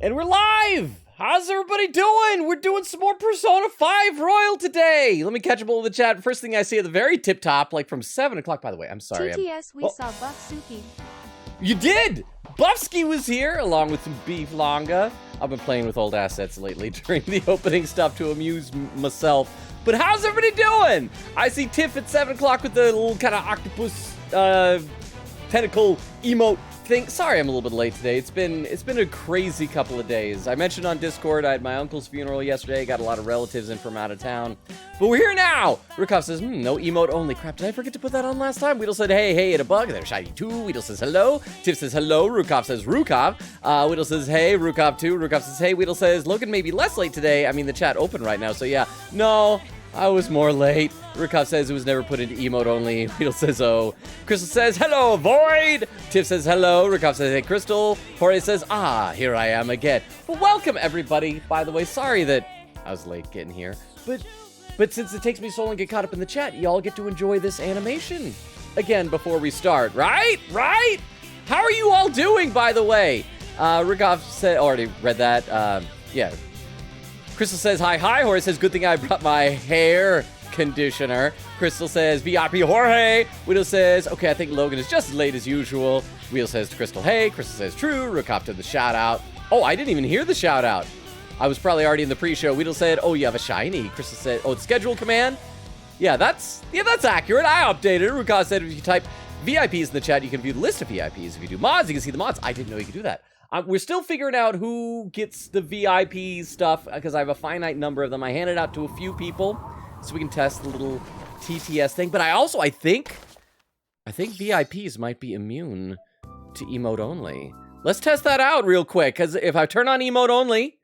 And we're live! How's everybody doing? We're doing some more Persona 5 Royal today. Let me catch up with the chat. First thing I see at the very tip top, like from 7 o'clock, by the way. I'm sorry. TTS, we saw Buffsuki. You did! Buffsky was here, along with some beef longa. I've been playing with old assets lately during the opening stuff to amuse myself. But how's everybody doing? I see Tiff at 7 o'clock with the little kind of octopus tentacle emote thing. Sorry I'm a little bit late today. It's been a crazy couple of days. I mentioned on Discord I had my uncle's funeral yesterday. Got a lot of relatives in from out of town. But we're here now! Rukov says, no emote only. Crap, did I forget to put that on last time? Weedle said, hey, at a bug. There's Shiny 2. Weedle says, hello. Tiff says, hello. Rukov says, Rukov. Weedle says, hey. Rukov 2. Rukov says, hey. Weedle says, Logan may be less late today. I mean, the chat open right now, so yeah. No, I was more late. Rukov says it was never put into emote only. Weedle says, oh. Crystal says, hello, Void. Tiff says, hello. Rukov says, hey, Crystal. Jorge says, here I am again. Well, welcome, everybody. By the way, sorry that I was late getting here. But since it takes me so long to get caught up in the chat, y'all get to enjoy this animation again before we start, right? Right? How are you all doing, by the way? Rukov said, already read that. Yeah. Crystal says, hi. Jorge says, good thing I brought my hair conditioner. Crystal says, VIP Jorge. Widow says, okay, I think Logan is just as late as usual. Wheel says to Crystal, hey. Crystal says, true. Rukov did the shout out. Oh, I didn't even hear the shout out. I was probably already in the pre-show. Weedle said, oh, you have a shiny. Crystal said, oh, the schedule command? Yeah, that's accurate. I updated it. Rukov said if you type VIPs in the chat, you can view the list of VIPs. If you do mods, you can see the mods. I didn't know you could do that. We're still figuring out who gets the VIP stuff because I have a finite number of them. I handed out to a few people so we can test the little TTS thing. But I think VIPs might be immune to emote only. Let's test that out real quick because if I turn on emote only,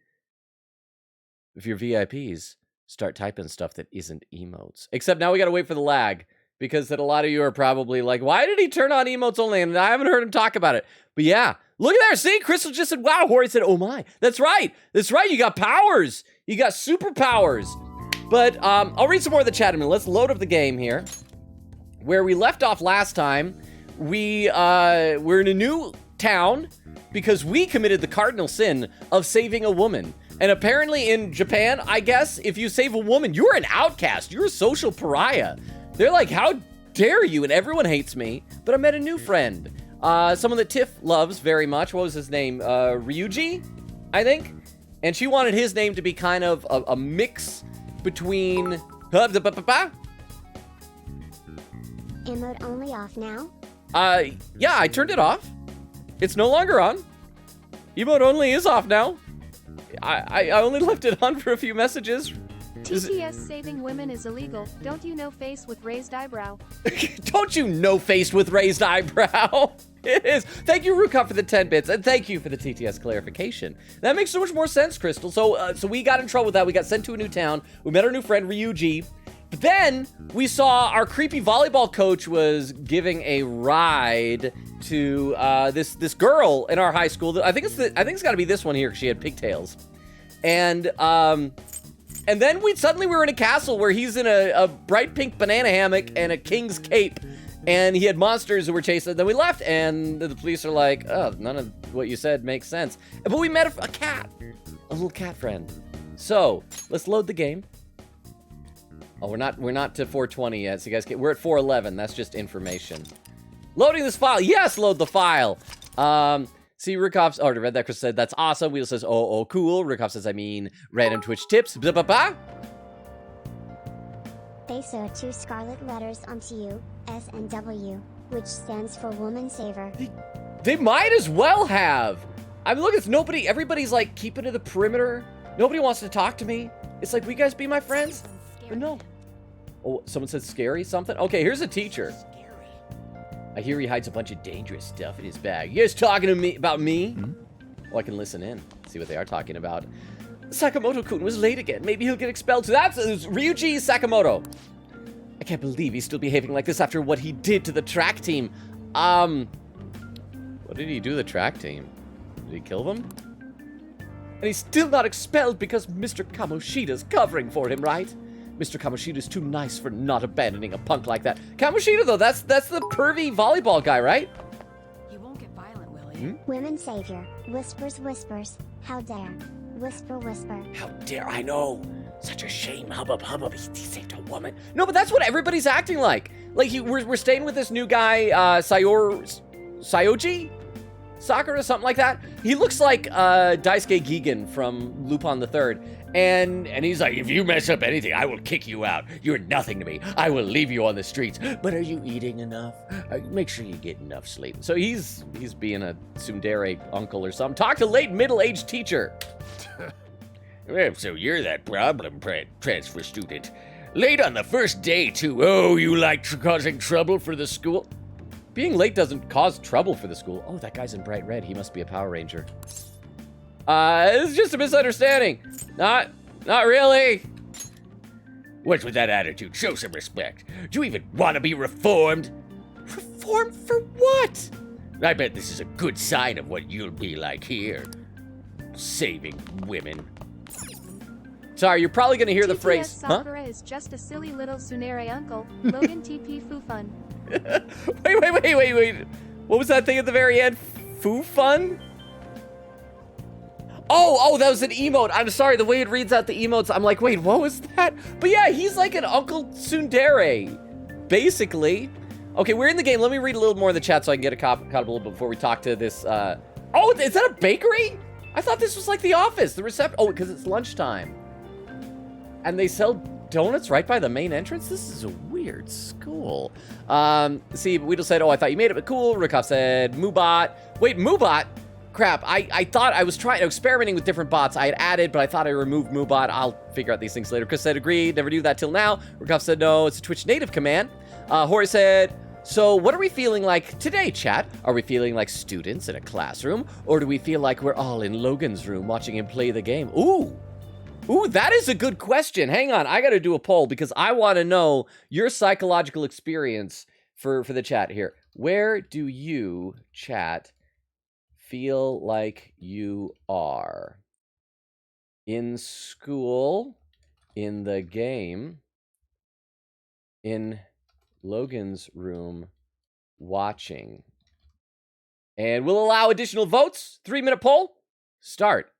if you're VIPs, start typing stuff that isn't emotes. Except now we gotta wait for the lag, because that a lot of you are probably like, why did he turn on emotes only? And I haven't heard him talk about it. But yeah, look at there. See, Crystal just said, wow. Jorge said, oh my. That's right. You got powers. You got superpowers. But I'll read some more of the chat in a minute. Let's load up the game here. Where we left off last time, we're in a new town because we committed the cardinal sin of saving a woman. And apparently in Japan, I guess, if you save a woman, you're an outcast. You're a social pariah. They're like, how dare you? And everyone hates me. But I met a new friend. Someone that Tiff loves very much. What was his name? Ryuji, I think. And she wanted his name to be kind of a mix between... Emote only off now? Yeah, I turned it off. It's no longer on. Emote only is off now. I only left it on for a few messages. TTS saving women is illegal. Don't you know face with raised eyebrow? Don't you know face with raised eyebrow? It is. Thank you, Rukov, for the 10 bits, and thank you for the TTS clarification. That makes so much more sense, Crystal. So we got in trouble with that. We got sent to a new town. We met our new friend, Ryuji. But then we saw our creepy volleyball coach was giving a ride to this girl in our high school. I think it's got to be this one here because she had pigtails. And then we were in a castle where he's in a bright pink banana hammock and a king's cape, and he had monsters who were chasing. Then we left, and the police are like, "Oh, none of what you said makes sense." But we met a cat, a little cat friend. So let's load the game. Oh, we're not to 420 yet, so you guys we're at 411. That's just information. Loading this file. Yes, load the file. See, Rukov's already read that. Chris said, that's awesome. Wheel says, oh, cool. Rukov says, I mean, random Twitch tips. Blah, blah, blah. They sew 2 scarlet letters onto you, S and W, which stands for Woman Saver. They might as well have. I mean, look, it's nobody. Everybody's like keeping to the perimeter. Nobody wants to talk to me. It's like, will you guys be my friends? But no. Oh, someone said scary something? Okay, here's a teacher. I hear he hides a bunch of dangerous stuff in his bag. You guys talking to me about me? Mm-hmm. Oh, I can listen in. See what they are talking about. Sakamoto-kun was late again. Maybe he'll get expelled too. That's Ryuji Sakamoto. I can't believe he's still behaving like this after what he did to the track team. What did he do to the track team? Did he kill them? And he's still not expelled because Mr. Kamoshida's covering for him, right? Mr. Kamoshida's too nice for not abandoning a punk like that. Kamoshida, though, that's the pervy volleyball guy, right? He won't get violent, will Women savior. Whispers, whispers. How dare. Whisper, whisper. How dare I know? Such a shame. Hubbub, hubbub. He saved a woman. No, but that's what everybody's acting like. Like, we're staying with this new guy, Sayoji? Sakura, something like that. He looks like Daisuke Gigan from Lupin the Third. And he's like, if you mess up anything, I will kick you out. You're nothing to me. I will leave you on the streets. But are you eating enough? Make sure you get enough sleep. So he's being a tsundere uncle or something. Talk to late middle-aged teacher. So you're that problem transfer student. Late on the first day, too. Oh, you like causing trouble for the school? Being late doesn't cause trouble for the school. Oh, that guy's in bright red. He must be a Power Ranger. It's just a misunderstanding. Not really. What's with that attitude? Show some respect. Do you even want to be reformed? Reformed for what? I bet this is a good sign of what you'll be like here. Saving women. Sorry, you're probably going to hear the TTS phrase, Sakura is just a silly little Tsunere uncle. Logan TP Foo Fun. Wait. What was that thing at the very end? Foo Fun? Oh, that was an emote. I'm sorry, the way it reads out the emotes, I'm like, wait, what was that? But yeah, he's like an Uncle Tsundere, basically. Okay, we're in the game. Let me read a little more in the chat so I can get caught up a little bit before we talk to this. Oh, is that a bakery? I thought this was like the office, the reception. Oh, because it's lunchtime. And they sell donuts right by the main entrance? This is a weird school. See, Weedle said, oh, I thought you made it, but cool. Rikov said, Moobot. Wait, Moobot? Crap, I thought I was experimenting with different bots I had added, but I thought I removed Moobot. I'll figure out these things later. Chris said, agreed, never knew that till now. Rikov said, no, it's a Twitch native command. Hori said, so what are we feeling like today, chat? Are we feeling like students in a classroom? Or do we feel like we're all in Logan's room watching him play the game? Ooh, that is a good question. Hang on, I gotta do a poll because I want to know your psychological experience for the chat here. Where do you, chat, feel like you are? In school, in the game, in Logan's room, watching. And we'll allow additional votes. 3-minute poll, start.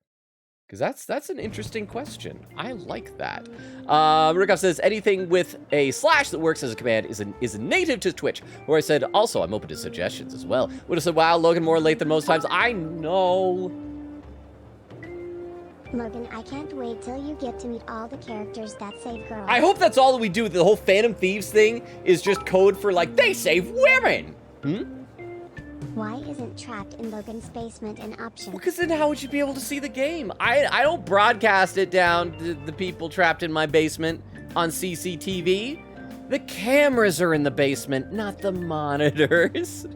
Because that's an interesting question. I like that. Rikov says, anything with a slash that works as a command is a native to Twitch. Where I said, also, I'm open to suggestions as well. Would have said, wow, Logan more late than most times. I know. Logan, I can't wait till you get to meet all the characters that save girls. I hope that's all that we do. The whole Phantom Thieves thing is just code for, like, they save women. Why isn't trapped in Logan's basement an option? Because then how would you be able to see the game? I don't broadcast it down to the people trapped in my basement on CCTV. The cameras are in the basement, not the monitors.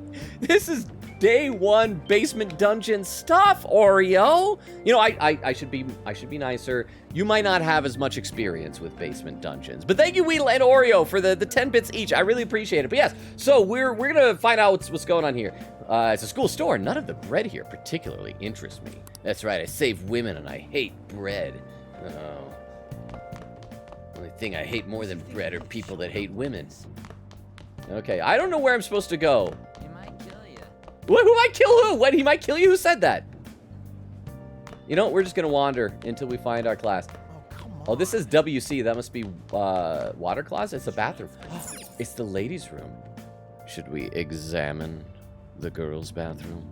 This is day one basement dungeon stuff, Oreo. You know, I should be nicer. You might not have as much experience with basement dungeons, but thank you, Weedle and Oreo, for the 10 bits each. I really appreciate it. But yes, so we're gonna find out what's going on here. It's a school store. None of the bread here particularly interests me. That's right, I save women and I hate bread. Oh. Only thing I hate more than bread are people that hate women. Okay, I don't know where I'm supposed to go. He might kill you. What? Who might kill who? What? He might kill you? Who said that? You know, we're just gonna wander until we find our class. Oh, this is WC. That must be water closet. It's a bathroom. It's the ladies' room. Should we examine the girls' bathroom?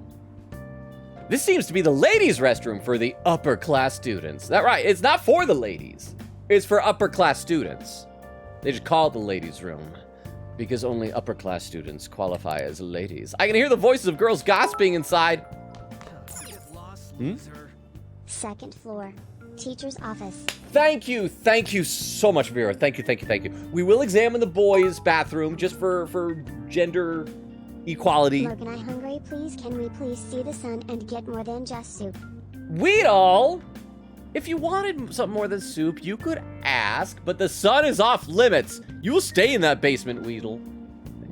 This seems to be the ladies' restroom for the upper class students. That right? It's not for the ladies. It's for upper class students. They just call it the ladies' room because only upper class students qualify as ladies. I can hear the voices of girls gossiping inside. Second floor. Teacher's office. Thank you so much, Vera. Thank you. We will examine the boys' bathroom just for gender equality. Logan, I hungry, please. Can we please see the sun and get more than just soup? Weedle, if you wanted something more than soup, you could ask, but the sun is off limits. You will stay in that basement, Weedle.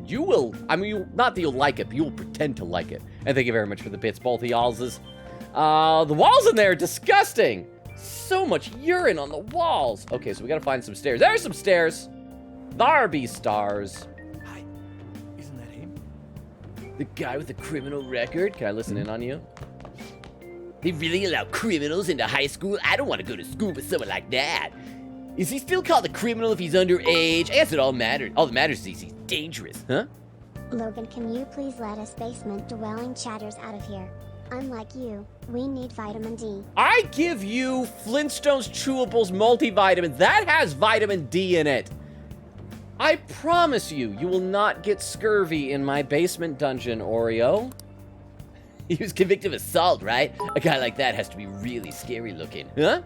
You will, I mean, not that you'll like it, but you will pretend to like it. And thank you very much for the bits, both of y'all's. The walls in there are disgusting. So much urine on the walls. Okay, so we gotta find some stairs. There's some stairs. There be stars. Hi. Isn't that him? The guy with the criminal record? Can I listen in on you? They really allow criminals into high school? I don't want to go to school with someone like that. Is he still called a criminal if he's underage? I guess it all matters. All that matters is he's dangerous, huh? Logan, can you please let us basement-dwelling chatters out of here? Unlike you, we need vitamin D. I give you Flintstones Chewables multivitamin. That has vitamin D in it. I promise you, you will not get scurvy in my basement dungeon, Oreo. He was convicted of assault, right? A guy like that has to be really scary looking, huh?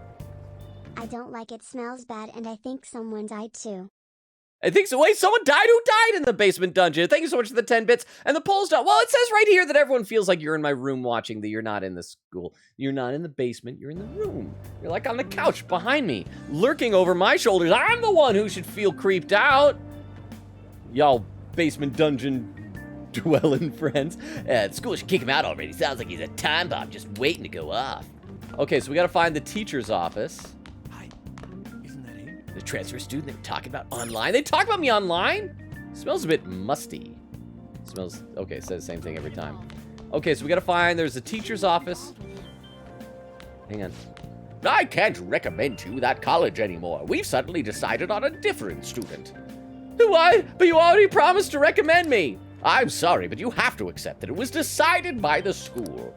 I don't like it, smells bad, and I think someone died too. I think so. Wait, someone died? Who died in the basement dungeon? Thank you so much for the 10 bits. And the poll's done. Well, it says right here that everyone feels like you're in my room watching, that you're not in the school. You're not in the basement. You're in the room. You're like on the couch behind me, lurking over my shoulders. I'm the one who should feel creeped out. Y'all basement dungeon dwelling friends. The school should kick him out already. Sounds like he's a time bomb just waiting to go off. Okay, so we got to find the teacher's office. The transfer student they were talking about online. They talk about me online? Smells a bit musty. Smells, okay, it says the same thing every time. Okay, so we gotta find, there's a teacher's office. Hang on. I can't recommend you that college anymore. We've suddenly decided on a different student. Why? But you already promised to recommend me. I'm sorry, but you have to accept that it was decided by the school.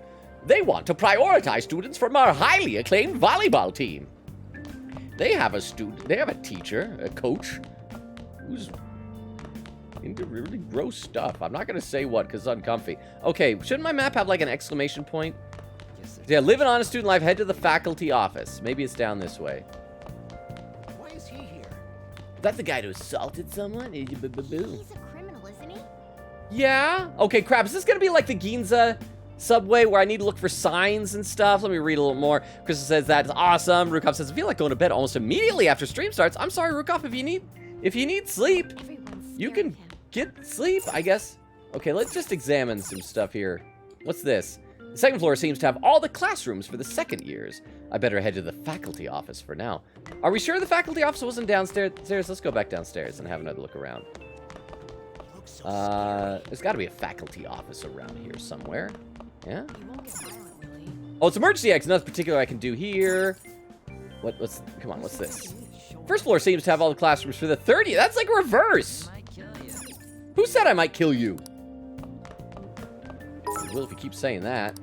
They want to prioritize students from our highly acclaimed volleyball team. They have a teacher, a coach, who's into really gross stuff. I'm not going to say what, because it's uncomfy. Okay, shouldn't my map have like an exclamation point? Yeah, live an honest student life, head to the faculty office. Maybe it's down this way. Why is he here? That's the guy who assaulted someone? He's a criminal, isn't he? Yeah? Okay, crap. Is this going to be like the Ginza subway where I need to look for signs and stuff? Let me read a little more. Crystal says that's awesome. Rukov says I feel like going to bed almost immediately after stream starts. I'm sorry, Rukov, if you need sleep, you can get sleep, I guess. Okay, let's just examine some stuff here. What's this? The second floor seems to have all the classrooms for the second years. I better head to the faculty office for now. Are we sure the faculty office wasn't downstairs? Let's go back downstairs and have another look around. There's got to be a faculty office around here somewhere. Yeah? Oh, it's emergency exit. Nothing particular I can do here. Come on, what's this? First floor seems to have all the classrooms for the 30th. That's like reverse. Who said I might kill you? I will if you keep saying that.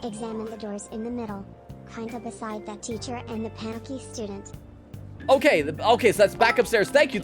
Examine the doors in the middle, kinda beside that teacher and the panicky student. Okay, okay, so that's back upstairs. Thank you.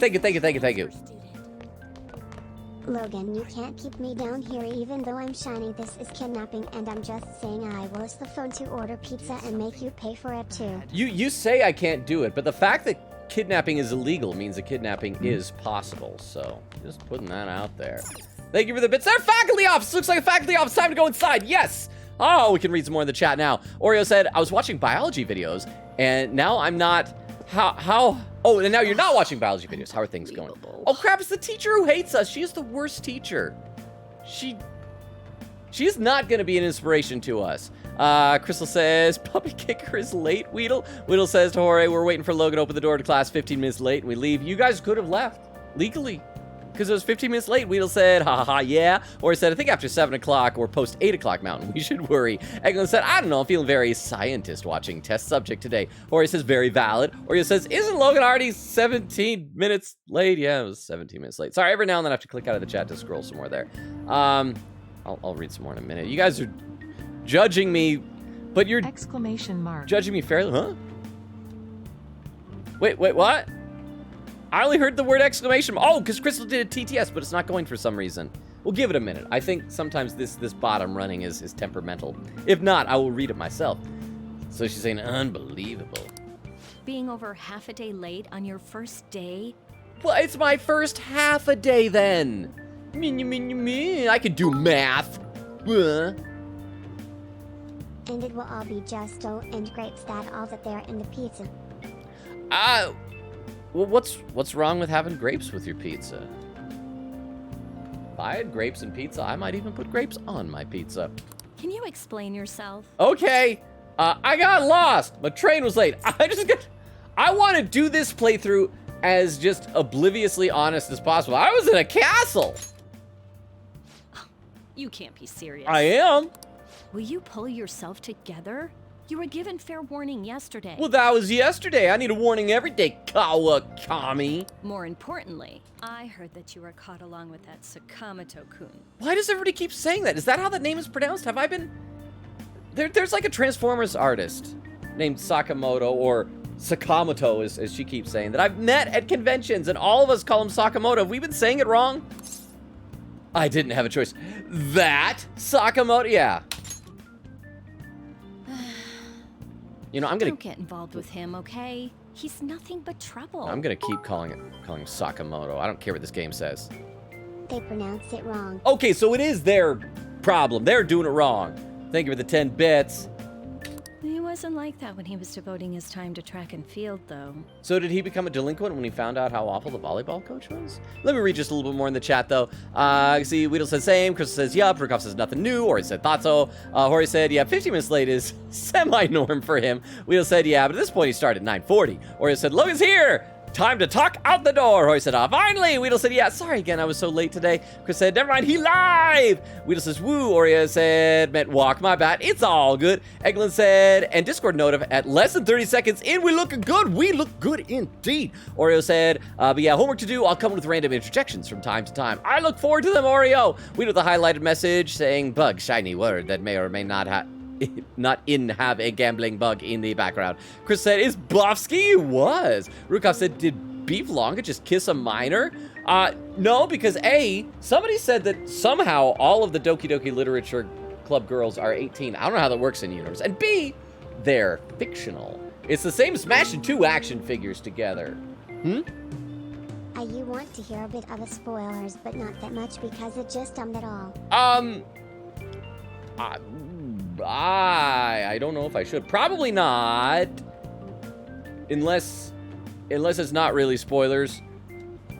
Logan, you can't keep me down here even though I'm shining. This is kidnapping, and I'm just saying I will use the phone to order pizza and make you pay for it too. You say I can't do it, but the fact that kidnapping is illegal means that kidnapping is possible. So, just putting that out there. Thank you for the bits. Our faculty office! Looks like a faculty office. Time to go inside. Yes! Oh, we can read some more in the chat now. Oreo said, I was watching biology videos, and now I'm not... Oh, and now you're not watching biology videos. How are things going? Oh, crap, it's the teacher who hates us. She is the worst teacher. She is not going to be an inspiration to us. Crystal says, puppy kicker is late, Weedle. Weedle says to Jorge, we're waiting for Logan to open the door to class 15 minutes late, and we leave. You guys could have left legally because it was 15 minutes late. Weedle said, ha ha ha, yeah. Or he said, I think after 7 o'clock or post 8 o'clock mountain, we should worry. Eglin said, I don't know, I'm feeling very scientist watching test subject today. Or he says, very valid. Or he says, isn't Logan already 17 minutes late? Yeah, it was 17 minutes late. Sorry, every now and then I have to click out of the chat to scroll some more there. I'll read some more in a minute. You guys are judging me, but you're exclamation mark judging me fairly, huh? Wait, what? I only heard the word exclamation. Oh, because Crystal did a TTS, but it's not going for some reason. We'll give it a minute. I think sometimes this bot I'm running is temperamental. If not, I will read it myself. So she's saying, unbelievable. Being over half a day late on your first day? Well, it's my first half a day then. I could do math. And it will all be just dough and grapes, that all that there in the pizza. Well, what's wrong with having grapes with your pizza? If I had grapes and pizza, I might even put grapes on my pizza. Can you explain yourself? Okay, I got lost. My train was late. I want to do this playthrough as just obliviously honest as possible. I was in a castle. You can't be serious. I am. Will you pull yourself together? You were given fair warning yesterday. Well, that was yesterday. I need a warning every day, Kawakami. More importantly, I heard that you were caught along with that Sakamoto-kun. Why does everybody keep saying that? Is that how that name is pronounced? Have I been... There's like a Transformers artist named Sakamoto, or Sakamoto, as she keeps saying, that I've met at conventions, and all of us call him Sakamoto. Have we been saying it wrong? I didn't have a choice. That Sakamoto? Yeah. You know, I'm gonna... Don't get involved with him, okay? He's nothing but trouble. I'm gonna keep calling him Sakamoto. I don't care what this game says. They pronounce it wrong. Okay, so it is their problem. They're doing it wrong. Thank you for the 10 bits. He wasn't like that when he was devoting his time to track and field, though. So did he become a delinquent when he found out how awful the volleyball coach was? Let me read just a little bit more in the chat, though. See, Weedle says same. Chris says yup. Rukov says nothing new. Ori said thought so. Hori said, yeah, 15 minutes late is semi-norm for him. Weedle said, yeah, but at this point he started at 9:40. Ori said, Logan's here. Time to talk out the door. Hori said, finally. Weedle said, yeah, sorry again, I was so late today. Chris said, never mind, he live. Weedle says, woo. Oria said, meant walk, my bad. It's all good. Eglin said, and Discord note of at less than 30 seconds in, we look good. We look good indeed. Oreo said, but yeah, homework to do. I'll come with random interjections from time to time. I look forward to them, Oreo. Weedle with a highlighted message saying, bug, shiny word that may or may not have have a gambling bug in the background. Chris said, is Bofsky? It was. Rukov said, did Beef Longa just kiss a minor? No, because A, somebody said that somehow all of the Doki Doki Literature Club girls are 18. I don't know how that works in universe. And B, they're fictional. It's the same smashing two action figures together. You want to hear a bit of a spoilers, but not that much because it just it all. I don't know if I should. Probably not. Unless it's not really spoilers.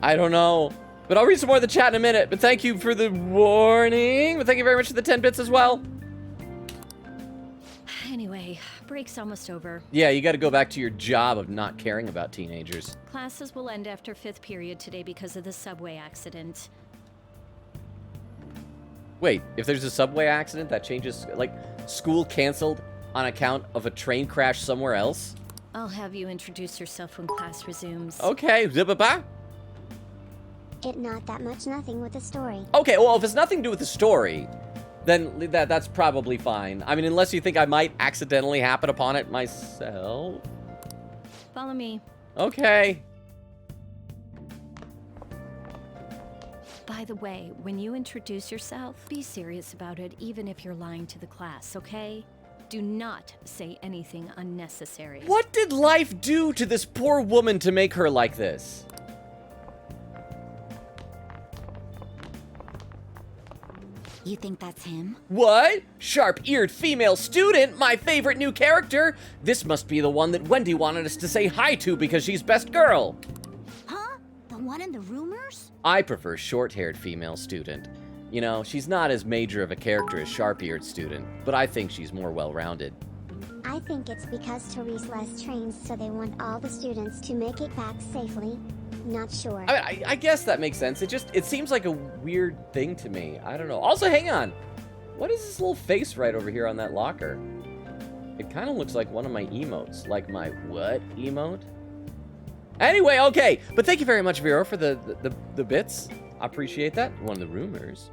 I don't know. But I'll read some more of the chat in a minute. But thank you for the warning. But thank you very much for the 10 bits as well. Anyway, break's almost over. Yeah, you got to go back to your job of not caring about teenagers. Classes will end after 5th period today because of the subway accident. Wait, if there's a subway accident, that changes, like, school canceled on account of a train crash somewhere else? I'll have you introduce yourself when class resumes. Okay, zip-a-ba. It not that much nothing with the story. Okay, well, if it's nothing to do with the story, then that's probably fine. I mean, unless you think I might accidentally happen upon it myself. Follow me. Okay. By the way, when you introduce yourself, be serious about it, even if you're lying to the class, okay? Do not say anything unnecessary. What did life do to this poor woman to make her like this? You think that's him? What? Sharp-eared female student, my favorite new character. This must be the one that Wendy wanted us to say hi to because she's best girl. Huh? The one in the rumors? I prefer short-haired female student. You know, she's not as major of a character as sharp-eared student, but I think she's more well-rounded. I think it's because Therese less trains, so they want all the students to make it back safely. Not sure. I guess that makes sense. It seems like a weird thing to me. I don't know. Also, hang on. What is this little face right over here on that locker? It kind of looks like one of my emotes. Like my what emote? Anyway, okay. But thank you very much, Vero, for the bits. I appreciate that. One of the rumors.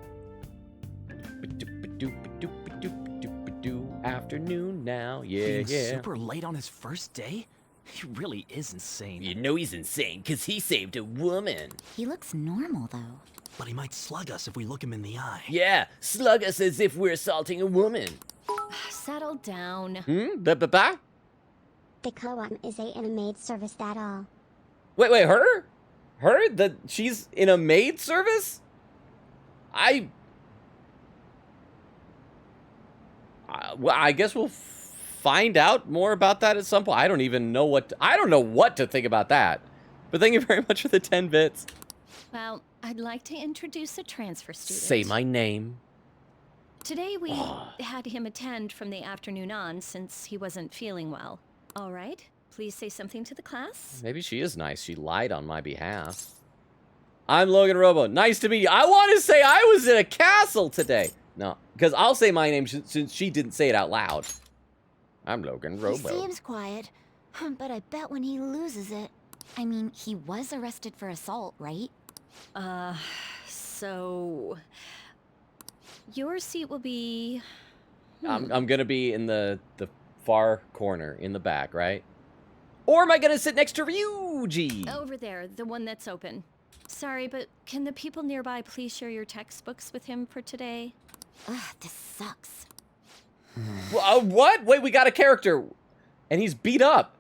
Afternoon now. Yeah, Being super late on his first day? He really is insane. You know he's insane because he saved a woman. He looks normal, though. But he might slug us if we look him in the eye. Yeah, slug us as if we're assaulting a woman. Settle down. Ba-ba-ba? The co-op is in a maid service, that all. Wait, her? Her? She's in a maid service? Well, I guess we'll find out more about that at some point. I don't even know I don't know what to think about that. But thank you very much for the 10 bits. Well, I'd like to introduce a transfer student. Say my name. Today we had him attend from the afternoon on since he wasn't feeling well. All right, please say something to the class. Maybe she is nice. She lied on my behalf. I'm Logan Robo. Nice to meet you. I want to say I was in a castle today. No, because I'll say my name since she didn't say it out loud. I'm Logan He Robo. seems quiet, but I bet when he loses it. I mean, he was arrested for assault, right? So... Your seat will be... I'm gonna be in the far corner, in the back, right? Or am I gonna sit next to Ryuji? Over there, the one that's open. Sorry, but can the people nearby please share your textbooks with him for today? Ugh, this sucks. Well, what? Wait, we got a character. And he's beat up.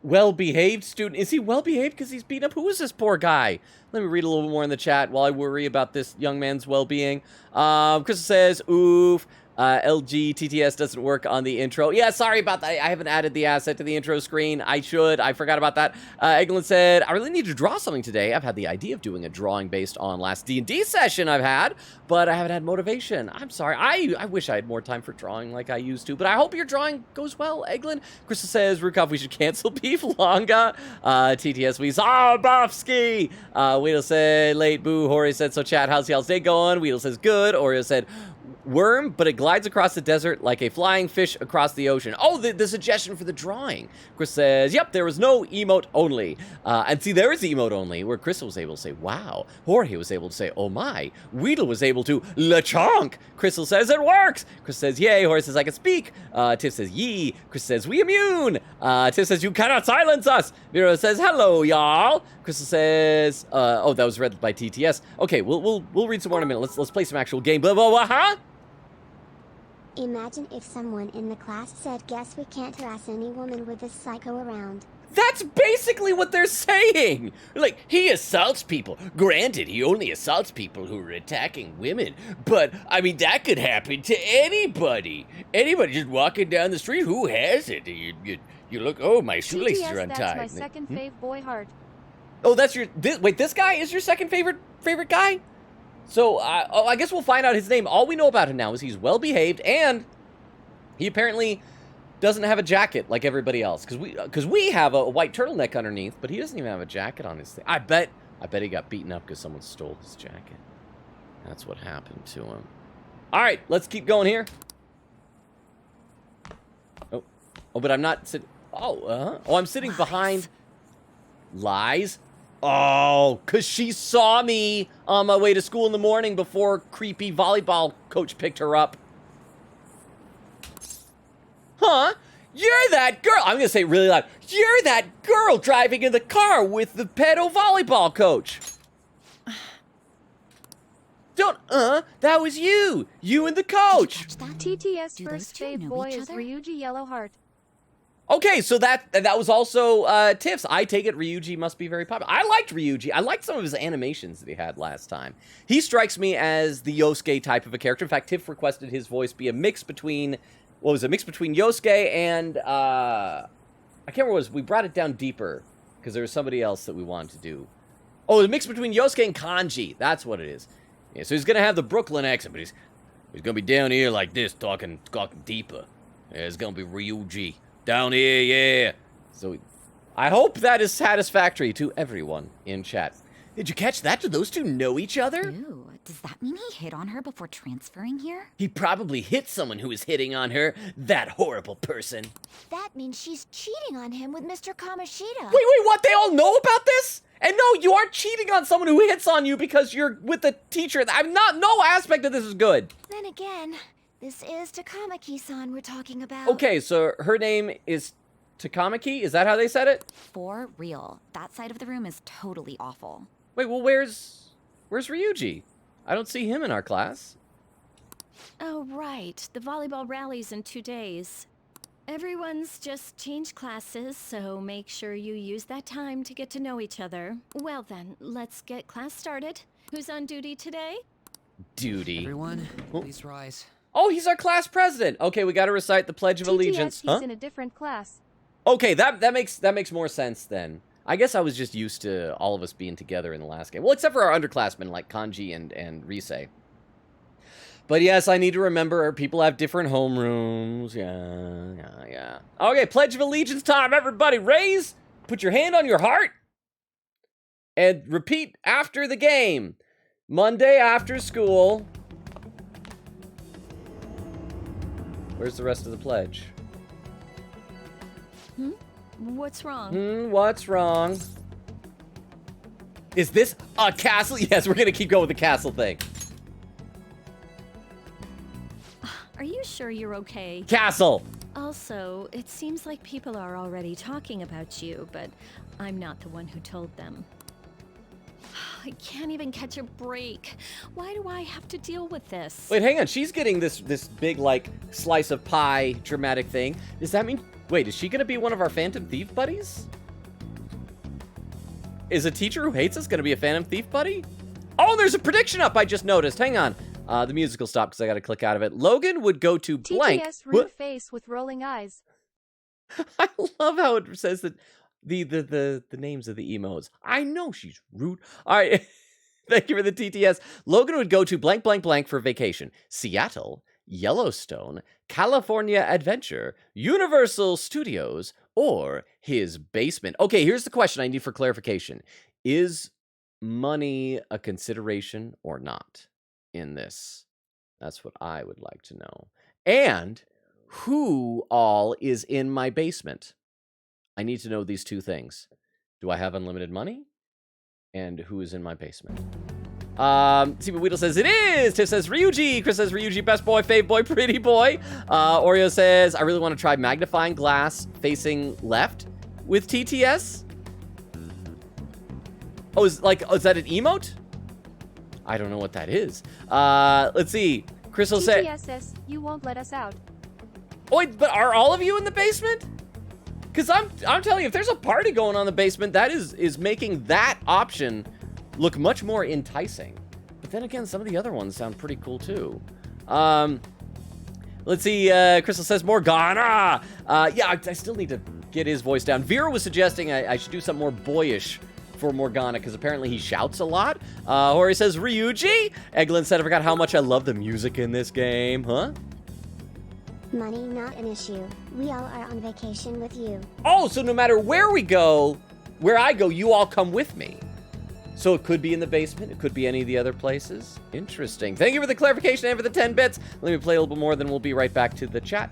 Well-behaved student. Is he well-behaved because he's beat up? Who is this poor guy? Let me read a little bit more in the chat while I worry about this young man's well-being. Crystal says, oof. LG TTS doesn't work on the intro. Yeah, sorry about that. I haven't added the asset to the intro screen. I should. I forgot about that. Eglin said, I really need to draw something today. I've had the idea of doing a drawing based on last D&D session I've had, but I haven't had motivation. I'm sorry. I wish I had more time for drawing like I used to, but I hope your drawing goes well, Eglin. Crystal says, Rukov, we should cancel Beef Longa. TTS, we saw Buffsky. Weedle said, late boo. Hori said, so chat, how's y'all's day going? Weedle says, good. Oreo said, worm, but it glides across the desert like a flying fish across the ocean. Oh, the suggestion for the drawing. Chris says, yep, there was no emote only. And see, there is emote only, where Crystal was able to say, wow. Jorge was able to say, oh my. Weedle was able to, LeChonk. Crystal says, it works. Chris says, yay. Jorge says, I can speak. Tiff says, yee. Chris says, we immune. Tiff says, you cannot silence us. Miro says, hello, y'all. Crystal says, oh, that was read by TTS. Okay, we'll read some more in a minute. Let's play some actual game. Blah, blah, blah, huh? Imagine if someone in the class said, guess we can't harass any woman with this psycho around. That's basically what they're saying! Like, he assaults people. Granted, he only assaults people who are attacking women. But, I mean, that could happen to anybody. Anybody just walking down the street, who has it? You look, oh, my shoelaces TTS, are untied. that's my second fave boy heart. Oh, that's your, wait, this guy is your second favorite guy? So, I guess we'll find out his name. All we know about him now is he's well-behaved, and he apparently doesn't have a jacket like everybody else. Because we have a white turtleneck underneath, but he doesn't even have a jacket on his thing. I bet he got beaten up because someone stole his jacket. That's what happened to him. All right, let's keep going here. Oh, but I'm not sitting. Oh, I'm sitting behind. Lies? Oh, because she saw me on my way to school in the morning before creepy volleyball coach picked her up. Huh? You're that girl. I'm going to say it really loud. You're that girl driving in the car with the pedo volleyball coach. Don't, that was you. You and the coach. TTS Do first those two fave know boy each is other? Ryuji Yellow Heart. Okay, so that was also Tiff's. I take it Ryuji must be very popular. I liked Ryuji. I liked some of his animations that he had last time. He strikes me as the Yosuke type of a character. In fact, Tiff requested his voice be a mix between, what was it, a mix between Yosuke and, I can't remember what it was. We brought it down deeper because there was somebody else that we wanted to do. Oh, a mix between Yosuke and Kanji. That's what it is. Yeah, so he's going to have the Brooklyn accent, but he's going to be down here like this, talking deeper. Yeah, it's going to be Ryuji. Down here, yeah. So, I hope that is satisfactory to everyone in chat. Did you catch that? Do those two know each other? Ooh, does that mean he hit on her before transferring here? He probably hit someone who was hitting on her. That horrible person. That means she's cheating on him with Mr. Kamoshida. Wait, what? They all know about this? And no, you aren't cheating on someone who hits on you because you're with the teacher. No aspect of this is good. Then again, this is Takamaki-san we're talking about. Okay, so her name is Takamaki? Is that how they said it? For real. That side of the room is totally awful. Wait, well, where's Ryuji? I don't see him in our class. Oh, right. The volleyball rally's in 2 days. Everyone's just changed classes, so make sure you use that time to get to know each other. Well then, let's get class started. Who's on duty today? Duty. Everyone, Oh. please rise. Oh, he's our class president. Okay, we got to recite the Pledge of Allegiance. TTS, he's in a different class. Okay, that makes more sense then. I guess I was just used to all of us being together in the last game. Well, except for our underclassmen like Kanji and Rise. But yes, I need to remember people have different homerooms. Yeah. Okay, Pledge of Allegiance time, everybody. Raise, put your hand on your heart, and repeat after the game. Monday after school, Where's the rest of the pledge? What's wrong? What's wrong? Is this a castle? Yes, we're gonna keep going with the castle thing. Are you sure you're okay? Castle! Also, it seems like people are already talking about you, but I'm not the one who told them. I can't even catch a break. Why do I have to deal with this? Wait, hang on. She's getting this big, like, slice of pie dramatic thing. Does that mean... Wait, is she gonna be one of our Phantom Thief buddies? Is a teacher who hates us gonna be a Phantom Thief buddy? Oh, there's a prediction up I just noticed. Hang on. The music will stop because I gotta click out of it. Logan would go to blank. TTS rude face with rolling eyes. I love how it says that the names of the emotes. I know she's rude. All right. Thank you for the TTS. Logan would go to blank, blank, blank for vacation. Seattle, Yellowstone, California Adventure, Universal Studios, or his basement. Okay, here's the question I need for clarification. Is money a consideration or not in this? That's what I would like to know. And who all is in my basement? I need to know these two things. Do I have unlimited money? And who is in my basement? Steven Weedle says it is. Tiff says Ryuji. Chris says Ryuji, best boy, fave boy, pretty boy. Oreo says I really want to try magnifying glass facing left with TTS. Oh, is that an emote? I don't know what that is. Let's see. Crystal said TTS, you won't let us out. Oh, wait, but are all of you in the basement? Because I'm telling you, if there's a party going on in the basement, that is making that option look much more enticing. But then again, some of the other ones sound pretty cool too. Let's see. Crystal says Morgana. Yeah, I still need to get his voice down. Vera was suggesting I should do something more boyish for Morgana because apparently he shouts a lot. Hori says Ryuji. Eglin said I forgot how much I love the music in this game. Huh? Money not an issue. We all are on vacation with you. Oh, so no matter where we go, where I go, you all come with me. So it could be in the basement. It could be any of the other places. Interesting. Thank you for the clarification and for the 10 bits. Let me play a little bit more, then we'll be right back to the chat.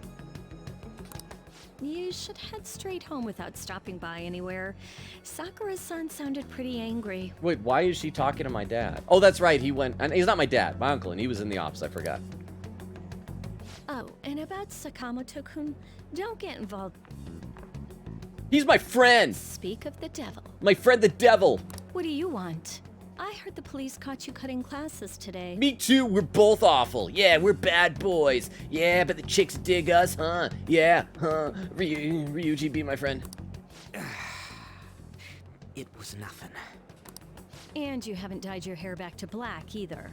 You should head straight home without stopping by anywhere. Sakura's son sounded pretty angry. Wait, why is she talking to my dad? Oh, that's right. He went, and he's not my dad, my uncle, and he was in the ops. I forgot. Oh, and about Sakamoto-kun, don't get involved. He's my friend. Speak of the devil. My friend the devil. What do you want? I heard the police caught you cutting classes today. Me too. We're both awful. Yeah, we're bad boys. Yeah, but the chicks dig us, huh? Yeah, huh? Ryuji, be my friend. It was nothing. And you haven't dyed your hair back to black either.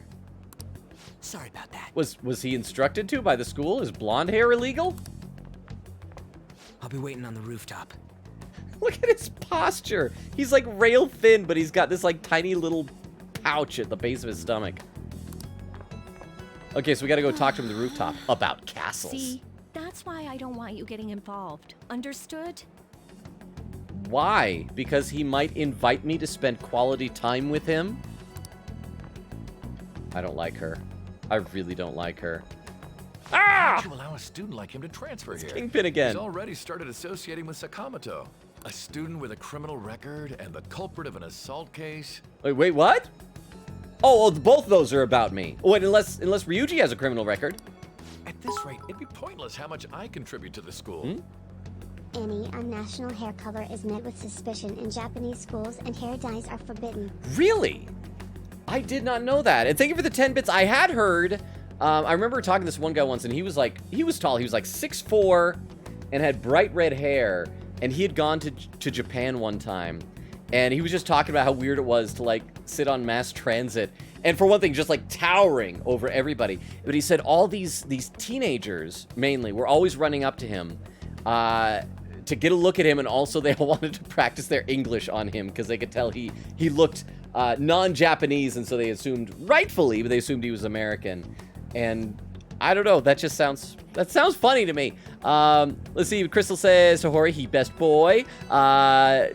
Sorry about that. Was he instructed to by the school? Is blonde hair illegal? I'll be waiting on the rooftop. Look at his posture. He's like rail thin, but he's got this like tiny little pouch at the base of his stomach. Okay, so we gotta go talk to him on the rooftop about castles. See, that's why I don't want you getting involved. Understood? Why? Because he might invite me to spend quality time with him? I don't like her. I really don't like her. Ah! To allow a student like him to transfer here. Kingpin again. He's already started associating with Sakamoto, a student with a criminal record and the culprit of an assault case. Wait, what? Oh, both of those are about me. Oh, wait, unless Ryuji has a criminal record. At this rate, it'd be pointless how much I contribute to the school. Any unnational hair color is met with suspicion in Japanese schools and hair dyes are forbidden. Really? I did not know that. And thank you for the 10 bits. I had heard, I remember talking to this one guy once, and he was tall. He was like 6'4", and had bright red hair. And he had gone to Japan one time, and he was just talking about how weird it was to like sit on mass transit. And for one thing, just like towering over everybody. But he said all these teenagers, mainly, were always running up to him to get a look at him, and also they all wanted to practice their English on him because they could tell he looked non-Japanese, and so they assumed, rightfully, but they assumed he was American. And I don't know, that sounds funny to me. Let's see, Crystal says Tohori, he best boy.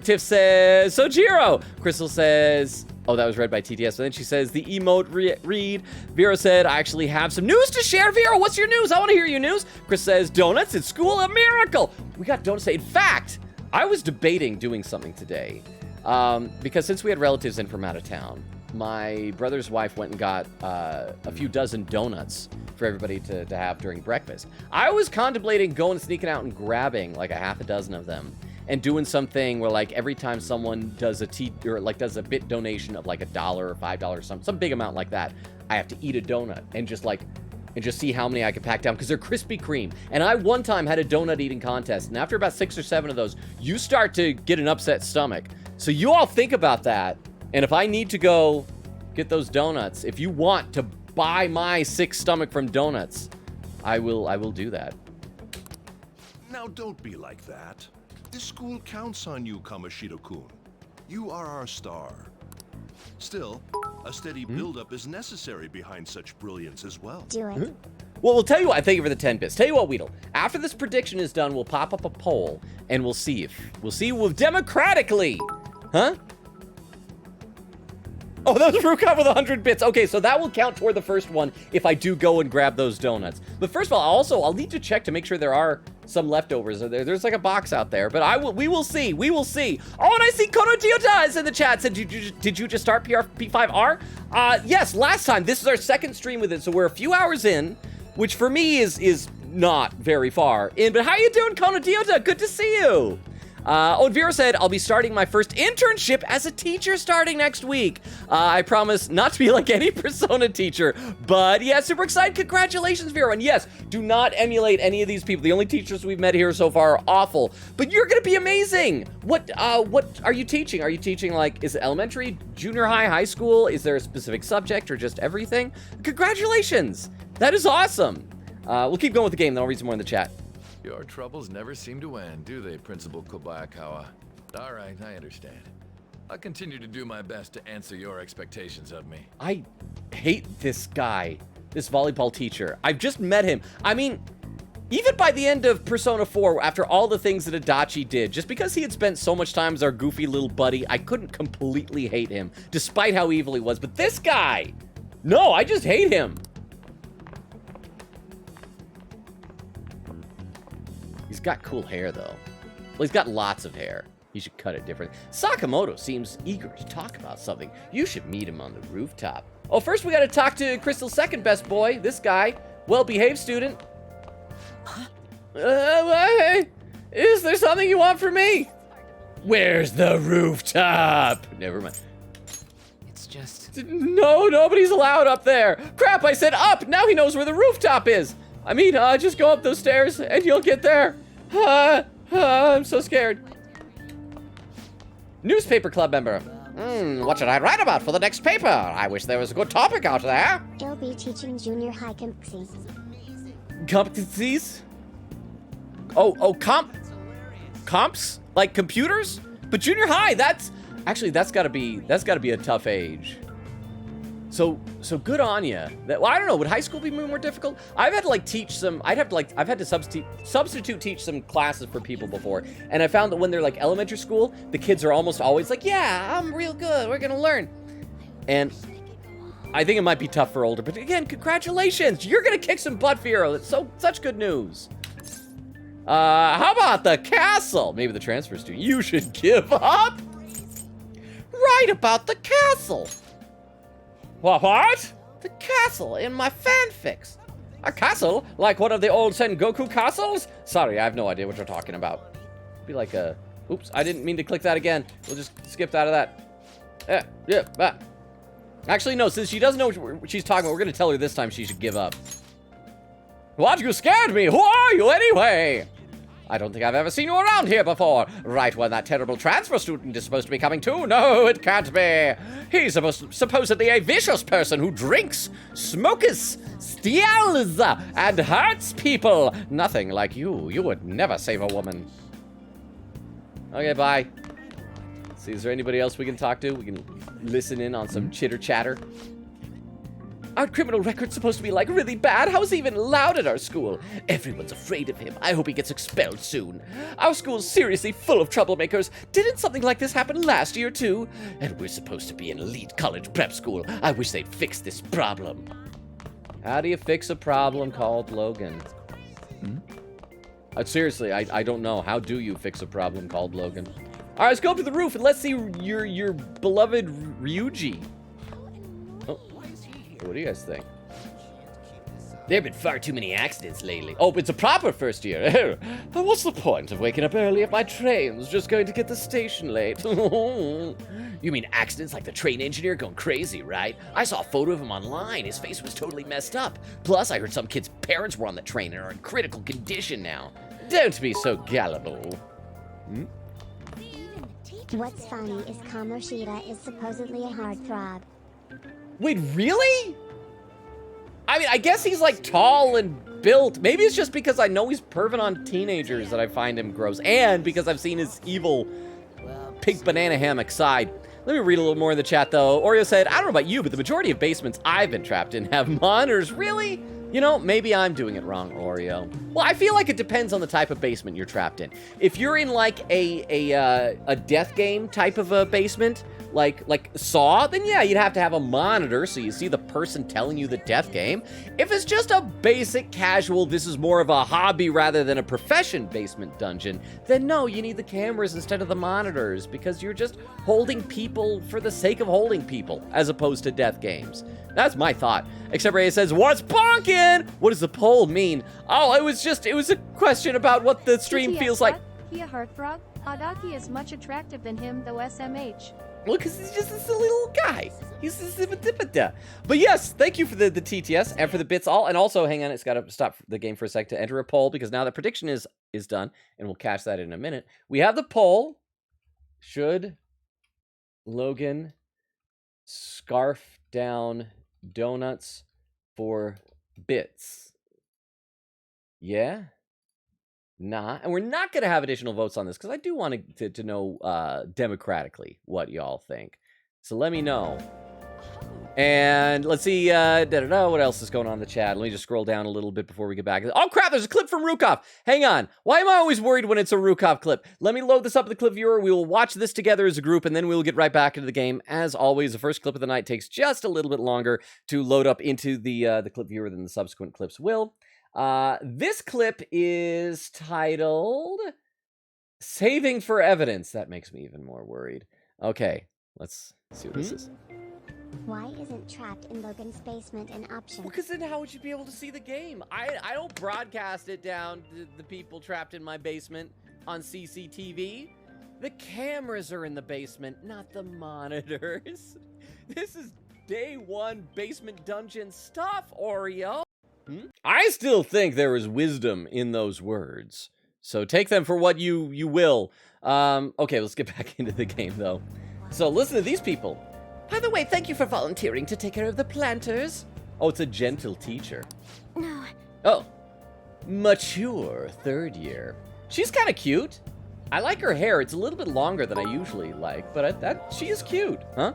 Tiff says Sojiro. Crystal says Oh, that was read by TTS. And then she says, the emote read. Vera said, I actually have some news to share. Vera, what's your news? I want to hear your news. Chris says, donuts at school, a miracle. We got donuts. In fact, I was debating doing something today because since we had relatives in from out of town, my brother's wife went and got a few dozen donuts for everybody to have during breakfast. I was contemplating going, sneaking out and grabbing like a half a dozen of them and doing something where like every time someone does a does a bit donation of like $1 or $5, some big amount like that, I have to eat a donut and just see how many I can pack down because they're Krispy Kreme. And I one time had a donut eating contest, and after about 6 or 7 of those, you start to get an upset stomach. So you all think about that. And if I need to go get those donuts, if you want to buy my sick stomach from donuts, I will do that. Now don't be like that. This school counts on you, Kamoshida-kun. You are our star. Still, a steady build-up is necessary behind such brilliance as well. Do it. Well, we'll tell you what. Thank you for the 10 bits. Tell you what, Weedle. After this prediction is done, we'll pop up a poll, and we'll see democratically. Huh? Oh, that was Ruka with 100 bits. Okay, so that will count toward the first one if I do go and grab those donuts. But first of all, I'll need to check to make sure there are some leftovers. There's like a box out there, but we will see. We will see. Oh, and I see Kono Diota is in the chat. Said, did you just start P5R? Yes, last time. This is our second stream with it, so we're a few hours in, which for me is not very far in. But how you doing, Kono Diota? Good to see you. And Vera said, I'll be starting my first internship as a teacher starting next week. I promise not to be like any Persona teacher, but yeah, super excited. Congratulations, Vera. And yes, do not emulate any of these people. The only teachers we've met here so far are awful, but you're gonna be amazing. What are you teaching? Are you teaching like, is it elementary, junior high, high school? Is there a specific subject or just everything? Congratulations. That is awesome. We'll keep going with the game, then I'll read some more in the chat. Your troubles never seem to end, do they, Principal Kobayakawa? All right, I understand. I'll continue to do my best to answer your expectations of me. I hate this guy, this volleyball teacher. I've just met him. I mean, even by the end of Persona 4, after all the things that Adachi did, just because he had spent so much time as our goofy little buddy, I couldn't completely hate him, despite how evil he was. But this guy, no, I just hate him. He's got cool hair, though. Well, he's got lots of hair. He should cut it different. Sakamoto seems eager to talk about something. You should meet him on the rooftop. Oh, first we gotta talk to Crystal's second best boy, this guy. Well-behaved student. Hey, is there something you want from me? Where's the rooftop? Never mind. It's just... No, nobody's allowed up there. Crap, I said up. Now he knows where the rooftop is. I mean, just go up those stairs and you'll get there. I'm so scared. Newspaper club member. What should I write about for the next paper? I wish there was a good topic out there. You'll be teaching junior high competencies. Competencies? Comps? Like computers? But junior high, that's gotta be a tough age. So good on you. Well, I don't know. Would high school be more difficult? I've had to like teach some. I've had to substitute teach some classes for people before, and I found that when they're like elementary school, the kids are almost always like, "Yeah, I'm real good. We're gonna learn." And I think it might be tough for older. But again, congratulations. You're gonna kick some butt, Fiero. That's such good news. How about the castle? Maybe the transfer student. You should give up. Write about the castle. What? The castle in my fanfics. A castle? Like one of the old Sengoku castles? Sorry, I have no idea what you're talking about. Be like a... Oops, I didn't mean to click that again. We'll just skip out of that. Actually, no, since she doesn't know what she's talking about, we're going to tell her this time she should give up. What? You scared me? Who are you anyway? I don't think I've ever seen you around here before. Right when that terrible transfer student is supposed to be coming too. No, it can't be. He's supposedly a vicious person who drinks, smokes, steals, and hurts people. Nothing like you. You would never save a woman. Okay, bye. See, is there anybody else we can talk to? We can listen in on some chitter chatter. Our criminal record's supposed to be, like, really bad. How is he even allowed at our school? Everyone's afraid of him. I hope he gets expelled soon. Our school's seriously full of troublemakers. Didn't something like this happen last year, too? And we're supposed to be an elite college prep school. I wish they'd fix this problem. How do you fix a problem called Logan? Seriously, I don't know. How do you fix a problem called Logan? All right, let's go up to the roof and let's see your beloved Ryuji. Oh, what do you guys think? There have been far too many accidents lately. Oh, it's a proper first year. What's the point of waking up early if my train's just going to get the station late? You mean accidents like the train engineer going crazy, right? I saw a photo of him online. His face was totally messed up. Plus, I heard some kid's parents were on the train and are in critical condition now. Don't be so gullible. What's funny is Kamoshida is supposedly a heartthrob. Wait, really? I mean, I guess he's like tall and built. Maybe it's just because I know he's perving on teenagers that I find him gross. And because I've seen his evil pink banana hammock side. Let me read a little more in the chat, though. Oreo said, I don't know about you, but the majority of basements I've been trapped in have monitors. Really? You know, maybe I'm doing it wrong, Oreo. Well, I feel like it depends on the type of basement you're trapped in. If you're in like a death game type of a basement, like Saw, then yeah, you'd have to have a monitor so you see the person telling you the death game. If it's just a basic casual, this is more of a hobby rather than a profession basement dungeon, then no, you need the cameras instead of the monitors because you're just holding people for the sake of holding people as opposed to death games. That's my thought. Except Ray says, what's bonking? What does the poll mean? Oh, it was a question about what the stream TTS feels like. He a heartthrob? Adaki is much attractive than him, though SMH. Well, because he's just a silly little guy. He's just a But yes, thank you for the TTS and for the bits all. And also, hang on, it's got to stop the game for a sec to enter a poll because now that prediction is done, and we'll catch that in a minute. We have the poll. Should Logan scarf down donuts for bits? Yeah? Nah. And we're not going to have additional votes on this because I do want to know democratically what y'all think. So let me know. And let's see, what else is going on in the chat? Let me just scroll down a little bit before we get back. Oh, crap, there's a clip from Rukov. Hang on. Why am I always worried when it's a Rukov clip? Let me load this up in the clip viewer. We will watch this together as a group, and then we'll get right back into the game. As always, the first clip of the night takes just a little bit longer to load up into the clip viewer than the subsequent clips will. This clip is titled Saving for Evidence. That makes me even more worried. Okay, let's see what this is. Why isn't trapped in Logan's basement an option? Well, because then how would you be able to see the game? I don't broadcast it down to the people trapped in my basement on CCTV. The cameras are in the basement, not the monitors. This is day one basement dungeon stuff, Oreo. I still think there is wisdom in those words. So take them for what you will. Okay, let's get back into the game, though. So listen to these people. By the way, thank you for volunteering to take care of the planters. Oh, it's a gentle teacher. No. Oh, mature third year. She's kind of cute. I like her hair. It's a little bit longer than I usually like, but she is cute, huh?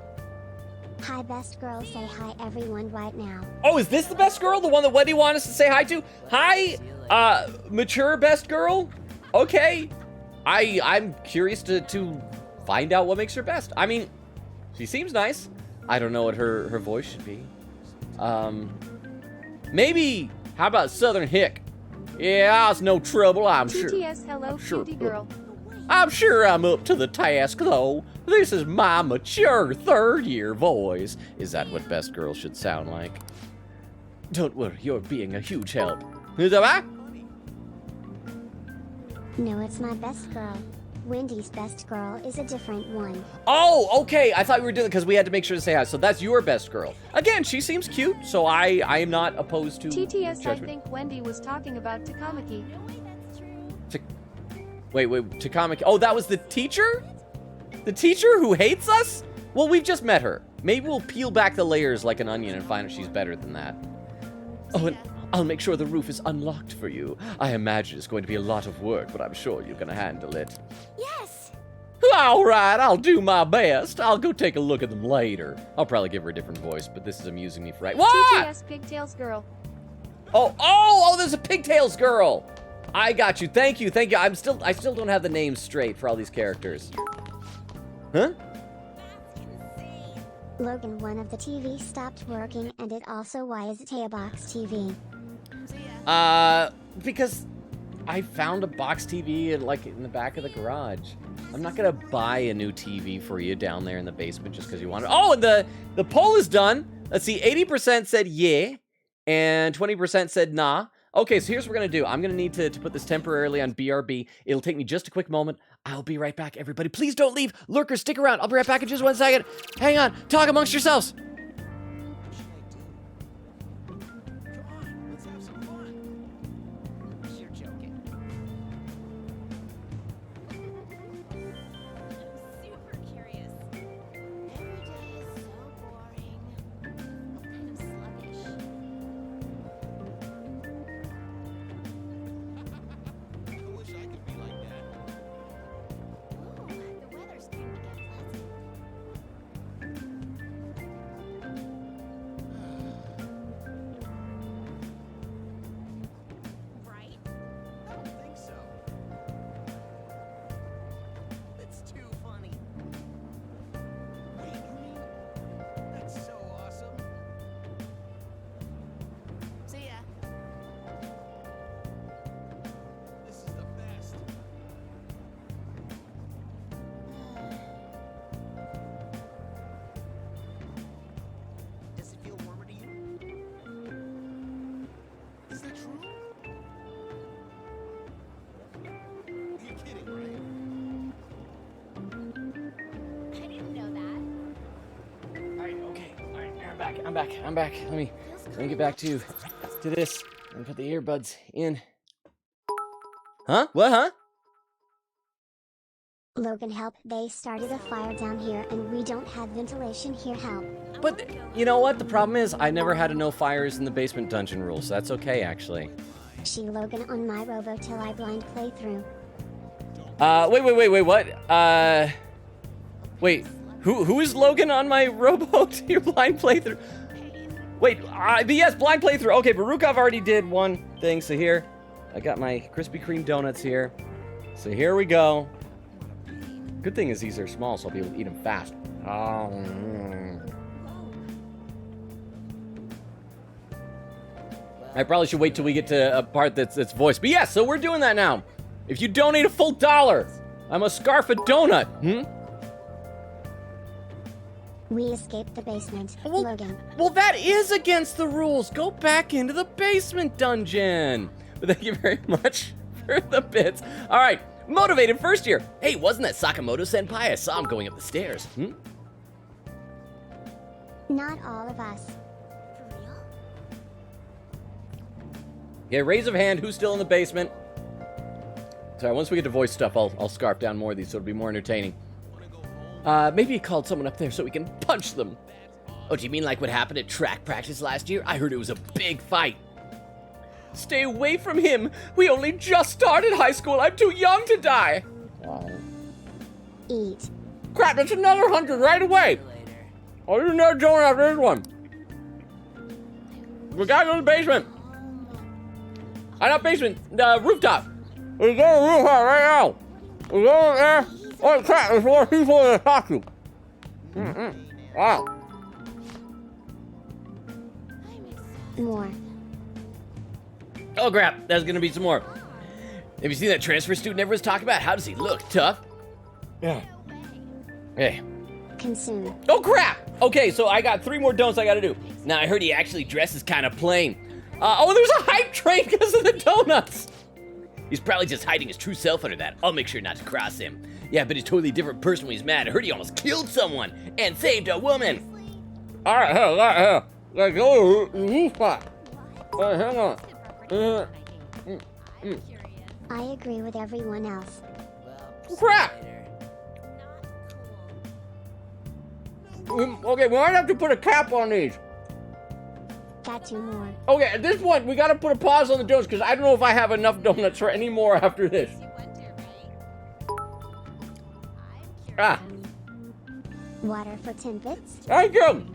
Hi, best girl. Say hi, everyone, right now. Oh, is this the best girl? The one that Wendy wanted us to say hi to? Hi, mature best girl? Okay. I'm curious to find out what makes her best. I mean, she seems nice. I don't know what her voice should be. Maybe, how about Southern Hick? Yeah, it's no trouble, I'm sure. TTS, hello, cutie girl. I'm sure I'm up to the task, though. This is my mature third-year voice. Is that what best girls should sound like? Don't worry, you're being a huge help. Is that right? No, it's my best girl. Wendy's best girl is a different one. Oh, okay. I thought we were doing it because we had to make sure to say hi. So that's your best girl. Again, she seems cute, so I am not opposed to TTS, judgment. I think Wendy was talking about Takamaki. Wait, Takamaki. Oh, that was the teacher? The teacher who hates us? Well, we've just met her. Maybe we'll peel back the layers like an onion and find out she's better than that. Oh, and I'll make sure the roof is unlocked for you. I imagine it's going to be a lot of work, but I'm sure you're going to handle it. Yes. All right, I'll do my best. I'll go take a look at them later. I'll probably give her a different voice, but this is amusing me for right. What? TTS Pigtails Girl. Oh, there's a Pigtails girl. I got you. Thank you. I still don't have the names straight for all these characters. Huh? Logan, one of the TV stopped working, and it also, why is it a box TV? Because I found a box TV in the back of the garage. I'm not gonna buy a new TV for you down there in the basement just because you want it. Oh, and the poll is done. Let's see, 80% said yeah, and 20% said nah. Okay, so here's what we're gonna do. I'm gonna need to put this temporarily on BRB. It'll take me just a quick moment. I'll be right back, everybody. Please don't leave. Lurkers, stick around. I'll be right back in just 1 second. Hang on. Talk amongst yourselves. I'm back. Let me get back to this and put the earbuds in. Huh? What, huh? Logan, help. They started a fire down here and we don't have ventilation here. Help. But you know what? The problem is I never had a no fires in the basement dungeon rule, so that's okay, actually. She Logan on my robo till I blind playthrough. Wait, what? Wait, who is Logan on my robo to your blind playthrough? Wait, but yes, blind playthrough. Okay, Barukov already did one thing, so here, I got my Krispy Kreme donuts here. So here we go. Good thing is these are small, so I'll be able to eat them fast. I probably should wait till we get to a part that's voiced. But yes, so we're doing that now. If you donate a full $1, I'm a scarf a donut. We escaped the basement. Logan. Well, that is against the rules. Go back into the basement dungeon. But thank you very much for the bits. All right, motivated first year. Hey, wasn't that Sakamoto senpai? I saw him going up the stairs. Not all of us. Yeah, raise of hand. Who's still in the basement? Sorry, once we get to voice stuff, I'll scarf down more of these so it'll be more entertaining. Maybe he called someone up there so we can punch them. Oh, do you mean like what happened at track practice last year? I heard it was a big fight. Stay away from him. We only just started high school. I'm too young to die. Eat. Crap, that's another 100 right away. Oh, you never don't have this one. We gotta go to the basement. Not basement, the rooftop. We're going to the rooftop right now. We're going there. Oh crap, there's more people in the costume. Wow. More. Oh crap, there's gonna be some more. Have you seen that transfer student everyone's talking about? How does he look? Tough? Yeah. Hey. Consume. Oh crap! Okay, so I got 3 more donuts I gotta do. Now I heard he actually dresses kind of plain. There's a hype train because of the donuts. He's probably just hiding his true self under that. I'll make sure not to cross him. Yeah, but he's a totally different person when he's mad. I heard he almost killed someone and saved a woman. All right, let's go to the roof spot. Hang on. I agree with everyone else. Crap! Okay, we might have to put a cap on these. Got 2 more. Okay, at this point, we gotta put a pause on the donuts because I don't know if I have enough donuts for any more after this. Ah, Water for 10 bits? thank you.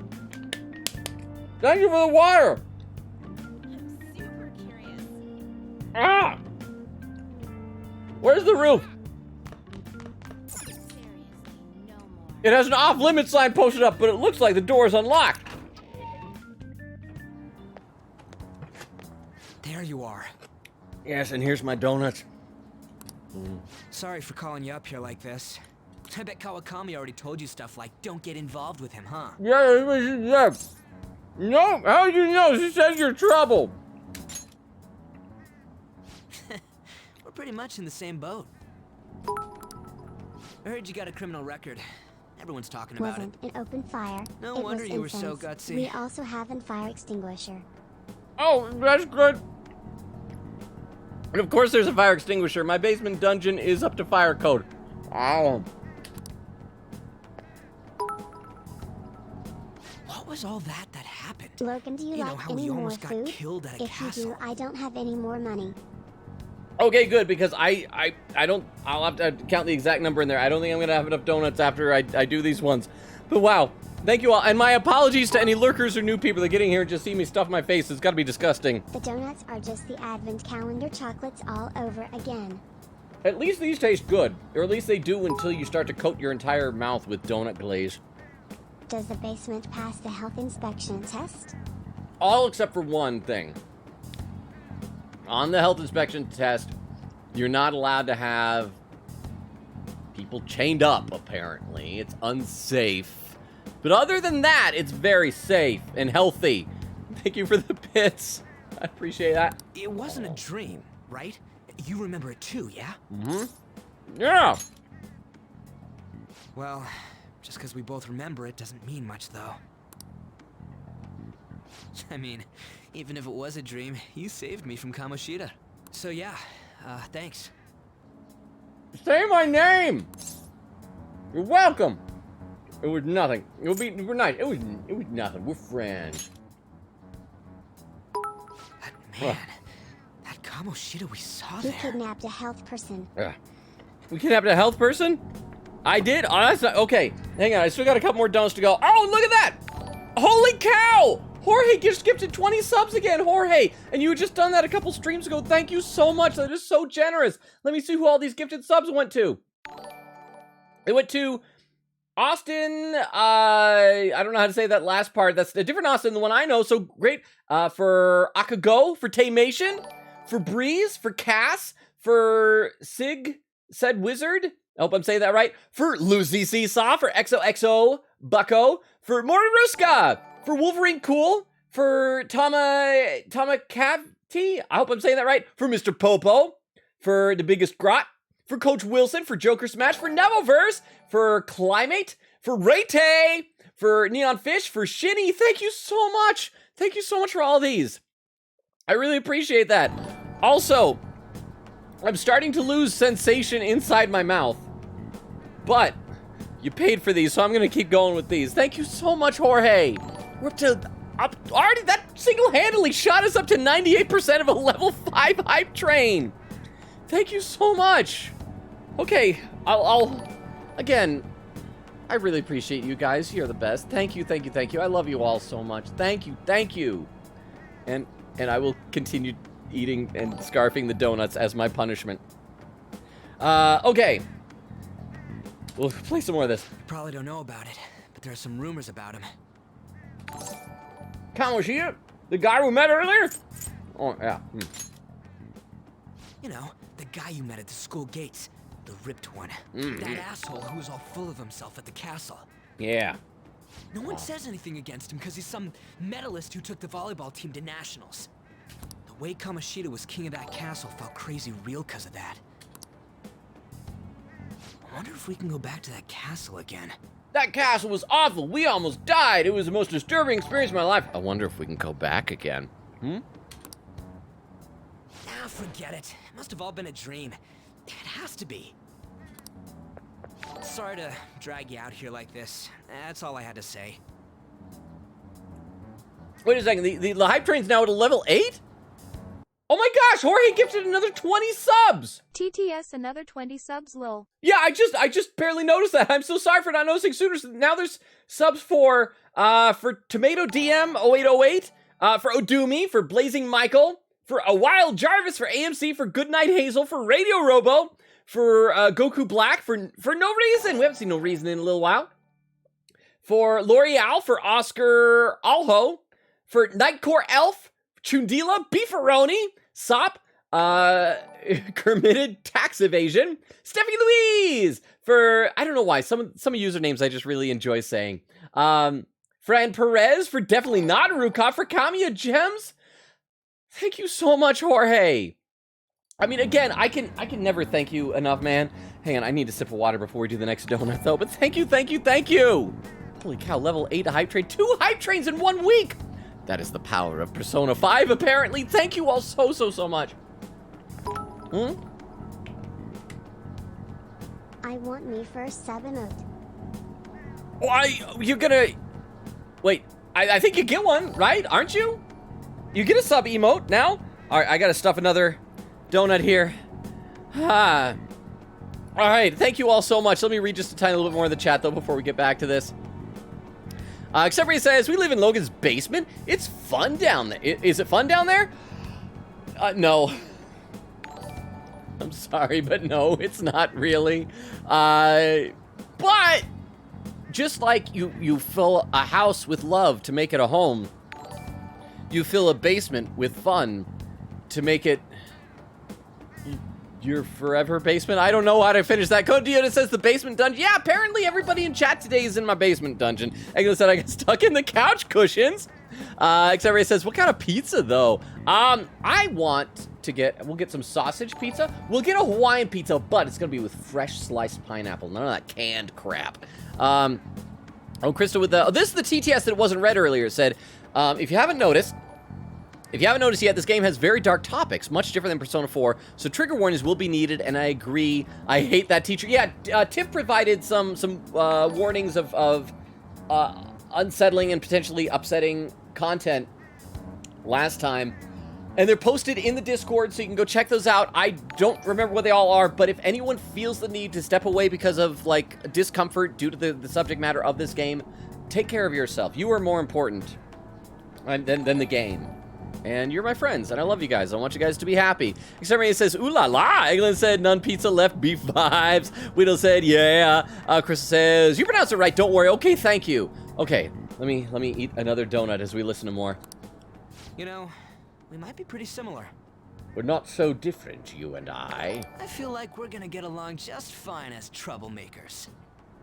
Thank you for the water. I'm super curious. Ah, where's the roof? Seriously, no more. It has an off-limits sign posted up, but it looks like the door is unlocked. There you are. Yes, and here's my donuts. Sorry for calling you up here like this. I bet Kawakami already told you stuff like, don't get involved with him, huh? Yeah. No, how do you know? She said you're trouble. We're pretty much in the same boat. I heard you got a criminal record. Everyone's talking about it. Wasn't an open fire. No It wonder was you were so incense. gutsy. We also have a fire extinguisher. Oh, that's good. And of course there's a fire extinguisher. My basement dungeon is up to fire code. Oh. What was all that happened? Logan, do you You know like how any he more almost got food? killed at a If castle. you do, I don't have any more money. Okay, good, because I don't, I'll have to count the exact number in there. I don't think I'm gonna have enough donuts after I do these ones. But wow, thank you all. And my apologies to any lurkers or new people that get in here and just see me stuff my face. It's gotta be disgusting. The donuts are just the advent calendar chocolates all over again. At least these taste good. Or at least they do until you start to coat your entire mouth with donut glaze. Does the basement pass the health inspection test? All except for one thing. On the health inspection test, you're not allowed to have people chained up, apparently. It's unsafe. But other than that, it's very safe and healthy. Thank you for the bits. I appreciate that. It wasn't a dream, right? You remember it too, yeah? Yeah. Well, just because we both remember it doesn't mean much, though. I mean, even if it was a dream, you saved me from Kamoshida. So yeah, thanks. Say my name. You're welcome. It was nothing. We're nice. It was nothing. We're friends. Man, that Kamoshida we saw He there. kidnapped a health person. We kidnapped a health person? I did? Oh, that's not... Okay, hang on. I still got a couple more donuts to go. Oh, look at that! Holy cow! Jorge just gifted 20 subs again, Jorge! And you had just done that a couple streams ago. Thank you so much. That is so generous. Let me see who all these gifted subs went to. It went to Austin. I don't know how to say that last part. That's a different Austin than the one I know. So great. For Akago, for Taymation, for Breeze, for Cass, for Sig, said Wizard. I hope I'm saying that right. For Lucy Seesaw, for XOXO Bucko, for Moriruska, for Wolverine Cool, for Tamakavti. I hope I'm saying that right. For Mr. Popo, for The Biggest Grot, for Coach Wilson, for Joker Smash, for Nevelverse, for Climate, for Raytay, for Neon Fish, for Shinny. Thank you so much. Thank you so much for all these. I really appreciate that. Also, I'm starting to lose sensation inside my mouth. But you paid for these, so I'm gonna keep going with these. Thank you so much, Jorge. We're up already. That single-handedly shot us up to 98% of a level 5 hype train. Thank you so much. Okay, I'll again. I really appreciate you guys. You're the best. Thank you, thank you, thank you. I love you all so much. Thank you. And I will continue eating and scarfing the donuts as my punishment. Okay. We'll play some more of this. You probably don't know about it, but there are some rumors about him. Kamoshida? The guy we met earlier? Oh, yeah. You know, the guy you met at the school gates. The ripped one. That asshole who was all full of himself at the castle. Yeah. No one says anything against him because he's some medalist who took the volleyball team to nationals. The way Kamoshida was king of that castle felt crazy real because of that. I wonder if we can go back to that castle again. That castle was awful. We almost died. It was the most disturbing experience of my life. I wonder if we can go back again. Forget it. It must have all been a dream. It has to be. Sorry to drag you out here like this. That's all I had to say. Wait a second. The hype train's now at a level 8? Oh my gosh, Jorge gifted another 20 subs. TTS another 20 subs lol. Yeah, I just barely noticed that. I'm so sorry for not noticing sooner. Now there's subs for Tomato DM 0808, for Odumi, for Blazing Michael, for A Wild Jarvis, for AMC, for Goodnight Hazel, for Radio Robo, for Goku Black, for no reason. We haven't seen no reason in a little while. For L'Oreal, for Oscar Alho, for Nightcore Elf, Chundila, Beefaroni, Sop, Committed Tax Evasion, Stephanie Louise, for, I don't know why, some usernames I just really enjoy saying. Fran Perez, for Definitely Not Ruka, for Kamiya Gems. Thank you so much, Jorge. I mean, again, I can never thank you enough, man. Hang on, I need a sip of water before we do the next donut, though, but thank you. Holy cow, level 8 hype train, 2 hype trains in 1 week. That is the power of Persona 5, apparently. Thank you all so much. I want me first 7 Why, you're gonna... Wait, I think you get one, right? Aren't you? You get a sub emote now? All right, I gotta stuff another donut here. All right, thank you all so much. Let me read just a tiny little bit more of the chat, though, before we get back to this. Except for he says, we live in Logan's basement. It's fun down there. Is it fun down there? No. I'm sorry, but no, it's not really. But just like you fill a house with love to make it a home, you fill a basement with fun to make it your forever basement. I don't know how to finish that. Code Diota says the basement dungeon. Yeah, apparently everybody in chat today is in my basement dungeon. Egglin said I got stuck in the couch cushions. Xavier says, what kind of pizza though? I want to we'll get some sausage pizza. We'll get a Hawaiian pizza, but it's gonna be with fresh sliced pineapple. None of that canned crap. Oh, Krista with this is the TTS that wasn't read earlier. It said, if you haven't noticed yet, this game has very dark topics, much different than Persona 4, so trigger warnings will be needed, and I agree. I hate that teacher. Yeah, Tiff provided some warnings of unsettling and potentially upsetting content last time, and they're posted in the Discord, so you can go check those out. I don't remember what they all are, but if anyone feels the need to step away because of, like, discomfort due to the subject matter of this game, take care of yourself. You are more important than the game. And you're my friends, and I love you guys. I want you guys to be happy. Exterminator says, ooh la la. Eglin said, none pizza left, beef vibes. Whittle said, yeah. Chris says, you pronounced it right, don't worry. Okay, thank you. Okay, let me eat another donut as we listen to more. You know, we might be pretty similar. We're not so different, you and I. I feel like we're gonna get along just fine as troublemakers.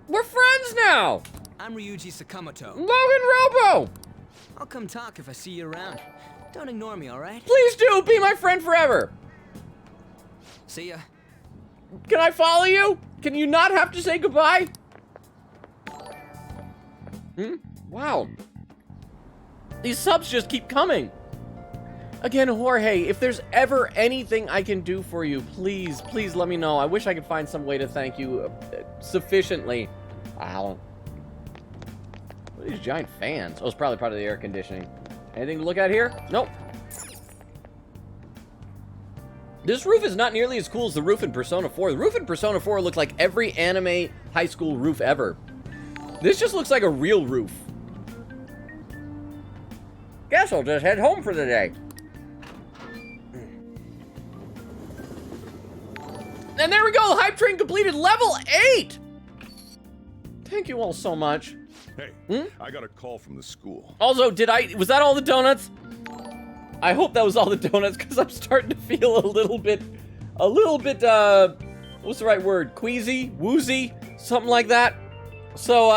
We're friends now! I'm Ryuji Sakamoto. Logan Robo! I'll come talk if I see you around. Don't ignore me, alright? Please do! Be my friend forever! See ya. Can I follow you? Can you not have to say goodbye? Wow. These subs just keep coming. Again, Jorge, if there's ever anything I can do for you, please let me know. I wish I could find some way to thank you sufficiently. Wow. What are these giant fans? Oh, it's probably part of the air conditioning. Anything to look at here? Nope. This roof is not nearly as cool as the roof in Persona 4. The roof in Persona 4 looked like every anime high school roof ever. This just looks like a real roof. Guess I'll just head home for the day. And there we go! Hype train completed level 8! Thank you all so much. Hey, I got a call from the school. Also, was that all the donuts? I hope that was all the donuts, because I'm starting to feel a little bit, what's the right word? Queasy? Woozy? Something like that. So,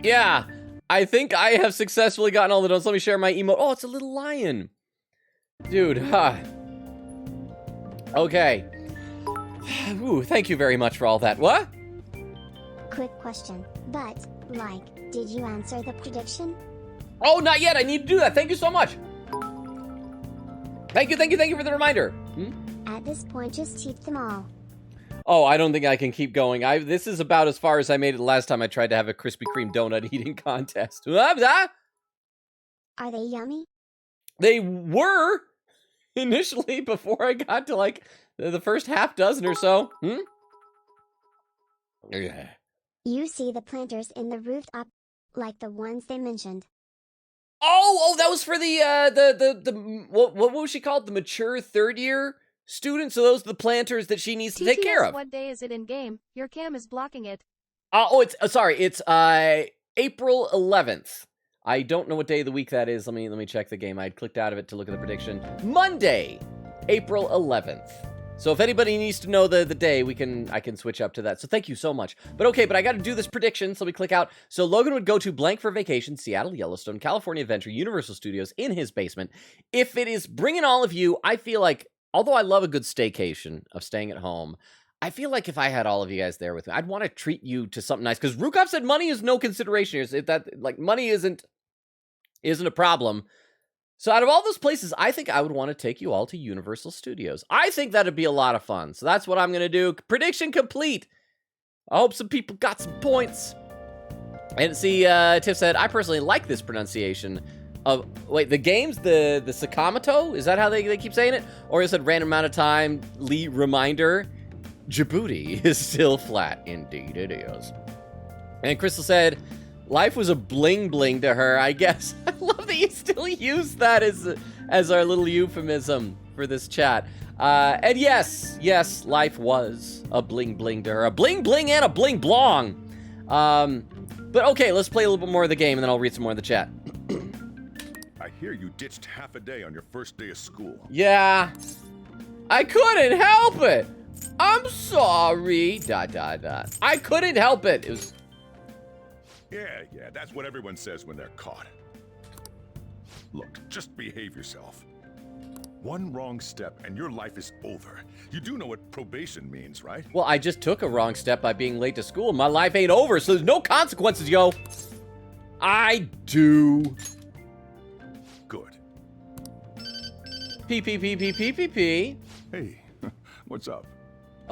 yeah. I think I have successfully gotten all the donuts. Let me share my emote. Oh, it's a little lion. Dude, Okay. Ooh, thank you very much for all that. What? Quick question, but, like, did you answer the prediction? Oh, not yet. I need to do that. Thank you so much. Thank you for the reminder. At this point, just keep them all. Oh, I don't think I can keep going. This is about as far as I made it last time I tried to have a Krispy Kreme donut eating contest. Are they yummy? They were. initially before I got to like the first half dozen or so. Yeah. You see the planters in the rooftop, like the ones they mentioned. Oh, that was for the what was she called? The mature third year students. So those are the planters that she needs to take care of. What day is it in game? Your cam is blocking it. It's sorry. It's April 11th. I don't know what day of the week that is. Let me check the game. I clicked out of it to look at the prediction. Monday, April 11th. So if anybody needs to know the day, I can switch up to that. So thank you so much. But okay, I got to do this prediction. So we click out. So Logan would go to blank for vacation, Seattle, Yellowstone, California Adventure, Universal Studios in his basement. If it is bringing all of you, I feel like, although I love a good staycation of staying at home, I feel like if I had all of you guys there with me, I'd want to treat you to something nice. Because Rukov said money is no consideration here. So that like money isn't a problem. So out of all those places, I think I would want to take you all to Universal Studios. I think that'd be a lot of fun. So that's what I'm going to do. Prediction complete. I hope some people got some points. And see, Tiff said, I personally like this pronunciation of, wait, the game's the Sakamoto? Is that how they keep saying it? Or is it random amount of time, reminder? Djibouti is still flat. Indeed it is. And Crystal said, life was a bling bling to her, I guess. I love that you still use that as our little euphemism for this chat. And yes, life was a bling bling to her. A bling bling and a bling blong. But okay, let's play a little bit more of the game and then I'll read some more in the chat. I hear you ditched half a day on your first day of school. Yeah, I couldn't help it. I'm sorry. ... I couldn't help it. It was... Yeah, that's what everyone says when they're caught. Look, just behave yourself. One wrong step and your life is over. You do know what probation means, right? Well, I just took a wrong step by being late to school. My life ain't over, so there's no consequences, yo. I do. Good. P. Hey, what's up?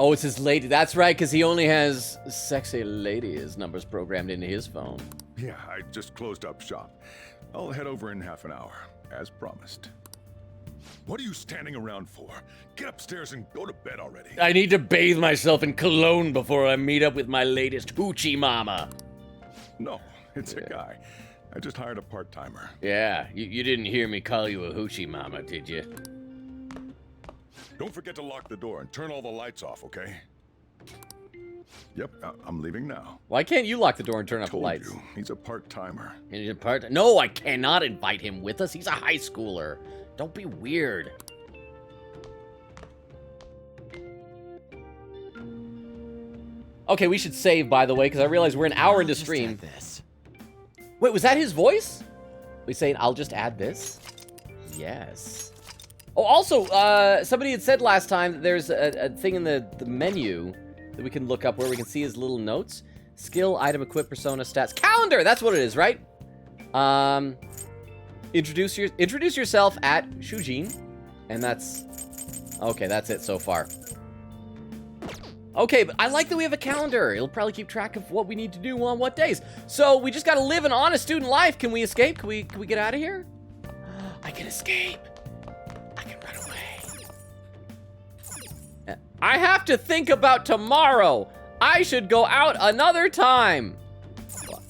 Oh, it's his lady. That's right, because he only has sexy ladies numbers programmed into his phone. Yeah, I just closed up shop. I'll head over in half an hour, as promised. What are you standing around for? Get upstairs and go to bed already. I need to bathe myself in cologne before I meet up with my latest hoochie mama. No, it's a guy. I just hired a part-timer. Yeah, you didn't hear me call you a hoochie mama, did you? Don't forget to lock the door and turn all the lights off, okay? Yep, I'm leaving now. Why can't you lock the door and turn off the Told lights? you, he's a part-timer. No, I cannot invite him with us. He's a high schooler. Don't be weird. Okay, we should save, by the way, because I realize we're an hour into stream. This. Wait, was that his voice? We saying, I'll just add this? Yes. Oh, also, somebody had said last time that there's a thing in the menu that we can look up where we can see his little notes. Skill, item, equip, persona, stats. Calendar! That's what it is, right? Introduce yourself at Shujin. And that's... Okay, that's it so far. Okay, but I like that we have a calendar. It'll probably keep track of what we need to do on what days. So we just gotta live an honest student life. Can we escape? Can we get out of here? I can escape. I can run away. I have to think about tomorrow. I should go out another time.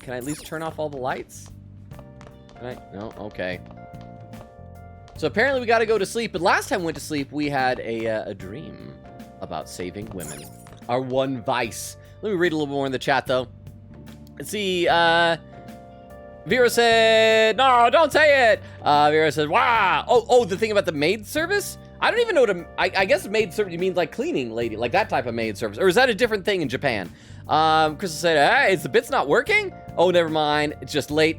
Can I at least turn off all the lights? Can I? No? Okay. So apparently we gotta go to sleep. But last time we went to sleep, we had a dream about saving women. Our one vice. Let me read a little more in the chat, though. Let's see, Vera said, no, don't say it. Vera said, wow. Oh, the thing about the maid service? I don't even know what I guess maid service, you mean like cleaning lady, like that type of maid service. Or is that a different thing in Japan? Crystal said, hey, is the bits not working? Oh, never mind. It's just late.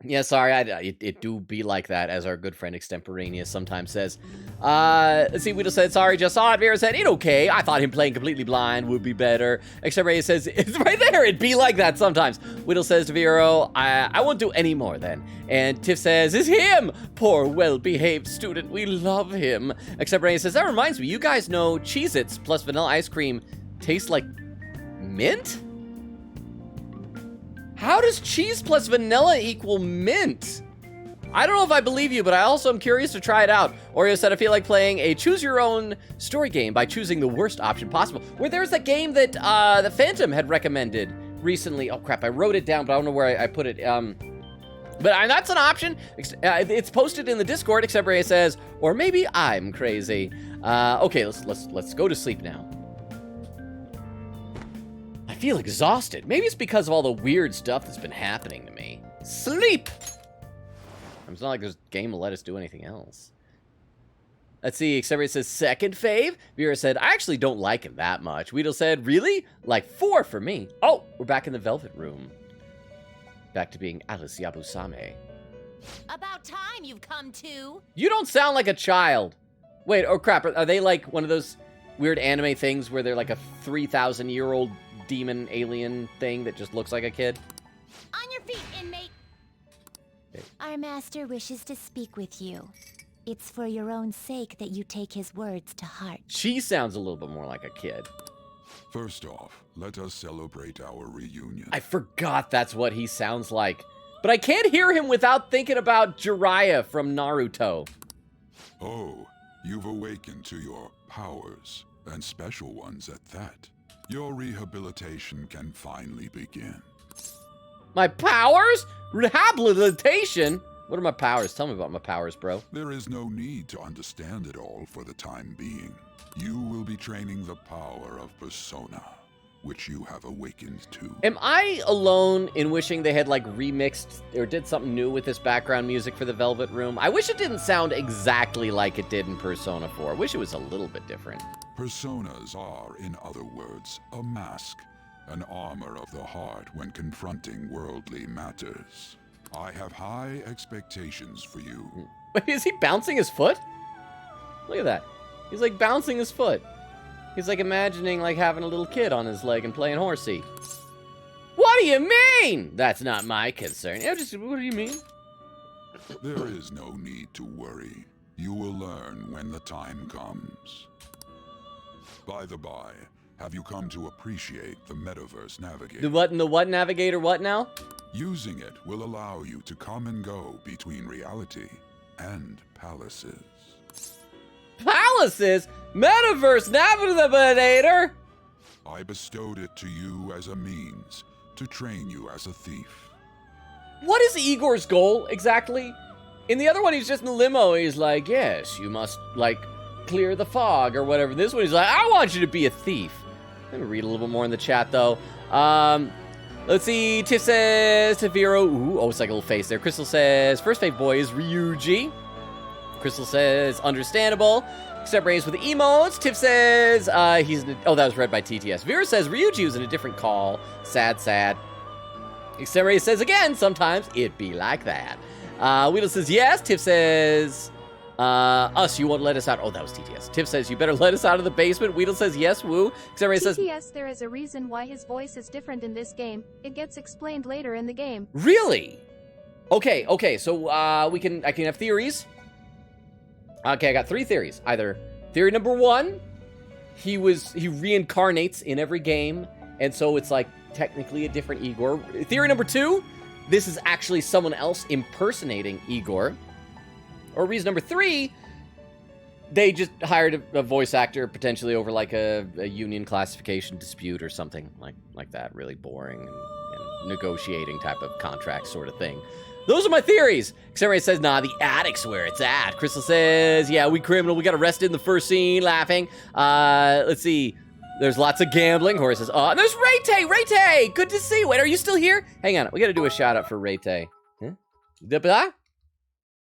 Yeah, sorry, it do be like that, as our good friend Extemporaneous sometimes says. Let's see, Whittle said, sorry, just saw it. Vera said, it okay. I thought him playing completely blind would be better. Extemporaneous says, it's right there. It'd be like that sometimes. Whittle says to Vero, I won't do any more then. And Tiff says, it's him. Poor, well-behaved student. We love him. Extemporaneous says, that reminds me, you guys know Cheez-Its plus vanilla ice cream taste like mint? How does cheese plus vanilla equal mint? I don't know if I believe you, but I also am curious to try it out. Oreo said, I feel like playing a choose-your-own story game by choosing the worst option possible. Where there's that game that the Phantom had recommended recently. Oh, crap, I wrote it down, but I don't know where I put it. But that's an option. It's posted in the Discord, except Ray says, or maybe I'm crazy. Okay, let's go to sleep now. I feel exhausted. Maybe it's because of all the weird stuff that's been happening to me. Sleep! It's not like this game will let us do anything else. Let's see, Xavier says second fave. Vera said, I actually don't like him that much. Weedle said, really? Like 4 for me. Oh, we're back in the Velvet Room. Back to being Alice Yabusame. About time you've come to. You don't sound like a child. Wait, oh crap, are they like one of those weird anime things where they're like a 3,000-year-old demon alien thing that just looks like a kid? On your feet, inmate. Okay. Our master wishes to speak with you. It's for your own sake that you take his words to heart. She sounds a little bit more like a kid. First off, let us celebrate our reunion. I forgot that's what he sounds like. But I can't hear him without thinking about Jiraiya from Naruto. Oh, you've awakened to your powers, and special ones at that. Your rehabilitation can finally begin. My powers? Rehabilitation? What are my powers? Tell me about my powers, bro. There is no need to understand it all for the time being. You will be training the power of persona, which you have awakened to. Am I alone in wishing they had, like, remixed or did something new with this background music for the Velvet Room? I wish it didn't sound exactly like it did in Persona 4. I wish it was a little bit different. Personas are, in other words, a mask, an armor of the heart when confronting worldly matters. I have high expectations for you. Wait, is he bouncing his foot? Look at that. He's, like, bouncing his foot. He's, like, imagining, like, having a little kid on his leg and playing horsey. What do you mean? That's not my concern. Yeah, just, what do you mean? There is no need to worry. You will learn when the time comes. By the by, have you come to appreciate the Metaverse Navigator? The what Navigator what now? Using it will allow you to come and go between reality and palaces. Palaces? Metaverse Navigator? I bestowed it to you as a means to train you as a thief. What is Igor's goal, exactly? In the other one, he's just in the limo. He's like, yes, you must, like, clear the fog or whatever. This one, he's like, I want you to be a thief. Let me read a little bit more in the chat, though. Let's see. Tiff says, Taviro. Ooh, oh, it's like a little face there. Crystal says, first fave boy is Ryuji. Crystal says, understandable. Except Ray's with the emotes. Tiff says, he's... Oh, that was read by TTS. Vera says, Ryuji was in a different call. Sad, sad. Except Ray says, again, sometimes it be like that. Weedle says, yes. Tiff says, us, you won't let us out. Oh, that was TTS. Tiff says, you better let us out of the basement. Weedle says, yes, woo. Except Ray says... TTS, there is a reason why his voice is different in this game. It gets explained later in the game. Really? Okay, so, I can have theories. Okay, I got 3 theories. Either theory number 1, he reincarnates in every game, and so it's like technically a different Igor. Theory number 2, this is actually someone else impersonating Igor. Or reason number 3, they just hired a voice actor potentially over like a union classification dispute or something like that. Really boring and negotiating type of contract sort of thing. Those are my theories. Xeray says, nah, the attic's where it's at. Crystal says, yeah, we criminal. We got arrested in the first scene, laughing. Let's see. There's lots of gambling. Horace says, oh, and there's Ray-Tay. Ray-Tay, good to see you. Wait, are you still here? Hang on. We got to do a shout out for Ray-Tay. Huh?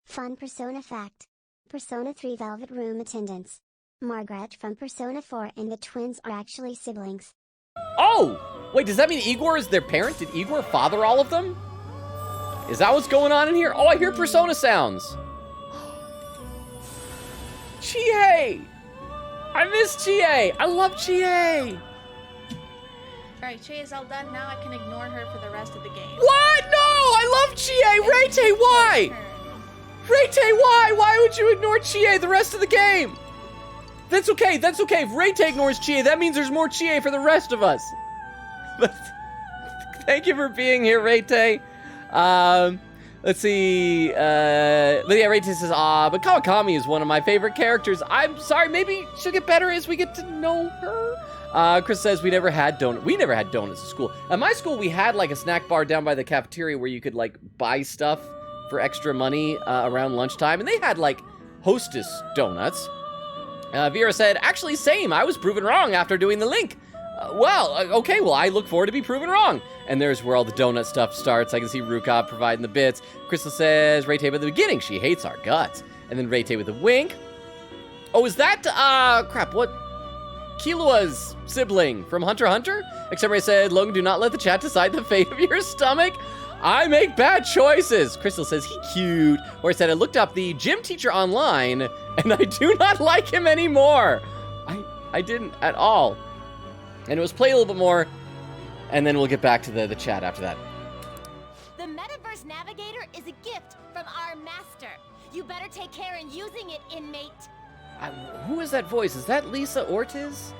Fun Persona fact. Persona 3 Velvet Room attendants. Margaret from Persona 4 and the twins are actually siblings. Oh, wait, does that mean Igor is their parent? Did Igor father all of them? Is that what's going on in here? Oh, I hear Persona sounds. Chie! I miss Chie! I love Chie! Alright, Chie is all done. Now I can ignore her for the rest of the game. What? No! I love Chie! Ray-Tay, why? Ray-Tay, why? Why would you ignore Chie the rest of the game? That's okay, that's okay. If Ray-Tay ignores Chie, that means there's more Chie for the rest of us. But thank you for being here, Ray-Tay. Let's see. But yeah, Ray-Tay says, but Kawakami is one of my favorite characters. I'm sorry, maybe she'll get better as we get to know her. Chris says we never had donuts at school. At my school, we had like a snack bar down by the cafeteria where you could like buy stuff for extra money around lunchtime, and they had like Hostess donuts. Vera said, actually, same. I was proven wrong after doing the link. Okay, well, I look forward to be proven wrong. And there's where all the donut stuff starts. I can see Ruka providing the bits. Crystal says, Ray-Tay at the beginning, she hates our guts. And then Ray-Tay with a wink. Oh, is that, crap, what? Killua's sibling from Hunter x Hunter? Except Ray said, Logan, do not let the chat decide the fate of your stomach. I make bad choices. Crystal says, he cute. Or I said, I looked up the gym teacher online, and I do not like him anymore. I didn't at all. And it was play a little bit more, and then we'll get back to the chat after that. The Metaverse Navigator is a gift from our master. You better take care in using it, inmate. Who is that voice? Is that Lisa Ortiz?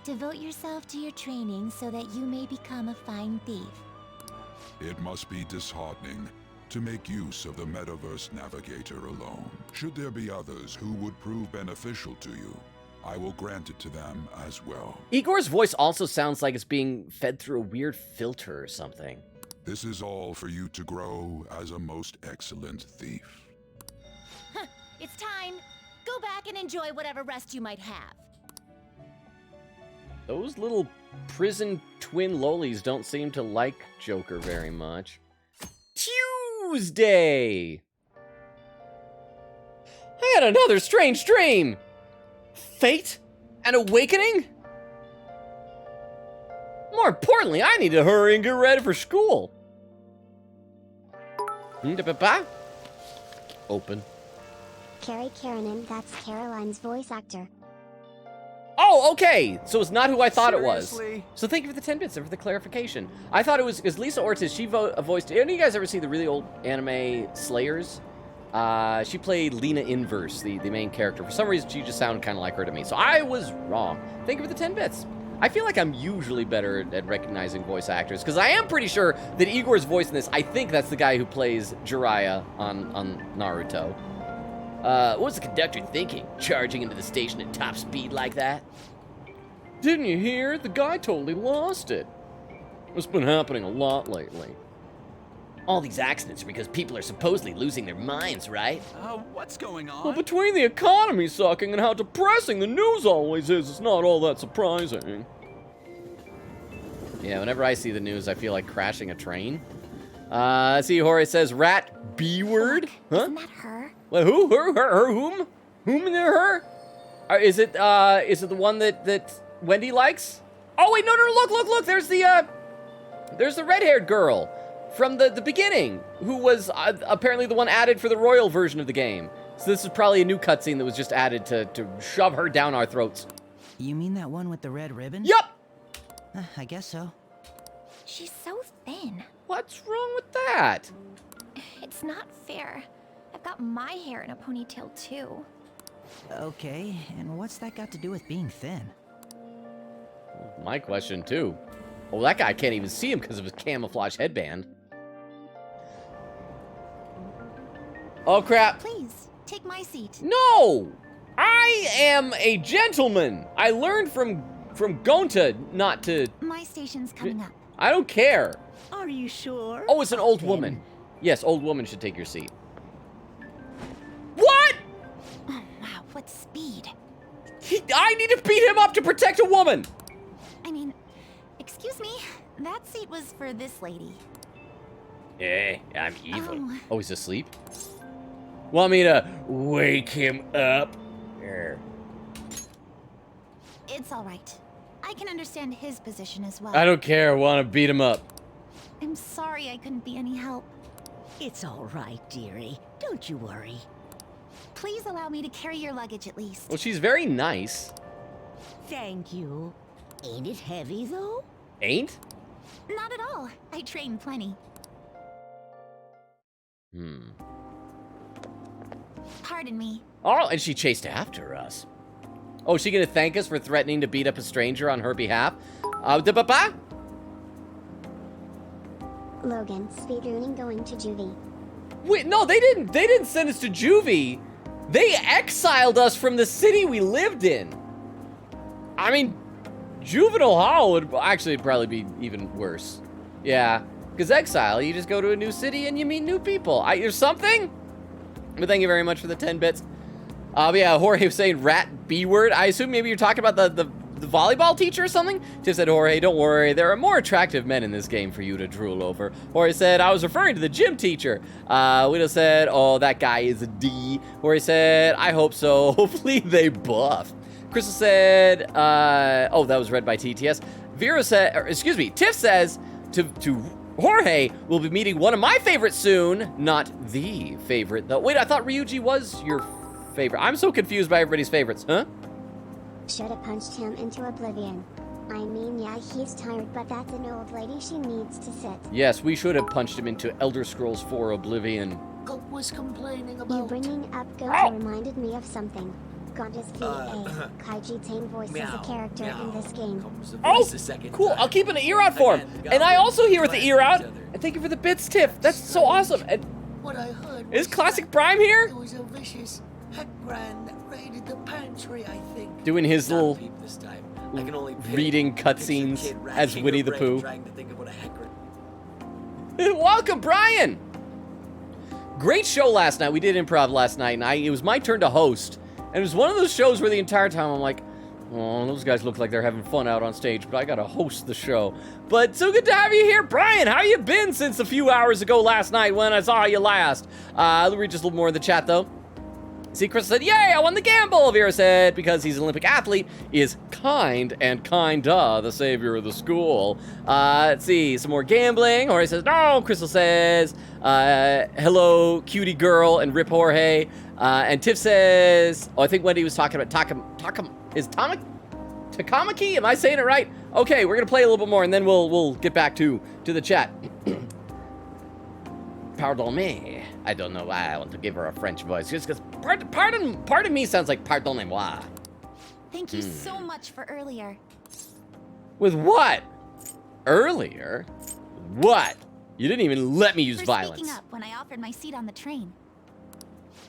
Devote yourself to your training so that you may become a fine thief. It must be disheartening to make use of the Metaverse Navigator alone. Should there be others who would prove beneficial to you, I will grant it to them as well. Igor's voice also sounds like it's being fed through a weird filter or something. This is all for you to grow as a most excellent thief. It's time. Go back and enjoy whatever rest you might have. Those little prison twin lolis don't seem to like Joker very much. Tuesday! I had another strange dream! Fate? An awakening? More importantly, I need to hurry and get ready for school. Open. Carrie Karanen, that's Caroline's voice actor. Oh, okay. So it's not who I thought Seriously? it was. So thank you for the 10 bits and for the clarification. I thought it was because Lisa Ortiz, she voiced. Any of you guys ever see the really old anime Slayers? She played Lena Inverse, the main character. For some reason, she just sounded kind of like her to me. So I was wrong. Thank you for the 10 bits. I feel like I'm usually better at recognizing voice actors, because I am pretty sure that Igor's voice in this, I think that's the guy who plays Jiraiya on Naruto. What was the conductor thinking, charging into the station at top speed like that? Didn't you hear? The guy totally lost it. It's been happening a lot lately. All these accidents are because people are supposedly losing their minds, right? What's going on? Well, between the economy sucking and how depressing the news always is, it's not all that surprising. Yeah, whenever I see the news, I feel like crashing a train. Let's see, Jorge says, rat B-word? Huh? Isn't that her? Well, who? Her? Whom? Whom and her? Is it the one that Wendy likes? Oh, wait, no, look, there's the red-haired girl from the beginning, who was apparently the one added for the royal version of the game. So this is probably a new cutscene that was just added to shove her down our throats. You mean that one with the red ribbon? Yup! I guess so. She's so thin. What's wrong with that? It's not fair. I've got my hair in a ponytail too. Okay, and what's that got to do with being thin? My question too. Oh, that guy can't even see him because of his camouflage headband. Oh, crap. Please, take my seat. No! I am a gentleman. I learned from Gonta not to... My station's coming up. I don't care. Are you sure? Oh, it's an old woman. Yes, old woman should take your seat. What? Oh, wow, what speed. I need to beat him up to protect a woman. I mean, excuse me, that seat was for this lady. I'm evil. Oh, he's asleep? Want me to wake him up? It's all right. I can understand his position as well. I don't care. I want to beat him up. I'm sorry I couldn't be any help. It's all right, dearie. Don't you worry. Please allow me to carry your luggage at least. Well, she's very nice. Thank you. Ain't it heavy, though? Ain't? Not at all. I train plenty. Pardon me. Oh, and she chased after us. Oh, is she gonna thank us for threatening to beat up a stranger on her behalf? Logan, speedrunning going to juvie. Wait, no, they didn't. They didn't send us to juvie. They exiled us from the city we lived in. I mean, juvenile hall would actually probably be even worse. Yeah, because exile, you just go to a new city and you meet new people. Or something? But thank you very much for the 10 bits. But yeah, Jorge was saying rat B word. I assume maybe you're talking about the volleyball teacher or something? Tiff said, Jorge, don't worry. There are more attractive men in this game for you to drool over. Jorge said, I was referring to the gym teacher. Widow said, oh, that guy is a D. Jorge said, I hope so. Hopefully they buff. Crystal said, oh, that was read by TTS. Vera said, or excuse me, Tiff says to Jorge, we'll be meeting one of my favorites soon. Not the favorite, though. Wait, I thought Ryuji was your favorite. I'm so confused by everybody's favorites, huh? Shoulda punched him into oblivion. I mean, yeah, he's tired, but that's an old lady. She needs to sit. Yes, we should have punched him into Elder Scrolls 4 Oblivion. Goat was complaining You bringing up Goat reminded me of something. God is VA. Kaiji Tane voices a character in this game. Oh, cool. I'll keep an ear out for him. And I also hear with the ear out. And thank you for the bits, Tiff. That's so awesome. And What I heard is Classic Prime here? There was a vicious Heckran that raided the pantry, I think. Doing his little I can only reading cutscenes as Winnie the Pooh. Trying to think of what a Heckran. Welcome, Brian. Great show last night. We did improv last night, and it was my turn to host. And it was one of those shows where the entire time I'm like, oh, those guys look like they're having fun out on stage, but I gotta host the show. But so good to have you here. Brian, how you been since a few hours ago last night when I saw you last? Let me read just a little more in the chat, though. See, Chris said, yay, I won the gamble. Vera said, because he's an Olympic athlete, is kind and kinda the savior of the school. Let's see, some more gambling. Jorge says, no. Crystal says, hello, cutie girl, and rip Jorge. And Tiff says, oh, I think Wendy was talking about Takamaki? Am I saying it right? Okay, we're gonna play a little bit more, and then we'll get back to the chat. Pardon me. I don't know why I want to give her a French voice. Just because pardon me sounds like pardonnez-moi. Thank you so much for earlier. With what? Earlier? What? You didn't even let me use violence. Speaking up when I offered my seat on the train.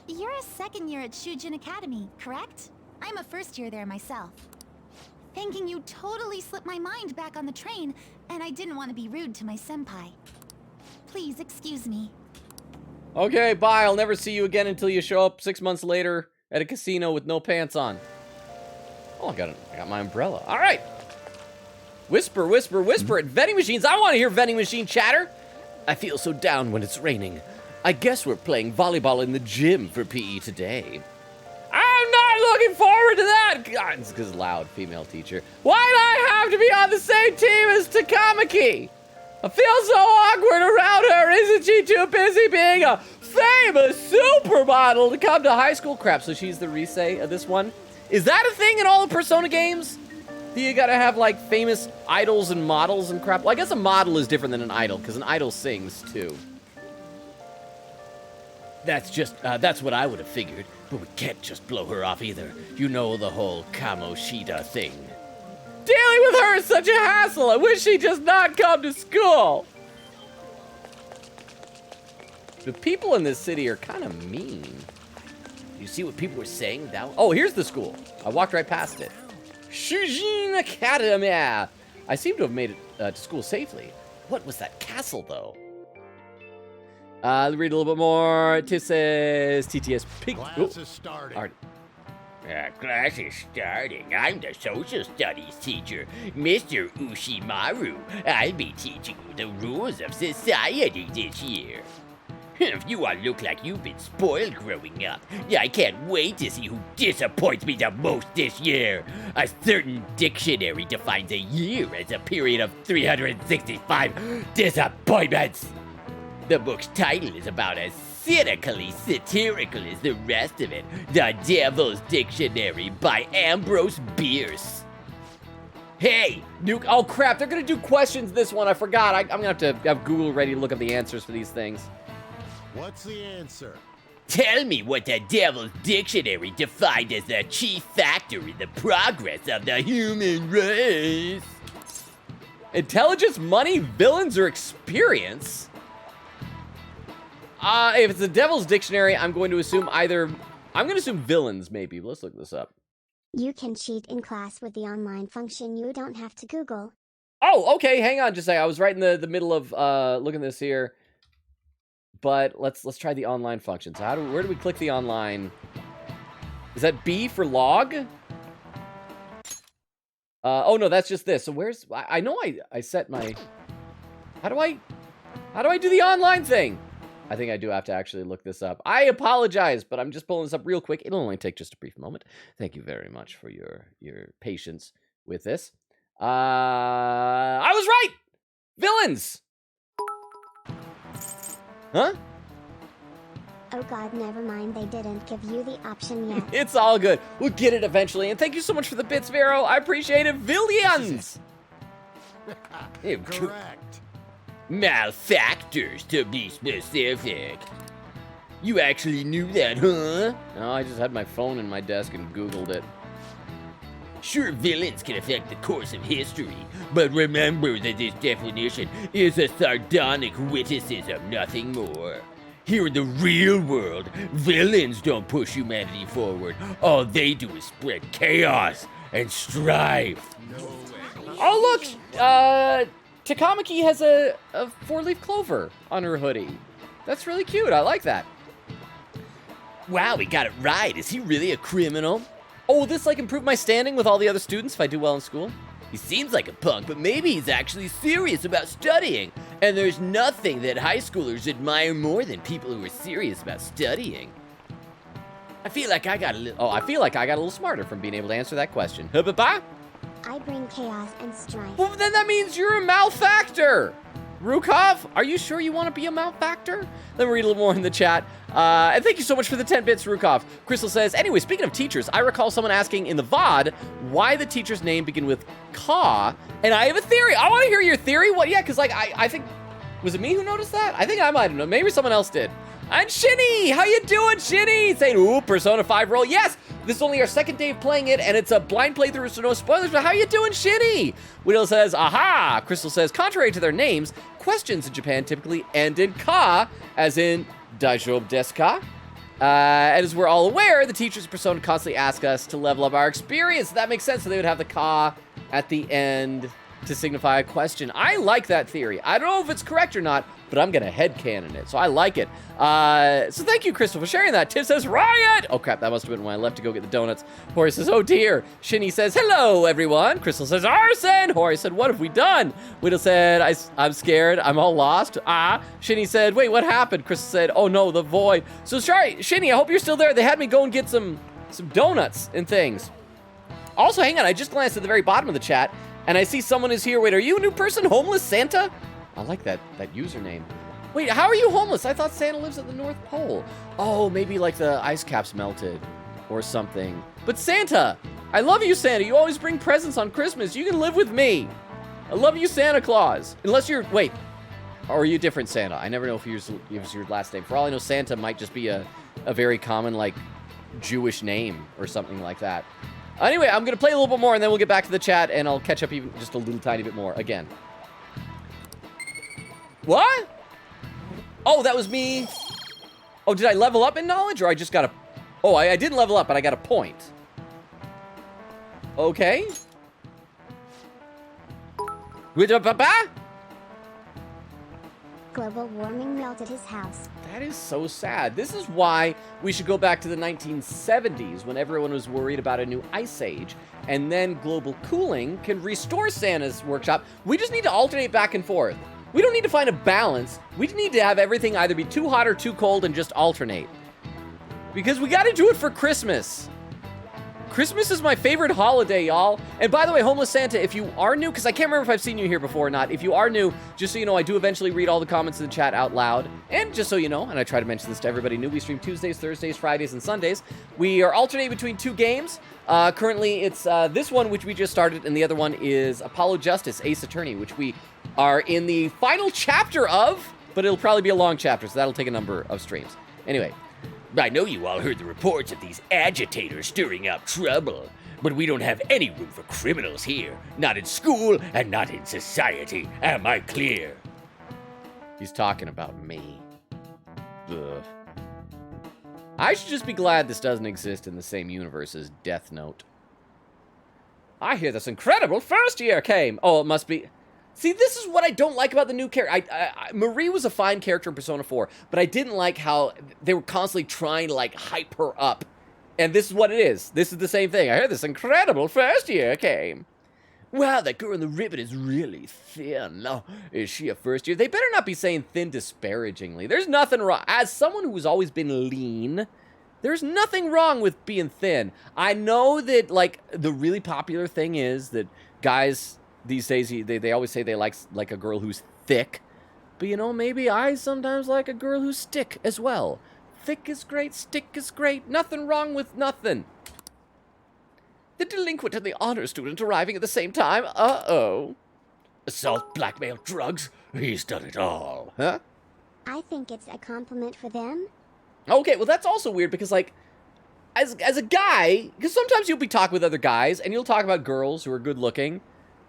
You're a second year at Shujin Academy, correct? I'm a first year there myself. Thinking you totally slipped my mind back on the train, and I didn't want to be rude to my senpai. Please excuse me. Okay, bye. I'll never see you again until you show up 6 months later at a casino with no pants on. Oh, I got my umbrella. All right. Whisper, whisper, whisper at vending machines. I want to hear vending machine chatter. I feel so down when it's raining. I guess we're playing volleyball in the gym for PE today. I'm not looking forward to that. God, it's because loud female teacher. Why do I have to be on the same team as Takamaki? I feel so awkward around her. Isn't she too busy being a famous supermodel to come to high school? Crap, so she's the Risei of this one? Is that a thing in all the Persona games? Do you gotta have, like, famous idols and models and crap? Well, I guess a model is different than an idol, because an idol sings, too. That's what I would have figured, but we can't just blow her off either. You know the whole Kamoshida thing. Dealing with her is such a hassle. I wish she'd just not come to school. The people in this city are kind of mean. You see what people were saying? Oh, here's the school. I walked right past it. Shujin Academy. I seem to have made it to school safely. What was that castle, though? Let's read a little bit more. Tiff says TTS pig. Class is starting. Class is starting. I'm the social studies teacher, Mr. Ushimaru. I'll be teaching you the rules of society this year. If you all look like you've been spoiled growing up, I can't wait to see who disappoints me the most this year. A certain dictionary defines a year as a period of 365 disappointments. The book's title is about as cynically satirical as the rest of it. The Devil's Dictionary by Ambrose Bierce. Hey, Nuke. Oh, crap. They're going to do questions this one. I forgot. I'm going to have to have Google ready to look up the answers for these things. What's the answer? Tell me what the Devil's Dictionary defined as the chief factor in the progress of the human race. Intelligence, money, villains, or experience? If it's the Devil's Dictionary, I'm going to assume villains, maybe. Let's look this up. You can cheat in class with the online function. You don't have to Google. Oh, okay. Hang on just a second. I was right in the middle of looking at this here. But let's try the online function. So where do we click the online? Is that B for log? Oh no, that's just this. So where's I know I set my How do I do the online thing? I think I do have to actually look this up. I apologize, but I'm just pulling this up real quick. It'll only take just a brief moment. Thank you very much for your patience with this. I was right! Villains! Huh? Oh god, never mind. They didn't give you the option yet. It's all good. We'll get it eventually. And thank you so much for the bits, Vero. I appreciate it. Villains! Correct. Malfactors, to be specific. You actually knew that, huh? No, I just had my phone in my desk and Googled it. Sure, villains can affect the course of history, but remember that this definition is a sardonic witticism, nothing more. Here in the real world, villains don't push humanity forward. All they do is spread chaos and strife. Oh, look! Takamaki has a four-leaf clover on her hoodie. That's really cute. I like that. Wow, he got it right. Is he really a criminal? Oh, will this, like, improve my standing with all the other students if I do well in school? He seems like a punk, but maybe he's actually serious about studying. And there's nothing that high schoolers admire more than people who are serious about studying. I feel like I got a little smarter from being able to answer that question. Huh-ba-ba? I bring chaos and strife. Well, then that means you're a malfactor. Rukov, are you sure you want to be a malfactor? Let me read a little more in the chat. And thank you so much for the 10 bits, Rukov. Crystal says, anyway, speaking of teachers, I recall someone asking in the VOD why the teacher's name begin with Ka, and I have a theory. I want to hear your theory. What? Yeah, because like I think, was it me who noticed that? I think I might have known. Maybe someone else did. And Shinny, how you doing, Shinny? Saying, ooh, Persona 5 roll. Yes, this is only our second day of playing it, and it's a blind playthrough, so no spoilers, but how you doing, Shinny? Widow says, aha. Crystal says, contrary to their names, questions in Japan typically end in ka, as in daijoubu desu ka? And as we're all aware, the teachers of Persona constantly ask us to level up our experience. That makes sense, so they would have the ka at the end to signify a question. I like that theory. I don't know if it's correct or not, but I'm gonna headcanon it, so I like it. So thank you, Crystal, for sharing that. Tiff says, riot! Oh crap, that must have been when I left to go get the donuts. Hori says, oh dear. Shinny says, hello, everyone. Crystal says, arson! Hori said, what have we done? Widow said, I'm scared, I'm all lost. Shinny said, wait, what happened? Crystal said, oh no, the void. So sorry, Shinny, I hope you're still there. They had me go and get some donuts and things. Also, hang on, I just glanced at the very bottom of the chat, and I see someone is here. Wait, are you a new person? Homeless Santa? I like that username. Wait, how are you homeless? I thought Santa lives at the North Pole. Oh, maybe like the ice caps melted or something. But Santa, I love you, Santa. You always bring presents on Christmas. You can live with me. I love you, Santa Claus. Unless you're, wait, or are you a different Santa? I never know if yours is your last name. For all I know, Santa might just be a very common, like, Jewish name or something like that. Anyway, I'm going to play a little bit more, and then we'll get back to the chat, and I'll catch up even just a little tiny bit more again. What? Oh, that was me. Oh, did I level up in knowledge, or I just got a... Oh, I didn't level up, but I got a point. Okay. Global warming melted his house. That is so sad. This is why we should go back to the 1970s, when everyone was worried about a new ice age, and then global cooling can restore Santa's workshop. We just need to alternate back and forth. We don't need to find a balance. We just need to have everything either be too hot or too cold and just alternate. Because we gotta do it for Christmas. Christmas is my favorite holiday, y'all. And by the way, Homeless Santa, if you are new, because I can't remember if I've seen you here before or not. If you are new, just so you know, I do eventually read all the comments in the chat out loud. And just so you know, and I try to mention this to everybody new, we stream Tuesdays, Thursdays, Fridays, and Sundays. We are alternating between two games. Currently, it's this one, which we just started, and the other one is Apollo Justice, Ace Attorney, which we are in the final chapter of, but it'll probably be a long chapter, so that'll take a number of streams. Anyway. I know you all heard the reports of these agitators stirring up trouble, but we don't have any room for criminals here. Not in school and not in society. Am I clear? He's talking about me. Ugh. I should just be glad this doesn't exist in the same universe as Death Note. I hear this incredible first year came. Oh, it must be. See, this is what I don't like about the new character. Marie was a fine character in Persona 4, but I didn't like how they were constantly trying to, like, hype her up. And this is what it is. This is the same thing. I heard this incredible first year came. Wow, that girl in the ribbon is really thin. Oh, is she a first year? They better not be saying thin disparagingly. There's nothing wrong. As someone who's always been lean, there's nothing wrong with being thin. I know that, like, the really popular thing is that guys these days, they always say they like a girl who's thick. But, you know, maybe I sometimes like a girl who's stick as well. Thick is great, stick is great. Nothing wrong with nothing. The delinquent and the honor student arriving at the same time. Uh-oh. Assault, blackmail, drugs. He's done it all. Huh? I think it's a compliment for them. Okay, well, that's also weird because, like, as a guy, because sometimes you'll be talking with other guys and you'll talk about girls who are good looking.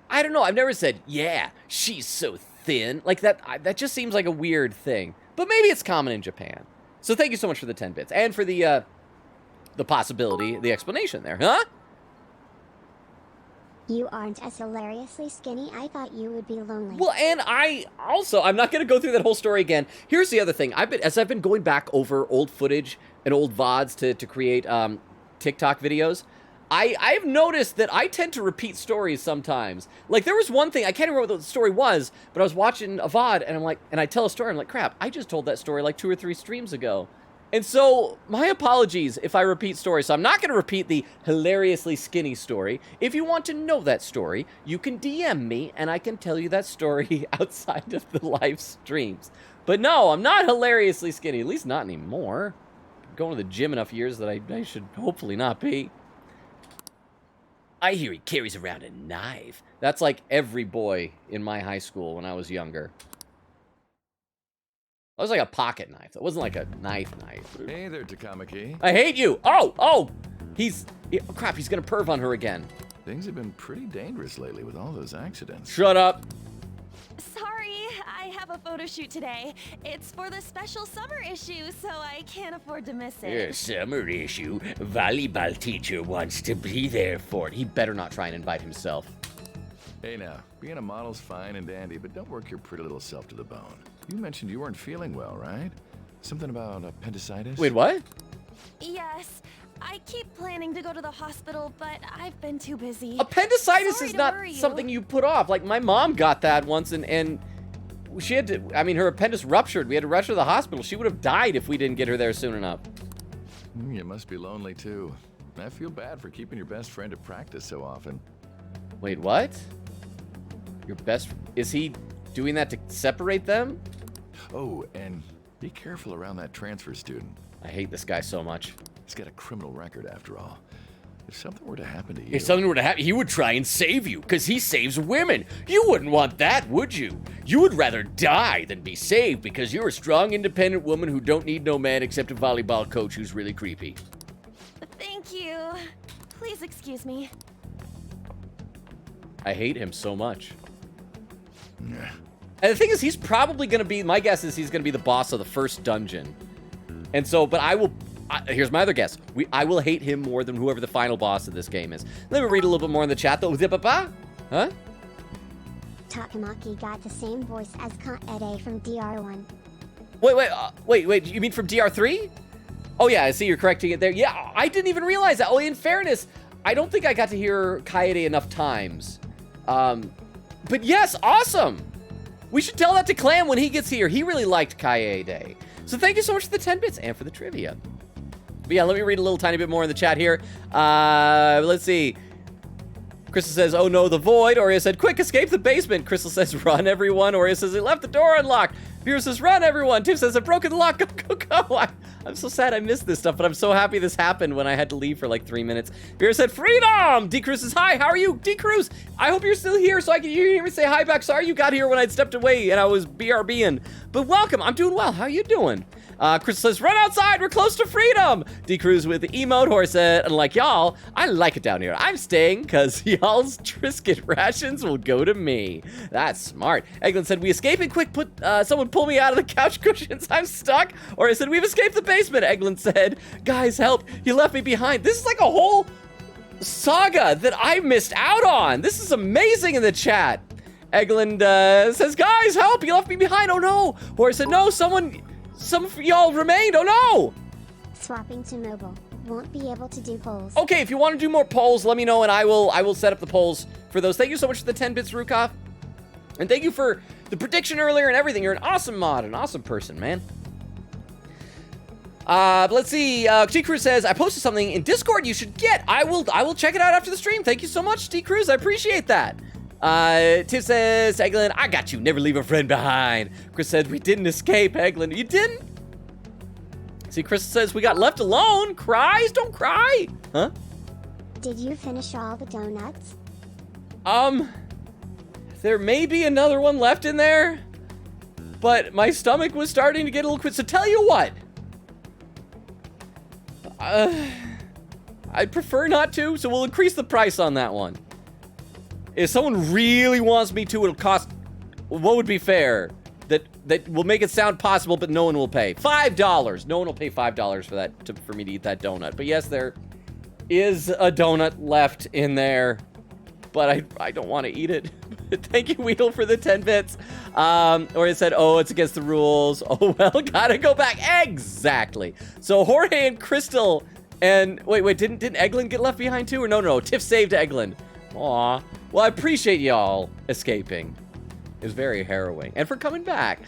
I don't know. I've never said, yeah, she's so thin. Like, that just seems like a weird thing. But maybe it's common in Japan. So thank you so much for the 10 bits. And for the possibility, the explanation there, huh? You aren't as hilariously skinny. I thought you would be lonely. Well, and I'm not going to go through that whole story again. Here's the other thing. As I've been going back over old footage and old VODs to create TikTok videos, I've noticed that I tend to repeat stories sometimes. Like, there was one thing, I can't remember what the story was, but I was watching a VOD, and I'm like, and I tell a story, I'm like, crap, I just told that story like 2 or 3 streams ago. And so, my apologies if I repeat stories. So I'm not going to repeat the hilariously skinny story. If you want to know that story, you can DM me, and I can tell you that story outside of the live streams. But no, I'm not hilariously skinny, at least not anymore. I'm going to the gym enough years that I should hopefully not be. I hear he carries around a knife. That's like every boy in my high school when I was younger. It was like a pocket knife. It wasn't like a knife. Hey there, Takamaki. I hate you. Oh, crap, he's gonna perv on her again. Things have been pretty dangerous lately with all those accidents. Shut up. Sorry, I have a photo shoot today. It's for the special summer issue, so I can't afford to miss it. Your summer issue? Volleyball teacher wants to be there for it. He better not try and invite himself. Hey now, being a model's fine and dandy, but don't work your pretty little self to the bone. You mentioned you weren't feeling well, right? Something about appendicitis? Wait, what? Yes. I keep planning to go to the hospital, but I've been too busy. Appendicitis Sorry is to not worry you. something you put off. Like, my mom got that once, and she had to, I mean, her appendix ruptured. We had to rush her to the hospital. She would have died if we didn't get her there soon enough. You must be lonely, too. I feel bad for keeping your best friend at practice so often. Wait, what? Your best... Is he doing that to separate them? Oh, and be careful around that transfer student. I hate this guy so much. He's got a criminal record, after all. If something were to happen to you... If something were to happen, he would try and save you, because he saves women. You wouldn't want that, would you? You would rather die than be saved, because you're a strong, independent woman who don't need no man except a volleyball coach who's really creepy. Thank you. Please excuse me. I hate him so much. And the thing is, he's probably going to be, my guess is he's going to be the boss of the first dungeon. And so, but here's my other guess. I will hate him more than whoever the final boss of this game is. Let me read a little bit more in the chat, though. Huh? Takamaki got the same voice as Kaede from DR1. Wait, you mean from DR3? Oh yeah, I see you're correcting it there. Yeah, I didn't even realize that. Oh, in fairness, I don't think I got to hear Kaede enough times. But yes, awesome. We should tell that to Clam when he gets here. He really liked Kaede. So thank you so much for the 10 bits and for the trivia. But yeah, let me read a little tiny bit more in the chat here. Let's see. Crystal says, oh no, the void. Aurea said, quick, escape the basement. Crystal says, run, everyone. Aurea says, it left the door unlocked. Vera says, run, everyone. Tim says, I've broken the lock. Go, go, go. I'm so sad I missed this stuff, but I'm so happy this happened when I had to leave for like 3 minutes. Vera said, freedom. D. Cruz says, hi, how are you? D. Cruz, I hope you're still here so I can hear me say hi back. Sorry you got here when I'd stepped away and I was BRBing. But welcome. I'm doing well. How you doing? Crystal says, run outside, we're close to freedom. D-Cruz with the emote. Horse said, unlike y'all, I like it down here. I'm staying because y'all's Triscuit rations will go to me. That's smart. Eglin said, we escaping quick, someone pull me out of the couch cushions, I'm stuck. Or I said, we've escaped the basement. Eglin said, guys, help, you left me behind. This is like a whole saga that I missed out on. This is amazing in the chat. Eglin says, guys, help, you left me behind. Oh no. Or said, no, some of y'all remained. Oh no. Swapping to mobile. Won't be able to do polls. Okay, if you want to do more polls, let me know and I will set up the polls for those. Thank you so much for the 10 bits, Rukov. And thank you for the prediction earlier and everything. You're an awesome mod, an awesome person, man. But let's see. T-Cruz says, I posted something in Discord you should get. I will check it out after the stream. Thank you so much, T-Cruz. I appreciate that. Tiff says, Eglin, I got you. Never leave a friend behind. Chris said, we didn't escape, Eglin. You didn't? See, Chris says, we got left alone. Cries? Don't cry. Huh? Did you finish all the donuts? There may be another one left in there, but my stomach was starting to get a little quick. So tell you what. I'd prefer not to, so we'll increase the price on that one. If someone really wants me to, it'll cost, what would be fair? That will make it sound possible, but no one will pay. $5. No one will pay $5 for that, for me to eat that donut. But yes, there is a donut left in there, but I don't want to eat it. Thank you, Weedle, for the 10 bits. Or it said, oh, it's against the rules. Oh, well, gotta go back. Exactly. So Jorge and Crystal and, wait, didn't Eglin get left behind too? Or no, Tiff saved Eglin. Aw. Well, I appreciate y'all escaping. It was very harrowing. And for coming back.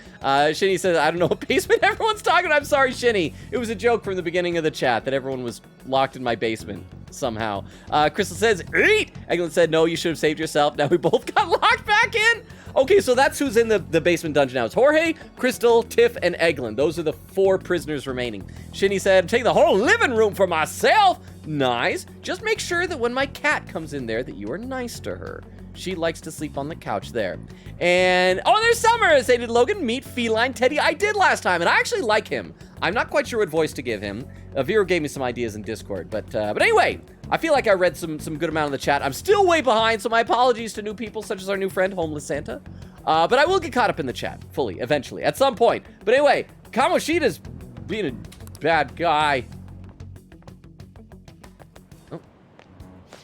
Shinny says, I don't know what basement everyone's talking about. I'm sorry, Shinny. It was a joke from the beginning of the chat that everyone was locked in my basement somehow. Crystal says, eat! Eglin said, no, you should have saved yourself. Now we both got locked back in. Okay, so that's who's in the basement dungeon now. It's Jorge, Crystal, Tiff, and Eglin. Those are the 4 prisoners remaining. Shinny said, take the whole living room for myself. Nice. Just make sure that when my cat comes in there that you are nice to her. She likes to sleep on the couch there. And, oh, there's Summer. Say, did Logan meet Feline Teddy? I did last time, and I actually like him. I'm not quite sure what voice to give him. Vero gave me some ideas in Discord, but anyway, I feel like I read some good amount in the chat. I'm still way behind, so my apologies to new people, such as our new friend, Homeless Santa. But I will get caught up in the chat, fully, eventually, at some point. But anyway, Kamoshida's being a bad guy. Oh.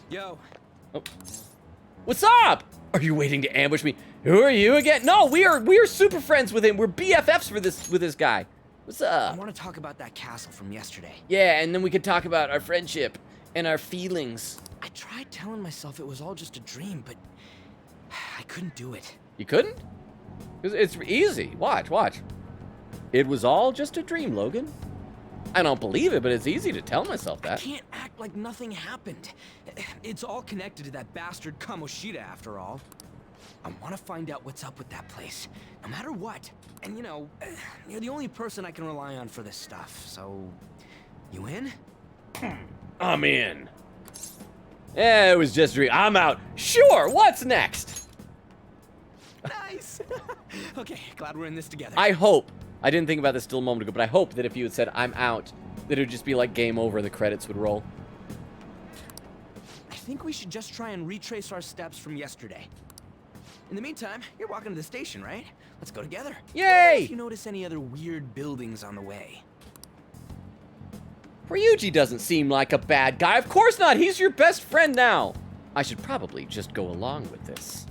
Yo. Oh. What's up? Are you waiting to ambush me? Who are you again? No, we are super friends with him. We're BFFs with this guy. What's up? I want to talk about that castle from yesterday. Yeah, and then we could talk about our friendship and our feelings. I tried telling myself it was all just a dream, but I couldn't do it. You couldn't? It's easy. Watch. It was all just a dream, Logan. I don't believe it, but it's easy to tell myself that. I can't act like nothing happened. It's all connected to that bastard Kamoshida, after all. I want to find out what's up with that place, no matter what. And you know, you're the only person I can rely on for this stuff, so... You in? I'm in. Yeah, it was just a dream. I'm out. Sure, what's next? Nice! Okay, glad we're in this together. I hope. I didn't think about this still a moment ago, but I hope that if you had said, I'm out, that it would just be like game over and the credits would roll. I think we should just try and retrace our steps from yesterday. In the meantime, you're walking to the station, right? Let's go together. Yay! If you notice any other weird buildings on the way. Ryuji doesn't seem like a bad guy. Of course not. He's your best friend now. I should probably just go along with this.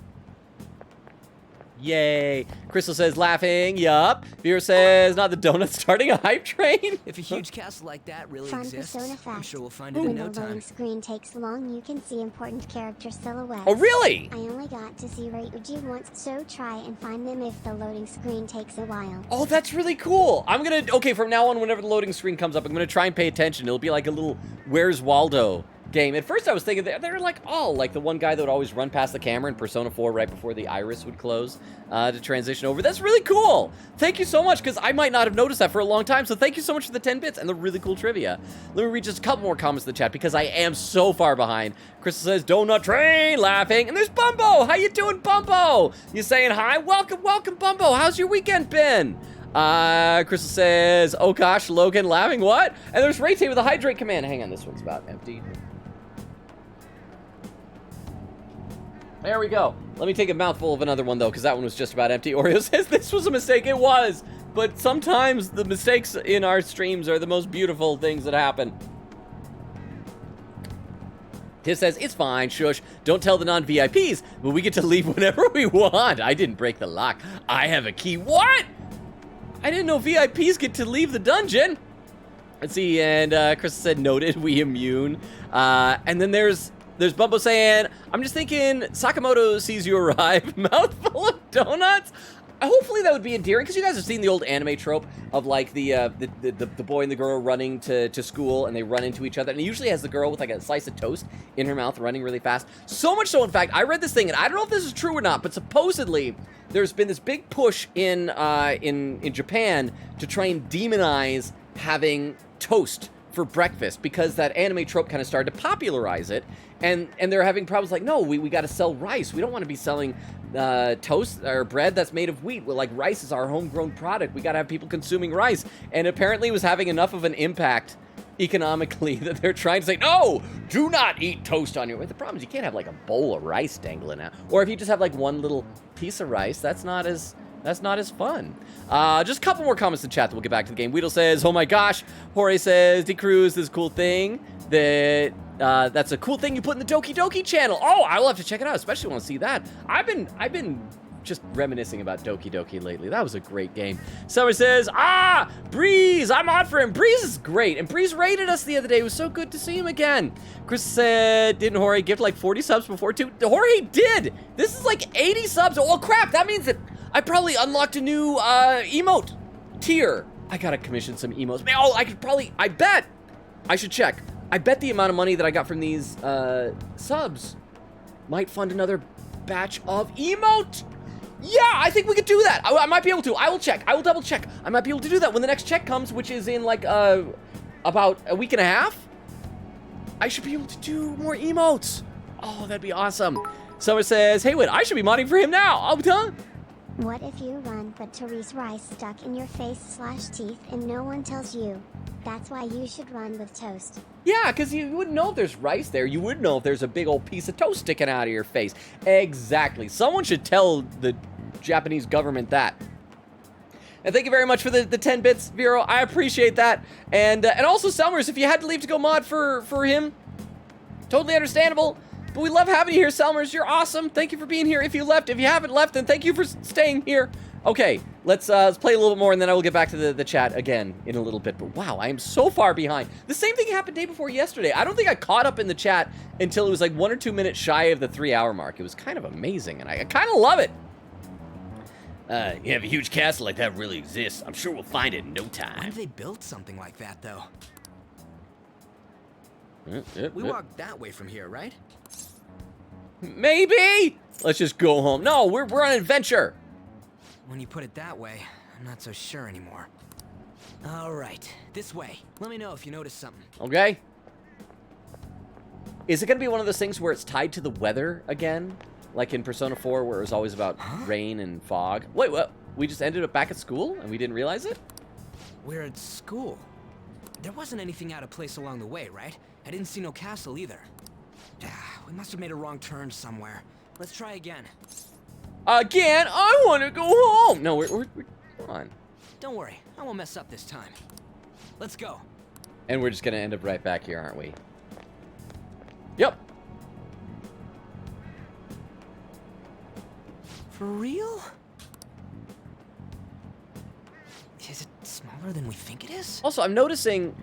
Yay. Crystal says, laughing. Yup. Vera says, not the donut starting a hype train. If a huge castle like that really Fun exists, persona fact. I'm sure we'll find it in no When the loading time. screen takes long, you can see important character silhouettes. Oh, really? I only got to see Ryuji once, so try and find them if the loading screen takes a while. Oh, that's really cool. Okay, from now on, whenever the loading screen comes up, I'm gonna try and pay attention. It'll be like a little Where's Waldo game. At first I was thinking they're like all like the one guy that would always run past the camera in Persona 4 right before the iris would close to transition over. That's really cool. Thank you so much, because I might not have noticed that for a long time. So thank you so much for the 10 bits and the really cool trivia. Let me read just a couple more comments in the chat because I am so far behind. Crystal says, donut train, laughing. And there's Bumbo. How you doing, Bumbo? You saying hi? Welcome, Bumbo. How's your weekend been? Crystal says, oh gosh, Logan laughing, what? And there's Ray Tay with a hydrate command. Hang on, this one's about empty. There we go. Let me take a mouthful of another one, though, because that one was just about empty. Oreo says this was a mistake. It was. But sometimes the mistakes in our streams are the most beautiful things that happen. Tiff says, it's fine, shush. Don't tell the non-VIPs, but we get to leave whenever we want. I didn't break the lock. I have a key. What? I didn't know VIPs get to leave the dungeon. Let's see, and Chris said, noted, we immune. And then there's Bumbo saying, I'm just thinking Sakamoto sees you arrive, mouthful of donuts. Hopefully that would be endearing, because you guys have seen the old anime trope of like the boy and the girl running to school, and they run into each other, and it usually has the girl with like a slice of toast in her mouth running really fast. So much so, in fact, I read this thing, and I don't know if this is true or not, but supposedly there's been this big push in Japan to try and demonize having toast for breakfast, because that anime trope kind of started to popularize it, and they're having problems like, no, we got to sell rice. We don't want to be selling toast or bread that's made of wheat. Well, like, rice is our homegrown product. We got to have people consuming rice, and apparently it was having enough of an impact economically that they're trying to say, no, do not eat toast on your way. The problem is you can't have like a bowl of rice dangling out, or if you just have like one little piece of rice, that's not as fun. Just a couple more comments in chat, then we'll get back to the game. Weedle says, oh my gosh. Jorge says, D-Cruz, this cool thing that that's a cool thing you put in the Doki Doki channel. Oh, I will have to check it out, especially want to see that. I've been just reminiscing about Doki Doki lately. That was a great game. Summer says, Breeze, I'm on for him. Breeze is great, and Breeze raided us the other day. It was so good to see him again. Chris said, didn't Jorge gift like 40 subs before too? Jorge did. This is like 80 subs. Oh crap, that means that I probably unlocked a new emote tier. I gotta commission some emotes. Oh, I bet. I should check. I bet the amount of money that I got from these subs might fund another batch of emote. Yeah, I think we could do that. I might be able to. I will check. I will double check. I might be able to do that when the next check comes, which is in like about a week and a half. I should be able to do more emotes. Oh, that'd be awesome. Summer says, hey, wait, I should be modding for him now. I'm done. What if you run but Therese rice stuck in your face/teeth and no one tells you? That's why you should run with toast. Yeah, because you wouldn't know if there's rice there. You wouldn't know if there's a big old piece of toast sticking out of your face. Exactly. Someone should tell the Japanese government that. And thank you very much for the 10 bits, Vero. I appreciate that. And also, Selmers, if you had to leave to go mod for him, totally understandable. But we love having you here, Selmers. You're awesome. Thank you for being here. If you haven't left, then thank you for staying here. Okay, let's play a little bit more, and then I will get back to the chat again in a little bit. But wow, I am so far behind. The same thing happened day before yesterday. I don't think I caught up in the chat until it was like 1 or 2 minutes shy of the 3-hour mark. It was kind of amazing, and I kind of love it. You have a huge castle like that really exists. I'm sure we'll find it in no time. When did they build something like that, though? We walked that way from here, right? Maybe. Let's just go home. No, we're on an adventure. When you put it that way, I'm not so sure anymore. All right, this way. Let me know if you notice something. Okay. Is it going to be one of those things where it's tied to the weather again? Like in Persona 4, where it was always about rain and fog? Wait, what? We just ended up back at school and we didn't realize it? We're at school. There wasn't anything out of place along the way, right? I didn't see no castle either. We must have made a wrong turn somewhere. Let's try again. Again? I want to go home. No, we're come on. Don't worry, I won't mess up this time. Let's go. And we're just gonna end up right back here, aren't we? Yep. For real? Is it smaller than we think it is? Also, I'm noticing,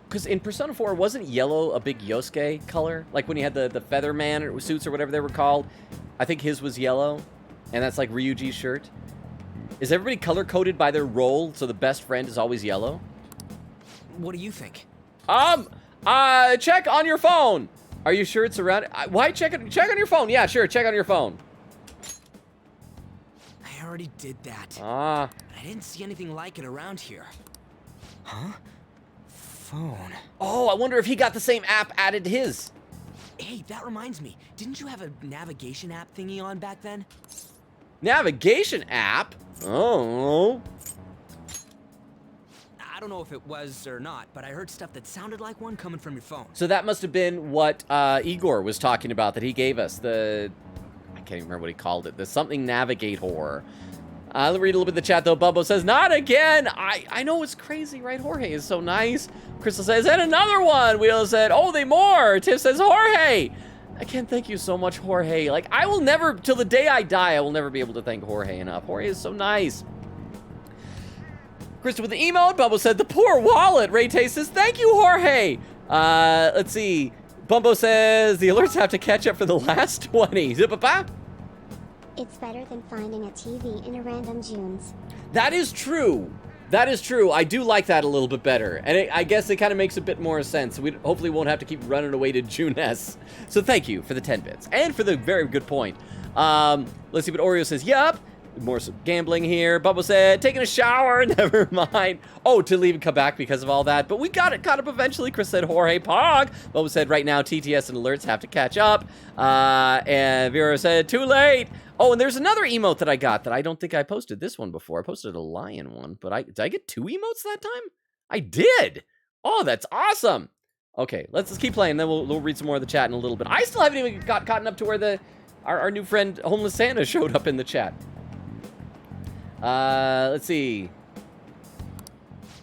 because in Persona 4, wasn't yellow a big Yosuke color? Like when he had the feather man suits or whatever they were called. I think his was yellow. And that's like Ryuji's shirt. Is everybody color-coded by their role, so the best friend is always yellow? What do you think? Check on your phone. Are you sure it's around? Why check on your phone? Yeah, sure, check on your phone. I already did that. I didn't see anything like it around here. Huh? Phone. Oh, I wonder if he got the same app added to his. Hey, that reminds me. Didn't you have a navigation app thingy on back then? Navigation app? Oh. I don't know if it was or not, but I heard stuff that sounded like one coming from your phone. So that must have been what Igor was talking about that he gave us. I can't even remember what he called it. The something navigate horror. I'll read a little bit of the chat, though. Bubbo says, not again. I know it's crazy, right? Jorge is so nice. Crystal says, and another one. Wheel said, oh, they more. Tiff says, Jorge. Again, thank you so much, Jorge. Like, I will never, till the day I die, I will never be able to thank Jorge enough. Jorge is so nice. Crystal with the emote. Bubbo said, the poor wallet. Ray Tay says, thank you, Jorge. Let's see. Bumbo says, the alerts have to catch up for the last 20. Zip-a-pa. It's better than finding a TV in a random June's. That is true. That is true. I do like that a little bit better. And I guess it kind of makes a bit more sense. We hopefully won't have to keep running away to Junes. So thank you for the 10 bits. And for the very good point. Let's see what Oreo says. Yup. More gambling here. Bubba said, taking a shower. Never mind. Oh, to leave and come back because of all that. But we got it caught up eventually. Chris said, Jorge Pog. Bubba said, right now, TTS and alerts have to catch up. And Vera said, too late. Oh, and there's another emote that I got that I don't think I posted this one before. I posted a lion one, but did I get 2 emotes that time? I did. Oh, that's awesome. Okay, let's keep playing. Then we'll read some more of the chat in a little bit. I still haven't even gotten up to where our new friend Homeless Santa showed up in the chat. Let's see.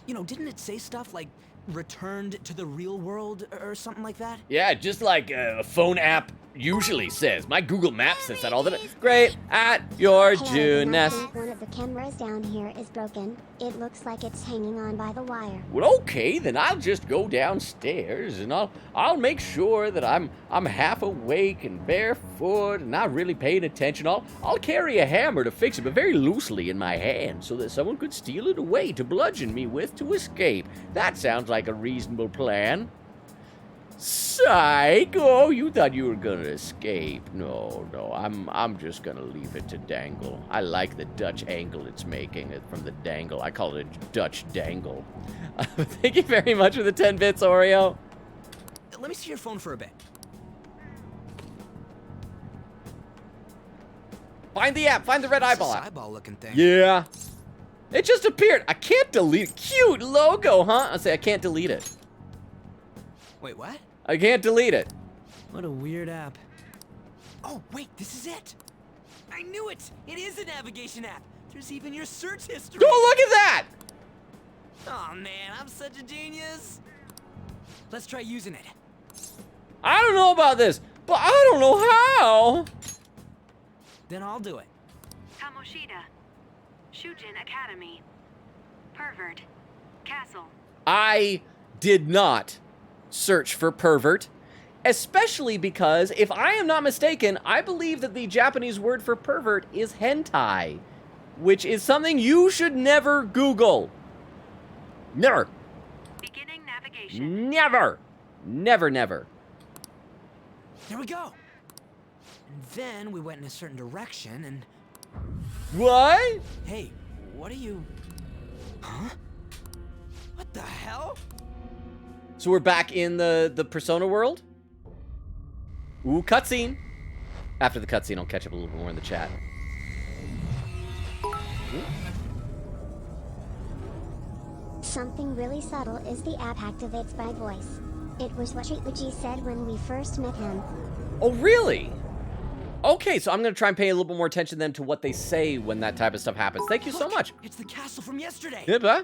You know, didn't it say stuff like returned to the real world or something like that? Yeah, just like a phone app usually says. My Google Maps says that all the time. Great at your Hello, June. I think one of the cameras down here is broken. It looks like it's hanging on by the wire. Well, okay, then I'll just go downstairs and I'll make sure that I'm half awake and barefoot and not really paying attention. I'll carry a hammer to fix it, but very loosely in my hand so that someone could steal it away to bludgeon me with to escape. That sounds like a reasonable plan. Psych! Oh, you thought you were gonna escape. No, I'm just gonna leave it to dangle. I like the Dutch angle it's making it from the dangle. I call it a Dutch dangle. Thank you very much for the 10 bits, Oreo. Let me see your phone for a bit. Find the app. Find the red eyeball app. Eyeball-looking thing. Yeah. It just appeared. I can't delete it. Cute logo, huh? I say I can't delete it. Wait, what? I can't delete it. What a weird app. Oh, wait, this is it. I knew it. It is a navigation app. There's even your search history. Oh, look at that. Oh, man, I'm such a genius. Let's try using it. I don't know about this, but I don't know how. Then I'll do it. Kamoshida. Shujin Academy. Pervert. Castle. I did not search for pervert, especially because, if I am not mistaken, I believe that the Japanese word for pervert is hentai, which is something you should never Google. Never. Beginning navigation. Never. Never, never. Here we go. And then we went in a certain direction and... What? Hey, what are you... Huh? What the hell? So we're back in the Persona world? Ooh, cutscene. After the cutscene, I'll catch up a little bit more in the chat. Something really subtle is the app activates by voice. It was what Uji said when we first met him. Oh, really? Okay, so I'm going to try and pay a little bit more attention then to what they say when that type of stuff happens. Thank you so much. It's the castle from yesterday. Yeah,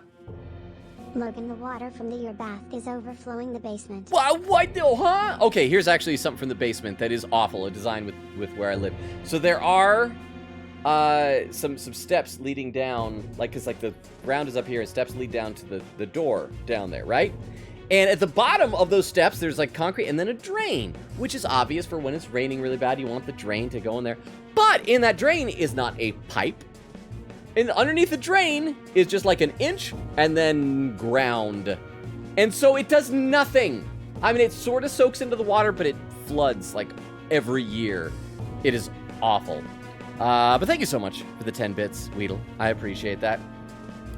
Logan, the water from the your bath is overflowing the basement. What the, huh? Okay, here's actually something from the basement that is awful, a design with where I live. So there are some steps leading down, like, cause like the ground is up here and steps lead down to the door down there, right? And at the bottom of those steps, there's like concrete and then a drain, which is obvious for when it's raining really bad, you want the drain to go in there. But in that drain is not a pipe. And underneath the drain is just like an inch and then ground. And so it does nothing. I mean, it sort of soaks into the water, but it floods like every year. It is awful. But thank you so much for the 10 bits, Weedle. I appreciate that.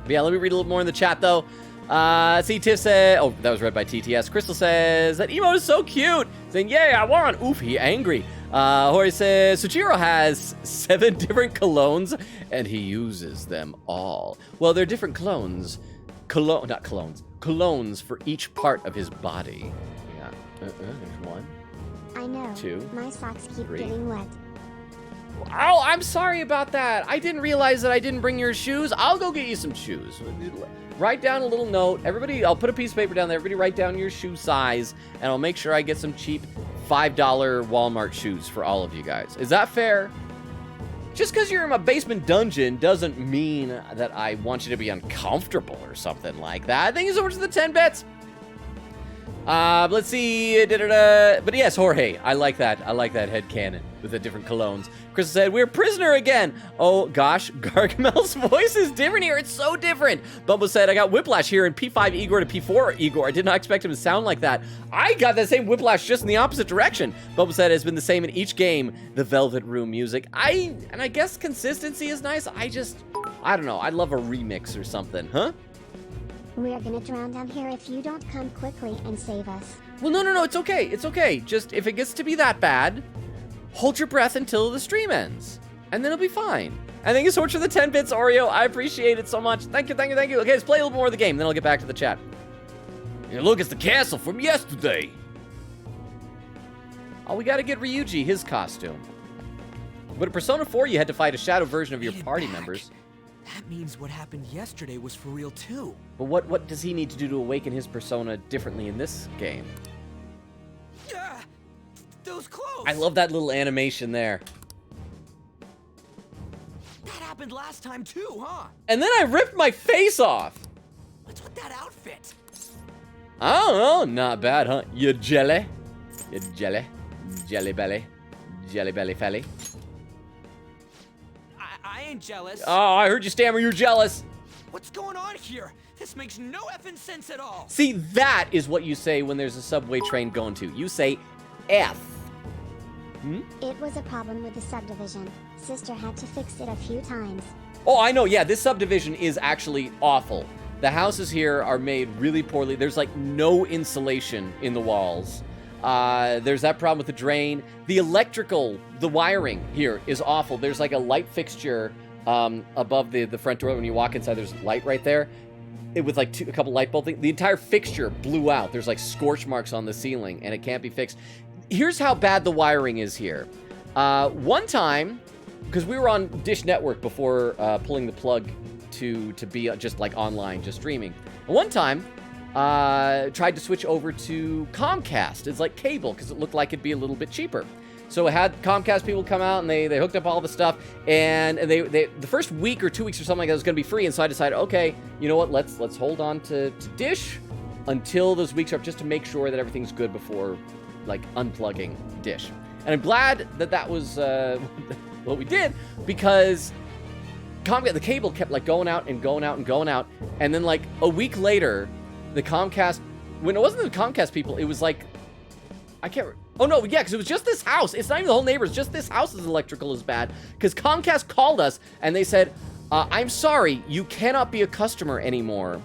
But yeah, let me read a little more in the chat, though. See, Tiff said, oh, that was read by TTS. Crystal says, that emote is so cute. Saying, yay, I won. Oof, he angry. Hori says, Sujiro has 7 different colognes, and he uses them all. Well, they're different clones. colognes for each part of his body. Yeah, there's one. I know. 2. My socks keep 3. getting wet. Oh, I'm sorry about that. I didn't realize that I didn't bring your shoes. I'll go get you some shoes. Write down a little note. Everybody, I'll put a piece of paper down there. Everybody write down your shoe size, and I'll make sure I get some cheap $5 Walmart shoes for all of you guys. Is that fair? Just because you're in my basement dungeon doesn't mean that I want you to be uncomfortable or something like that. Thank you so much for the 10 bits. Let's see. But yes, Jorge, I like that. I like that headcanon with the different colognes. Chris said, we're prisoner again. Oh, gosh. Gargamel's voice is different here. It's so different. Bubba said, I got whiplash here in P5 Igor to P4 Igor. I did not expect him to sound like that. I got that same whiplash just in the opposite direction. Bubba said, it's been the same in each game. The Velvet Room music. And I guess consistency is nice. I don't know. I'd love a remix or something. Huh? We're gonna drown down here if you don't come quickly and save us. Well, no. It's okay. It's okay. Just if it gets to be that bad, hold your breath until the stream ends, and then it'll be fine. And thank you so much for the 10 bits, Oreo. I appreciate it so much. Thank you. Okay, let's play a little more of the game, then I'll get back to the chat. Yeah, look, it's the castle from yesterday. Oh, we gotta get Ryuji his costume. But in Persona 4, you had to fight a shadow version of your party members. That means what happened yesterday was for real too. But what does he need to do to awaken his persona differently in this game? Yeah, those clothes. I love that little animation there. That happened last time too, huh? And then I ripped my face off. What's with that outfit? I don't know, not bad, huh? You jelly? You jelly? Jelly belly? Jelly belly felly? I ain't jealous. Oh, I heard you stammer, you're jealous. What's going on here? This makes no effing sense at all. See, that is what you say when there's a subway train going to. You say F. It was a problem with the subdivision. Sister had to fix it a few times. Oh, I know, yeah, this subdivision is actually awful. The houses here are made really poorly. There's like no insulation in the walls. There's that problem with the drain. The electrical, the wiring here is awful. There's like a light fixture above the front door. When you walk inside, there's light right there. With like a couple light bulb things. The entire fixture blew out. There's like scorch marks on the ceiling, and it can't be fixed. Here's how bad the wiring is here. One time, because we were on Dish Network before pulling the plug to be just like online, just streaming. And one time, tried to switch over to Comcast. It's like cable because it looked like it'd be a little bit cheaper. So I had Comcast people come out and they hooked up all the stuff, and they the first week or 2 weeks or something like that was going to be free. And so I decided, okay, you know what? Let's hold on to Dish until those weeks are up, just to make sure that everything's good before like unplugging Dish. And I'm glad that was what we did, because Comcast, the cable kept like going out, and then like a week later, the Comcast, when it wasn't the Comcast people, it was like, oh no, yeah, because it was just this house. It's not even the whole neighbors, just this house's electrical is bad. Because Comcast called us and they said, I'm sorry, you cannot be a customer anymore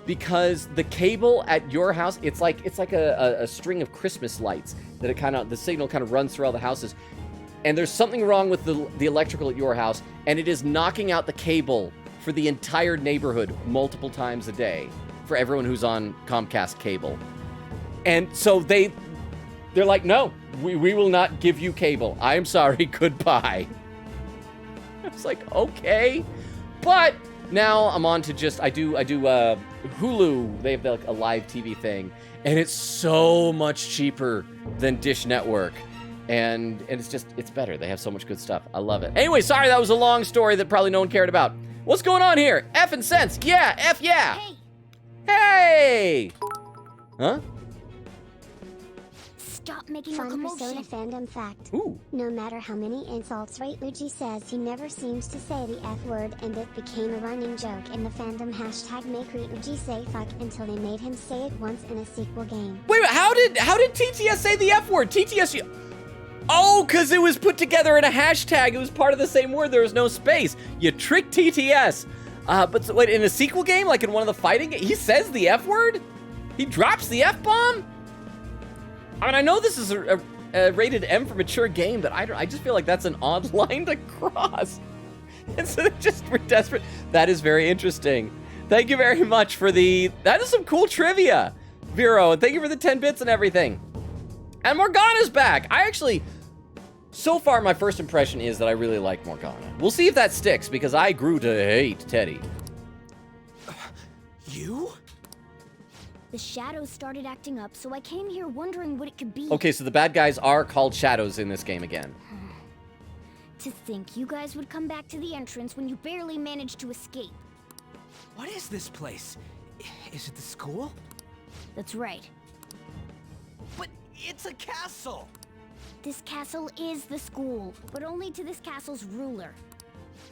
because the cable at your house, it's like a string of Christmas lights that the signal kind of runs through all the houses. And there's something wrong with the electrical at your house, and it is knocking out the cable for the entire neighborhood multiple times a day for everyone who's on Comcast cable. And so they're like, no, we will not give you cable. I'm sorry, goodbye. It's like, okay. But now I'm on to I do Hulu. They have like a live TV thing, and it's so much cheaper than Dish Network. And it's better. They have so much good stuff. I love it. Anyway, sorry, that was a long story that probably no one cared about. What's going on here? F and sense. Yeah, F yeah. Hey! Huh? Stop making a commotion. Fun Persona fandom fact. Ooh. No matter how many insults Ryuji says, he never seems to say the F word, and it became a running joke in the fandom. # make Ryuji say fuck until they made him say it once in a sequel game. Wait, how did TTS say the F word? TTS... Oh, because it was put together in a hashtag. It was part of the same word. There was no space. You tricked TTS. But wait, in a sequel game, like in one of the fighting games, he says the F word? He drops the F-bomb? I mean, I know this is a rated M for mature game, but I just feel like that's an odd line to cross. And so we're desperate. That is very interesting. Thank you very much for that is some cool trivia, Vero, and thank you for the 10 bits and everything. And Morgana's back. So far, my first impression is that I really like Morgana. We'll see if that sticks, because I grew to hate Teddy. You? The shadows started acting up, so I came here wondering what it could be. Okay, so the bad guys are called shadows in this game again. To think you guys would come back to the entrance when you barely managed to escape. What is this place? Is it the school? That's right. But it's a castle! This castle is the school, but only to this castle's ruler.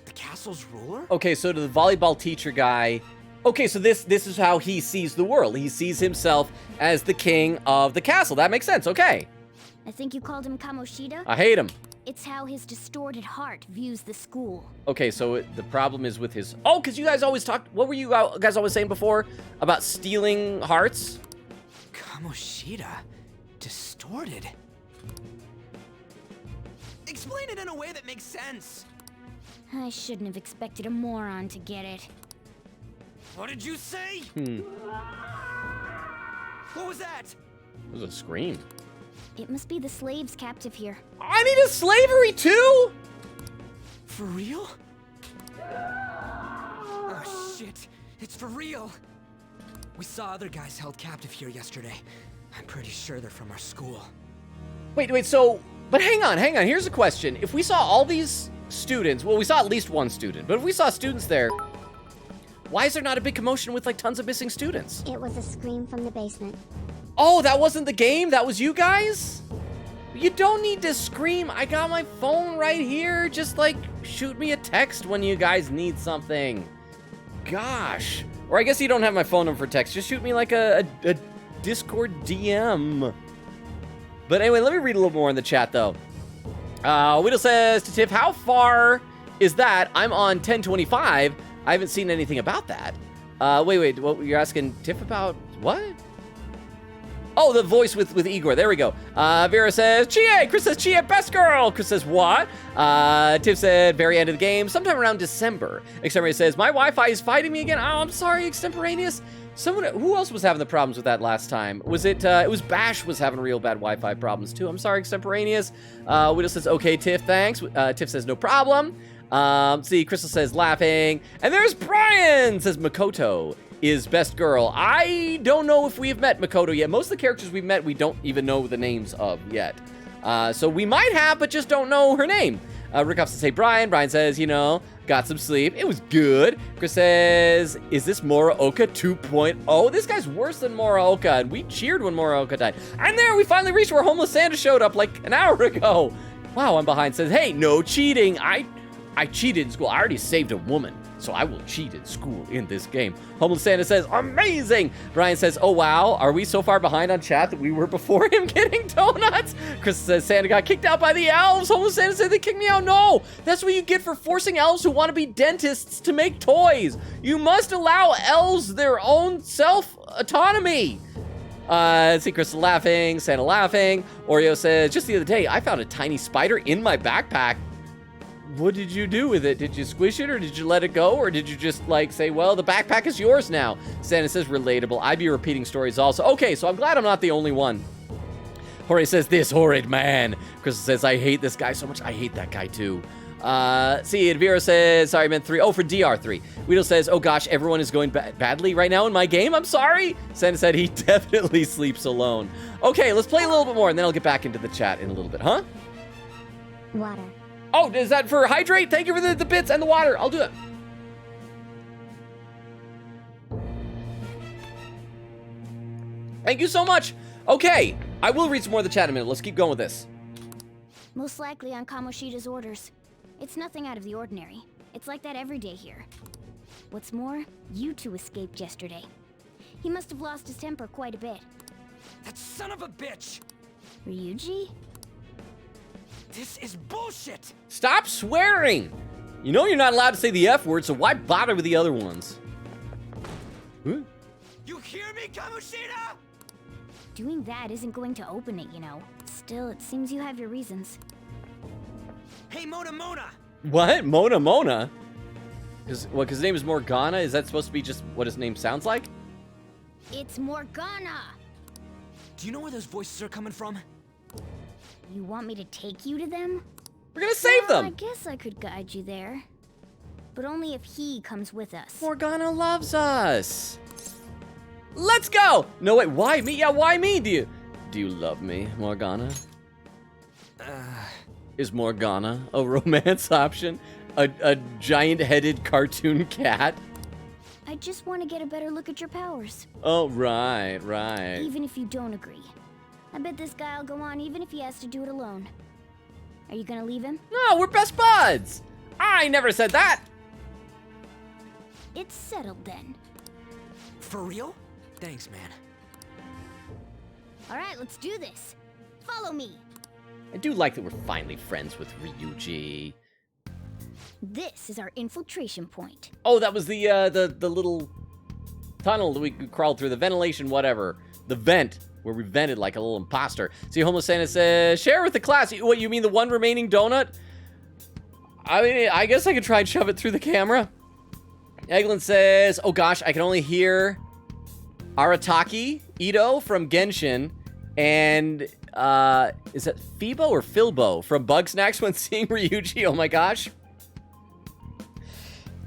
The castle's ruler? Okay, so to the volleyball teacher guy... Okay, so this is how he sees the world. He sees himself as the king of the castle. That makes sense, okay. I think you called him Kamoshida? I hate him. It's how his distorted heart views the school. Okay, so the problem is with his... Oh, because you guys always talked... What were you guys always saying before? About stealing hearts? Kamoshida? Distorted? Explain it in a way that makes sense. I shouldn't have expected a moron to get it. What did you say? What was that? It was a scream. It must be the slaves captive here. I need a slavery too? For real? Oh shit, it's for real. We saw other guys held captive here yesterday. I'm pretty sure they're from our school. Wait, so... But hang on, here's a question. If we saw all these students... Well, we saw at least one student, but if we saw students there... Why is there not a big commotion with, like, tons of missing students? It was a scream from the basement. Oh, that wasn't the game? That was you guys? You don't need to scream. I got my phone right here. Just, like, shoot me a text when you guys need something. Gosh. Or I guess you don't have my phone number for text. Just shoot me, like, a Discord DM. But anyway, let me read a little more in the chat, though. Whittle says to Tiff, how far is that? I'm on 1025. I haven't seen anything about that. Wait, what you're asking Tiff about? What? Oh, the voice with Igor. There we go. Vera says, Chie! Chris says, Chie, best girl! Chris says, what? Tiff said, very end of the game, sometime around December. Extemporaneous says, my Wi-Fi is fighting me again. Oh, I'm sorry, Extemporaneous. Who else was having the problems with that last time? Was it was Bash was having real bad Wi-Fi problems too. I'm sorry, Extemporaneous. Widow says, okay, Tiff, thanks. Tiff says, no problem. See, Crystal says, laughing. And there's Brian, says Makoto is best girl. I don't know if we have met Makoto yet. Most of the characters we've met, we don't even know the names of yet. So we might have, but just don't know her name. Rickoff says, hey, Brian. Brian says, you know, got some sleep. It was good. Chris says, is this Moraoka 2.0? This guy's worse than Moraoka, and we cheered when Moraoka died. And there, we finally reached where Homeless Santa showed up like an hour ago. Wow, I'm behind. Says, hey, no cheating. I cheated in school. I already saved a woman, so I will cheat in school in this game. Homeless Santa says, amazing. Brian says, oh, wow. Are we so far behind on chat that we were before him getting donuts? Chris says, Santa got kicked out by the elves. Homeless Santa said they kicked me out. No, that's what you get for forcing elves who want to be dentists to make toys. You must allow elves their own self-autonomy. See Chris laughing, Santa laughing. Oreo says, just the other day, I found a tiny spider in my backpack. What did you do with it? Did you squish it, or did you let it go, or did you just like say, well, the backpack is yours now? Santa says, relatable. I'd be repeating stories also. Okay, so I'm glad I'm not the only one. Jorge says, this horrid man. Crystal says, I hate this guy so much. I hate that guy too. See, Vera says, sorry, I meant 3. Oh, for DR3. Weedle says, oh gosh, everyone is going badly right now in my game. I'm sorry. Santa said he definitely sleeps alone. Okay, let's play a little bit more, and then I'll get back into the chat in a little bit, huh? Water. Oh, is that for hydrate? Thank you for the bits and the water. I'll do it. Thank you so much. Okay, I will read some more of the chat in a minute. Let's keep going with this. Most likely on Kamoshida's orders. It's nothing out of the ordinary. It's like that every day here. What's more, you two escaped yesterday. He must have lost his temper quite a bit. That son of a bitch! Ryuji? This is bullshit! Stop swearing! You know you're not allowed to say the F word, so why bother with the other ones? Huh? You hear me, Kamoshida? Doing that isn't going to open it, you know. Still, it seems you have your reasons. Hey, Mona! What? Mona? Because his name is Morgana? Is that supposed to be just what his name sounds like? It's Morgana! Do you know where those voices are coming from? You want me to take you to them? We're gonna save them! I guess I could guide you there. But only if he comes with us. Morgana loves us! Let's go! No, wait, why me? Yeah, why me? Do you love me, Morgana? Is Morgana a romance option? A giant-headed cartoon cat? I just want to get a better look at your powers. Oh, right. Even if you don't agree. I bet this guy'll go on even if he has to do it alone. Are you gonna leave him? No, we're best buds! I never said that! It's settled then. For real? Thanks, man. Alright, let's do this. Follow me. I do like that we're finally friends with Ryuji. This is our infiltration point. Oh, that was the little tunnel that we crawled through, the ventilation, whatever. The vent, where we vented like a little imposter. See, Homeless Santa says, share with the class. What, you mean the one remaining donut? I mean, I guess I could try and shove it through the camera. Eglin says, oh gosh, I can only hear Arataki Ito from Genshin, and is that Phoebo or Filbo from Bugsnax when seeing Ryuji? Oh my gosh.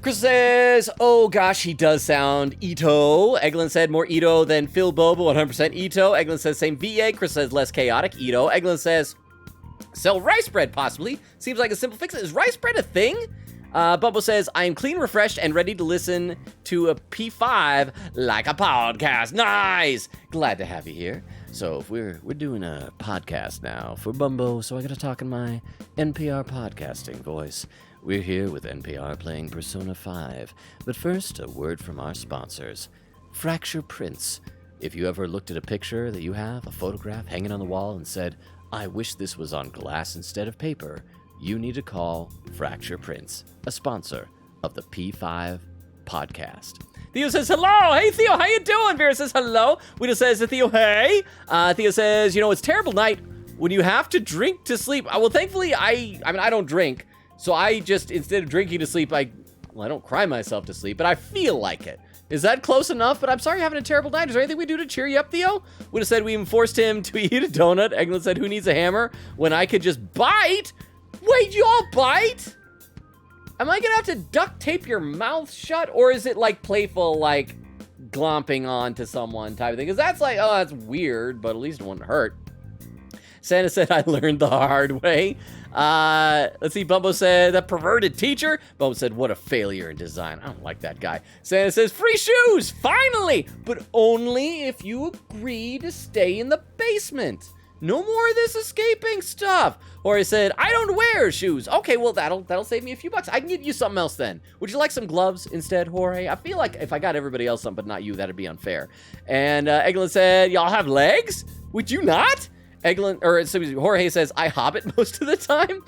Chris says, oh gosh, he does sound Ito. Eglin said more Ito than Filbo, but 100% Ito. Eglin says same VA. Chris says less chaotic Ito. Eglin says sell rice bread possibly. Seems like a simple fix. Is rice bread a thing? Bubble says, I am clean, refreshed, and ready to listen to a P5 like a podcast. Nice! Glad to have you here. So if we're doing a podcast now for Bumbo, so I gotta talk in my NPR podcasting voice. We're here with NPR playing Persona 5. But first, a word from our sponsors. Fracture Prints. If you ever looked at a picture that you have, a photograph hanging on the wall, and said, I wish this was on glass instead of paper, you need to call Fracture Prints, a sponsor of the P5 podcast. Theo says, hello! Hey, Theo, how you doing? Vera says, hello. Wita says to Theo, hey. Theo says, it's a terrible night when you have to drink to sleep. Well, thankfully, I don't drink. So I just, instead of drinking to sleep, I don't cry myself to sleep, but I feel like it. Is that close enough? But I'm sorry you're having a terrible night. Is there anything we do to cheer you up, Theo? Would have said we even forced him to eat a donut. Eglin said, who needs a hammer when I could just bite? Wait, you all bite? Am I gonna have to duct tape your mouth shut? Or is it like playful, like glomping onto someone type of thing? Because that's like, oh, that's weird, but at least it won't hurt. Santa said, I learned the hard way. Let's see, Bumbo said, that perverted teacher. Bumbo said, what a failure in design. I don't like that guy. Santa says, free shoes, finally, but only if you agree to stay in the basement. No more of this escaping stuff. Or he said, I don't wear shoes. Okay, well, that'll save me a few bucks. I can get you something else then. Would you like some gloves instead, Jorge? I feel like if I got everybody else something but not you, that'd be unfair. And Eglin said, y'all have legs? Would you not? Jorge says, I hobbit most of the time.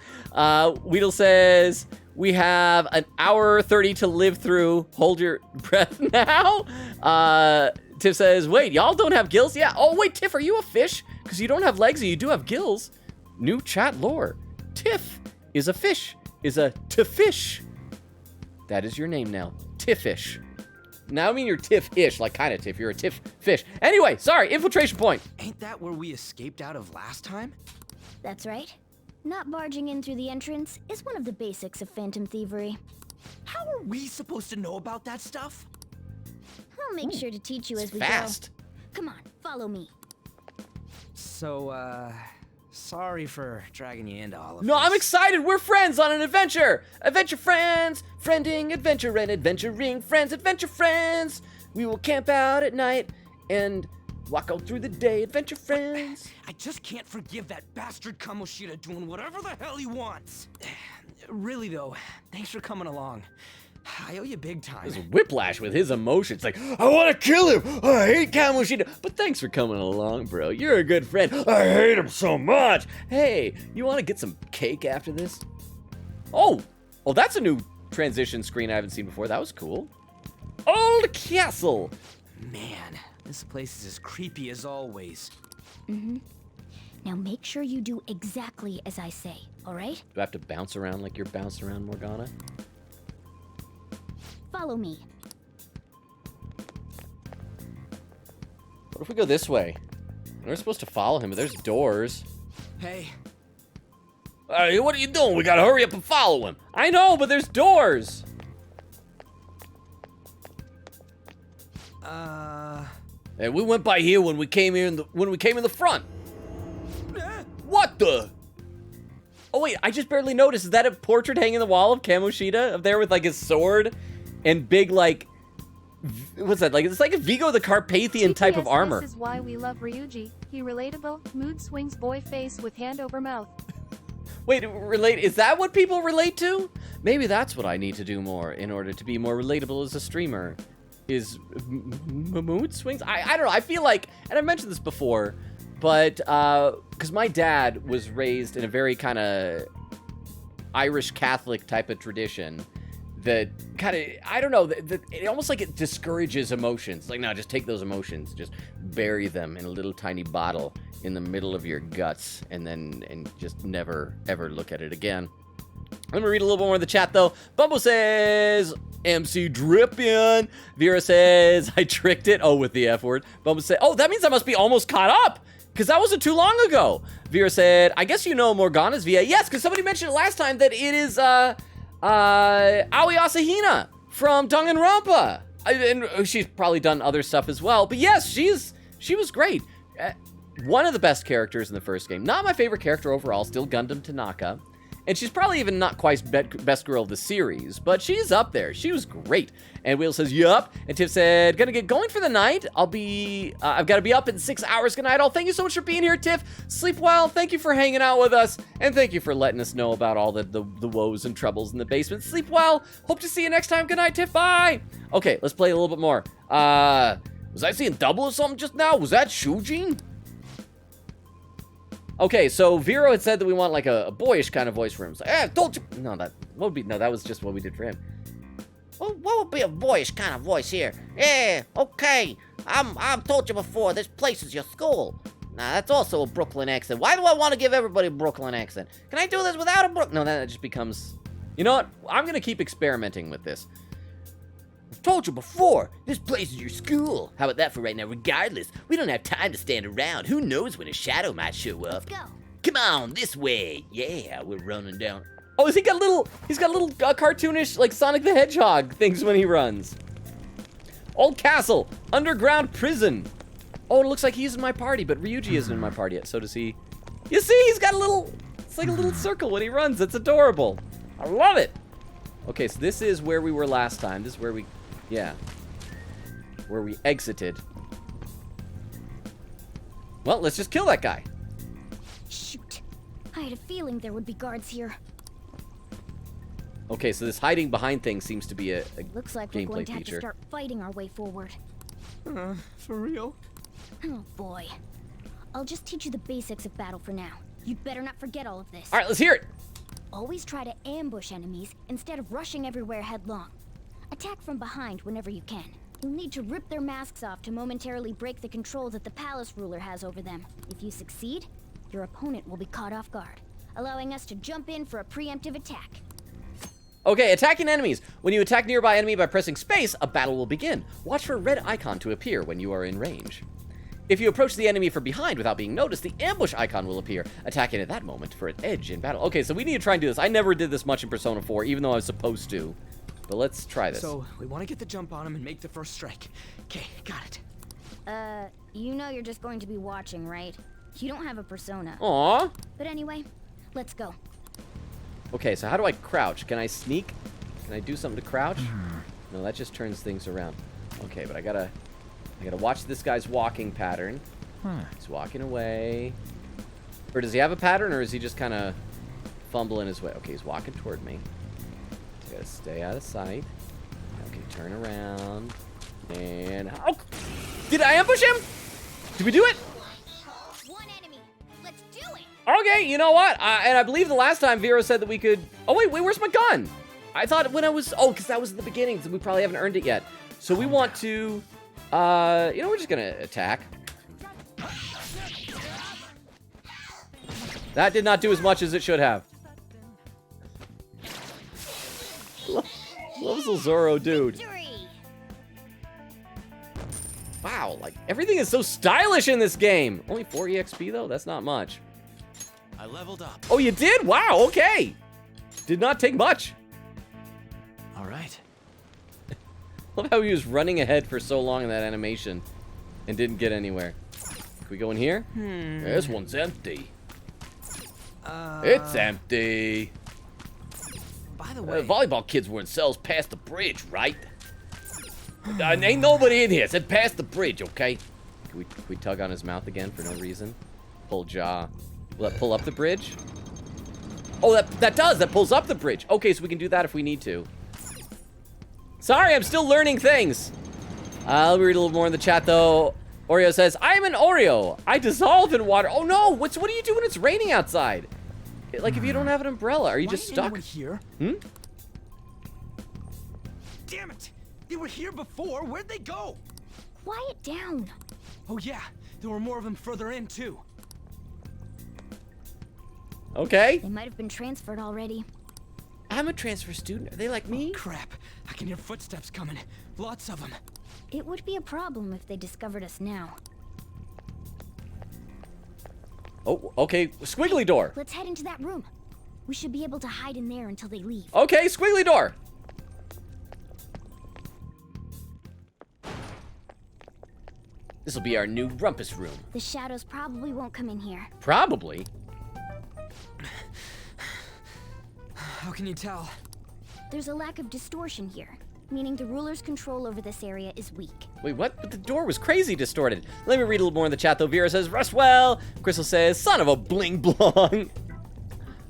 Weedle says, we have an hour 30 to live through. Hold your breath now. Tiff says, wait, y'all don't have gills? Yeah. Oh, wait, Tiff, are you a fish? Because you don't have legs and you do have gills. New chat lore. Tiff is a fish, is a Tiffish. That is your name now, Tiffish. Now I mean you're Tiff-ish, like kind of Tiff. You're a Tiff fish. Anyway, sorry, infiltration point. Ain't that where we escaped out of last time? That's right. Not barging in through the entrance is one of the basics of phantom thievery. How are we supposed to know about that stuff? I'll make sure to teach you as we fast. go. Come on, follow me. So, sorry for dragging you into all of No, this. I'm excited. We're friends on an adventure. Adventure friends. Friending, adventure, and adventuring friends. Adventure friends. We will camp out at night and walk out through the day. Adventure friends. I just can't forgive that bastard Kamoshida doing whatever the hell he wants. Really, though, thanks for coming along. I owe you big time. There's whiplash with his emotions. Like, I want to kill him. I hate Kamoshida. But thanks for coming along, bro. You're a good friend. I hate him so much. Hey, you want to get some cake after this? Oh, that's a new transition screen I haven't seen before. That was cool. Old Castle. Man, this place is as creepy as always. Mm-hmm. Now make sure you do exactly as I say, all right? Do I have to bounce around like you're bouncing around, Morgana? Follow me. What if we go this way? We're supposed to follow him, but there's doors. Hey. Hey, what are you doing? We gotta hurry up and follow him. I know, but there's doors. And we went by here when we came here in the front. What the? Oh wait, I just barely noticed. Is that a portrait hanging on the wall of Kamoshida up there with like his sword and big like what's that? Like it's like a Vigo the Carpathian type of armor. This is why we love Ryuji. He relatable, mood swings boy face with hand over mouth. Wait, is that what people relate to? Maybe that's what I need to do more in order to be more relatable as a streamer. Is mood swings? I don't know. I feel like, and I've mentioned this before, but because my dad was raised in a very kind of Irish Catholic type of tradition that kind of, I don't know, that it almost like it discourages emotions. Like, no, just take those emotions, just bury them in a little tiny bottle in the middle of your guts, and just never ever look at it again. I'm gonna read a little bit more in the chat though. Bumble says, MC Drippin. Vera says, I tricked it. Oh, with the F word. Bumble said, oh, that means I must be almost caught up, because that wasn't too long ago. Vera said, I guess you know Morgana's VA. Yes, because somebody mentioned it last time that it is Aoi Asahina from Danganronpa. And she's probably done other stuff as well. But yes, she was great. One of the best characters in the first game. Not my favorite character overall, still Gundam Tanaka. And she's probably even not quite best girl of the series, but she's up there. She was great. And Will says, yup. And Tiff said, gonna get going for the night. I've got to be up in 6 hours. Good night, all. Thank you so much for being here, Tiff. Sleep well. Thank you for hanging out with us. And thank you for letting us know about all the woes and troubles in the basement. Sleep well. Hope to see you next time. Good night, Tiff. Bye. Okay, let's play a little bit more. Was I seeing double or something just now? Was that Shujin? Okay, so Vero had said that we want like a boyish kind of voice for him. So, told you. No, that was just what we did for him. Well, what would be a boyish kind of voice here? Yeah, okay. I've told you before, this place is your school. Nah, that's also a Brooklyn accent. Why do I want to give everybody a Brooklyn accent? Can I do this without a No, that just becomes... You know what? I'm going to keep experimenting with this. I've told you before, this place is your school. How about that for right now? Regardless, we don't have time to stand around. Who knows when a shadow might show up? Let's go. Come on, this way. Yeah, we're running down. Oh, he's got little cartoonish, like Sonic the Hedgehog things when he runs. Old castle, underground prison. Oh, it looks like he's in my party, but Ryuji isn't in my party yet, so does he. You see, he's got it's like a little circle when he runs. It's adorable. I love it. Okay, so this is where we were last time. This is where where we exited. Well, let's just kill that guy. Shoot. I had a feeling there would be guards here. Okay, so this hiding behind thing seems to be a Looks like we're gameplay going to have to feature. start fighting our way forward. For real? Oh boy. I'll just teach you the basics of battle for now. You'd better not forget all of this. All right, let's hear it. Always try to ambush enemies instead of rushing everywhere headlong. Attack from behind whenever you can. You'll need to rip their masks off to momentarily break the control that the palace ruler has over them. If you succeed, your opponent will be caught off guard, allowing us to jump in for a preemptive attack. Okay, attacking enemies. When you attack nearby enemy by pressing space, a battle will begin. Watch for a red icon to appear when you are in range. If you approach the enemy from behind without being noticed, the ambush icon will appear, attacking at that moment for an edge in battle. Okay, so we need to try and do this. I never did this much in Persona 4, even though I was supposed to. But let's try this. So, we want to get the jump on him and make the first strike. Okay, got it. You know you're just going to be watching, right? You don't have a persona. Aww. But anyway, let's go. Okay, so how do I crouch? Can I sneak? Can I do something to crouch? No, that just turns things around. Okay, but I gotta watch this guy's walking pattern. He's walking away. Or does he have a pattern, or is he just kind of fumbling his way? Okay, he's walking toward me. So I gotta stay out of sight. Okay, turn around. And... Oh! Did I ambush him? Did we do it? One enemy. Let's do it. Okay, you know what? And I believe the last time Vero said that we could... Oh, wait, where's my gun? I thought when I was... Oh, because that was at the beginning, so we probably haven't earned it yet. So we want to... you know, we're just gonna attack. That did not do as much as it should have. What was the Zorro dude? Victory! Wow, like everything is so stylish in this game. Only 4 EXP though? That's not much. I leveled up. Oh, you did? Wow, okay. Did not take much. All right. Love how he was running ahead for so long in that animation and didn't get anywhere. Can we go in here? This one's empty. It's empty. By the way, Volleyball kids were in cells past the bridge, right? Ain't nobody in here. Said past the bridge, okay? Can we tug on his mouth again for no reason? Pull jaw. Will that pull up the bridge? Oh, that does. That pulls up the bridge. Okay, so we can do that if we need to. Sorry, I'm still learning things. I'll read a little more in the chat, though. Oreo says, I am an Oreo. I dissolve in water. Oh, no. What do you do when it's raining outside? Like, if you don't have an umbrella, are you just stuck? Here? Damn it! They were here before. Where'd they go? Quiet down. Oh, yeah. There were more of them further in, too. Okay. They might have been transferred already. I'm a transfer student. Are they like me? Oh, crap. I can hear footsteps coming. Lots of them. It would be a problem if they discovered us now. Oh, okay. Squiggly door. Let's head into that room. We should be able to hide in there until they leave. Okay, squiggly door. This will be our new rumpus room. The shadows probably won't come in here. Probably. How can you tell? There's a lack of distortion here, meaning the ruler's control over this area is weak. Wait, what? But the door was crazy distorted. Let me read a little more in the chat, though. Vera says, Rustwell. Crystal says, son of a bling blong.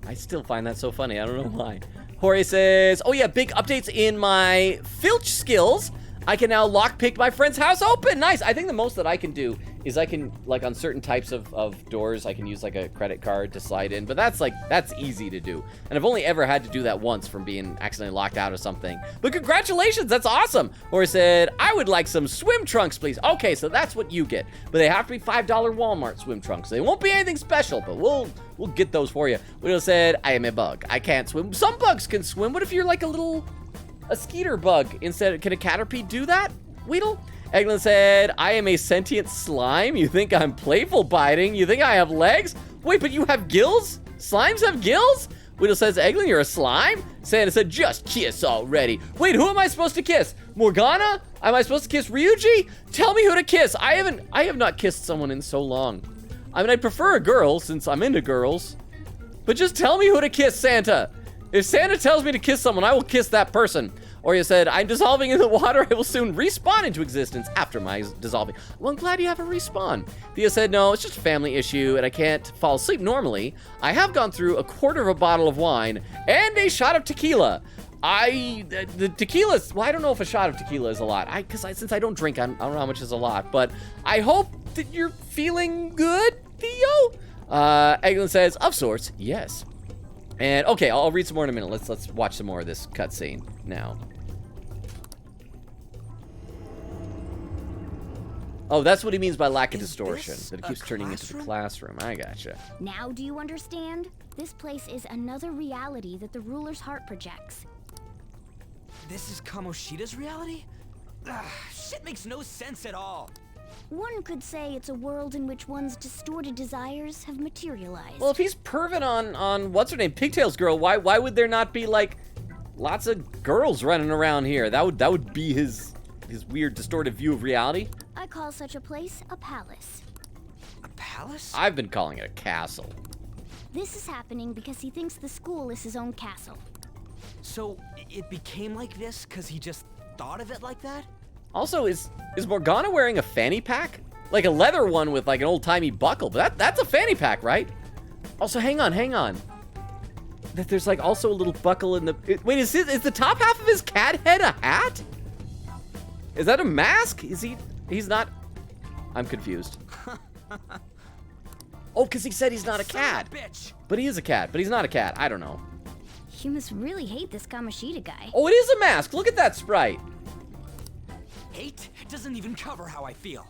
I still find that so funny. I don't know why. Jorge says, oh yeah, big updates in my filch skills. I can now lockpick my friend's house open. Nice. I think the most that I can do is I can, like, on certain types of doors, I can use, like, a credit card to slide in. But that's easy to do. And I've only ever had to do that once from being accidentally locked out of something. But congratulations. That's awesome. Or said, I would like some swim trunks, please. Okay, so that's what you get. But they have to be $5 Walmart swim trunks. They won't be anything special, but we'll get those for you. Widow said, I am a bug. I can't swim. Some bugs can swim. What if you're like a skeeter bug instead? Can a caterpie do that, Weedle? Eglin said, I am a sentient slime. You think I'm playful biting? You think I have legs? Wait, but you have gills? Slimes have gills? Weedle says, Eglin, you're a slime? Santa said, just kiss already. Wait, who am I supposed to kiss? Morgana? Am I supposed to kiss Ryuji? Tell me who to kiss. I have not kissed someone in so long. I mean, I'd prefer a girl since I'm into girls. But just tell me who to kiss, Santa. If Santa tells me to kiss someone, I will kiss that person. Oreo said, I'm dissolving in the water. I will soon respawn into existence after my dissolving. Well, I'm glad you have a respawn. Thea said, no, it's just a family issue and I can't fall asleep normally. I have gone through a quarter of a bottle of wine and a shot of tequila. The tequila, well, I don't know if a shot of tequila is a lot. Since I don't drink, I don't know how much is a lot. But I hope that you're feeling good, Theo. Eglin says, of sorts, yes. And okay, I'll read some more in a minute. Let's watch some more of this cutscene now. Oh, that's what he means by lack of distortion. That it keeps turning into the classroom. I gotcha. Now do you understand? This place is another reality that the ruler's heart projects. This is Kamoshida's reality? Shit makes no sense at all. One could say it's a world in which one's distorted desires have materialized. Well, if he's perving on what's her name, Pigtail's girl, why would there not be like lots of girls running around here? That would be his weird distorted view of reality. I call such a place a palace. A palace? I've been calling it a castle. This is happening because he thinks the school is his own castle. So it became like this because he just thought of it like that? Also, is Morgana wearing a fanny pack? Like a leather one with like an old-timey buckle, but that's a fanny pack, right? Also, hang on. That there's like also a little buckle in the... Wait, is the top half of his cat head a hat? Is that a mask? He's not... I'm confused. Oh, because he said he's not a cat. But he is a cat, but he's not a cat. I don't know. You must really hate this Kamoshida guy. Oh, it is a mask. Look at that sprite. Hate doesn't even cover how I feel.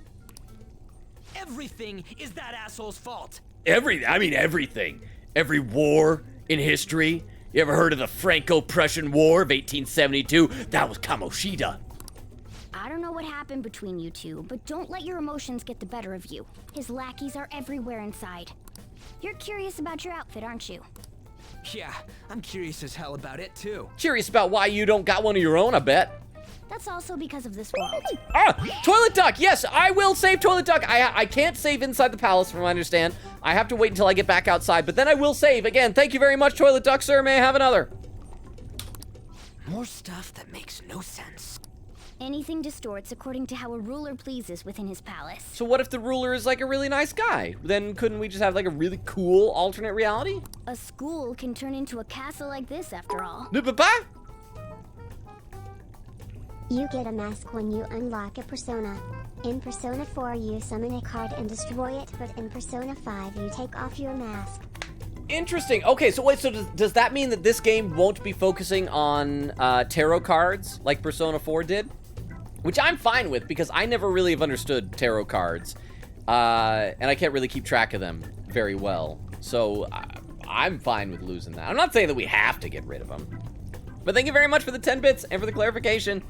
Everything is that asshole's fault. Everything. Every war in history You ever heard of the Franco-Prussian War of 1872? That was Kamoshida. I don't know what happened between you two, but don't let your emotions get the better of you. His lackeys are everywhere inside. You're curious about your outfit, aren't you? Yeah, I'm curious as hell about it too. Curious about why you don't got one of your own, I bet. That's also because of this world. Toilet Duck! Yes, I will save Toilet Duck. I can't save inside the palace, from what I understand. I have to wait until I get back outside, but then I will save. Again, thank you very much, Toilet Duck, sir. May I have another? More stuff that makes no sense. Anything distorts according to how a ruler pleases within his palace. So what if the ruler is like a really nice guy? Then couldn't we just have like a really cool alternate reality? A school can turn into a castle like this, after all. You get a mask when you unlock a persona. In Persona 4 you summon a card and destroy it, but in Persona 5 you take off your mask. Interesting. Okay, so wait, so does that mean that this game won't be focusing on tarot cards like Persona 4 did? Which I'm fine with, because I never really have understood tarot cards. And I can't really keep track of them very well. So I'm fine with losing that. I'm not saying that we have to get rid of them. But thank you very much for the 10 bits and for the clarification.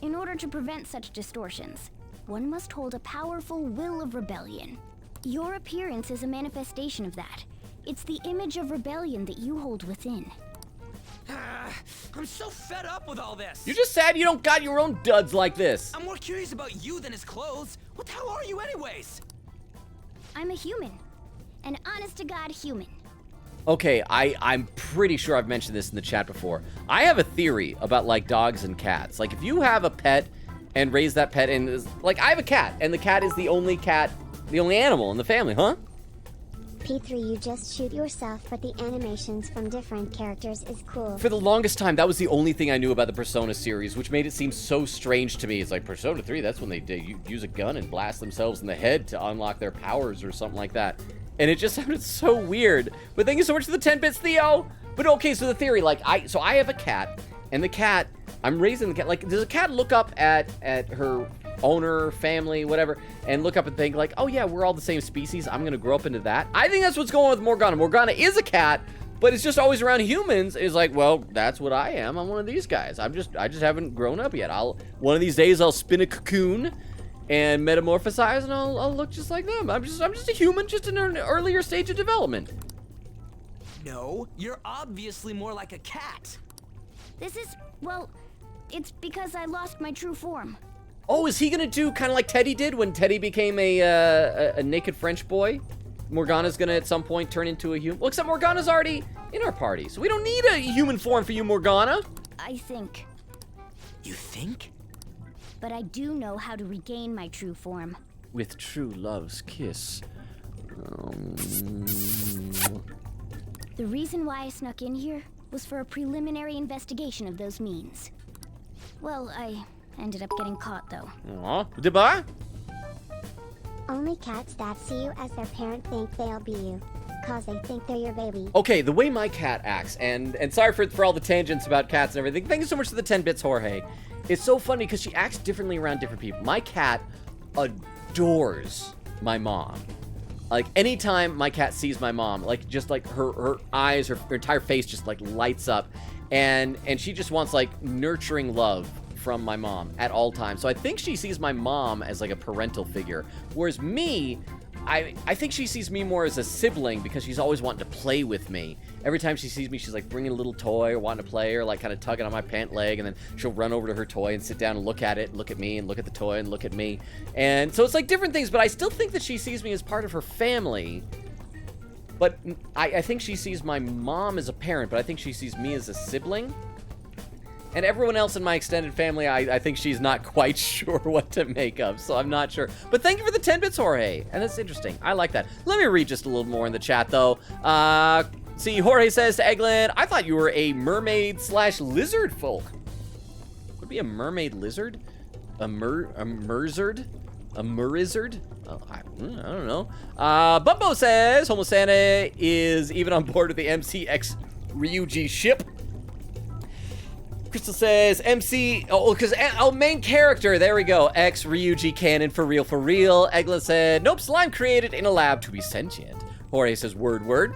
In order to prevent such distortions, one must hold a powerful will of rebellion. Your appearance is a manifestation of that. It's the image of rebellion that you hold within. I'm so fed up with all this. You're just sad you don't got your own duds like this. I'm more curious about you than his clothes. What the hell are you anyways? I'm a human. An honest-to-God human. Okay, I'm pretty sure I've mentioned this in the chat before. I have a theory about, like, dogs and cats. Like, if you have a pet and raise that pet and, like, I have a cat, and the cat is the only animal in the family, huh? P3 you just shoot yourself, but the animations from different characters is cool. For the longest time, that was the only thing I knew about the Persona series, which made it seem so strange to me. It's like, Persona 3, that's when they use a gun and blast themselves in the head to unlock their powers or something like that. And it just sounded so weird. But thank you so much for the 10 bits, Theo. But okay, so the theory, like, I have a cat, and the cat, I'm raising the cat. Like, does a cat look up at her owner, family, whatever, and look up and think, like, oh yeah, we're all the same species, I'm gonna grow up into that? I think that's what's going on with Morgana. Morgana is a cat, but it's just always around humans. It's like, well, that's what I am. I'm one of these guys. I just haven't grown up yet. One of these days I'll spin a cocoon and metamorphosize, and I'll look just like them. I'm just a human, just in an earlier stage of development. No, you're obviously more like a cat. This is, well, it's because I lost my true form. Oh, is he gonna do kind of like Teddy did when Teddy became a naked French boy? Morgana's gonna at some point turn into a human. Well, except Morgana's already in our party, so we don't need a human form for you, Morgana. I think. You think? But I do know how to regain my true form. With true love's kiss. The reason why I snuck in here was for a preliminary investigation of those means. Well, I ended up getting caught, though. Aw, goodbye. Only cats that see you as their parent think they'll be you, cause they think they're your baby. Okay, the way my cat acts, and sorry for all the tangents about cats and everything. Thank you so much for the 10 bits, Jorge. It's so funny because she acts differently around different people. My cat adores my mom. Like, anytime my cat sees my mom, like, just like her eyes, her entire face just like lights up, and she just wants like nurturing love from my mom at all times. So I think she sees my mom as like a parental figure, whereas me, I think she sees me more as a sibling because she's always wanting to play with me. Every time she sees me, she's like bringing a little toy or wanting to play, or like kind of tugging on my pant leg, and then she'll run over to her toy and sit down and look at it, and look at me, and look at the toy and look at me. And so it's like different things, but I still think that she sees me as part of her family. But I think she sees my mom as a parent, but I think she sees me as a sibling. And everyone else in my extended family, I think she's not quite sure what to make of, so I'm not sure. But thank you for the 10 bits, Jorge, and that's interesting. I like that. Let me read just a little more in the chat, though. See, Jorge says to Eglin, I thought you were a mermaid/lizard folk. Would it be a mermaid lizard? A merzard? A murizard? Oh, I don't know. Bumbo says Homo Santa is even on board with the MCX Ryuji ship. Crystal says MC, because main character, there we go, X Ryuji canon for real, for real. Eglin said, nope, slime created in a lab to be sentient. Jorge says, word.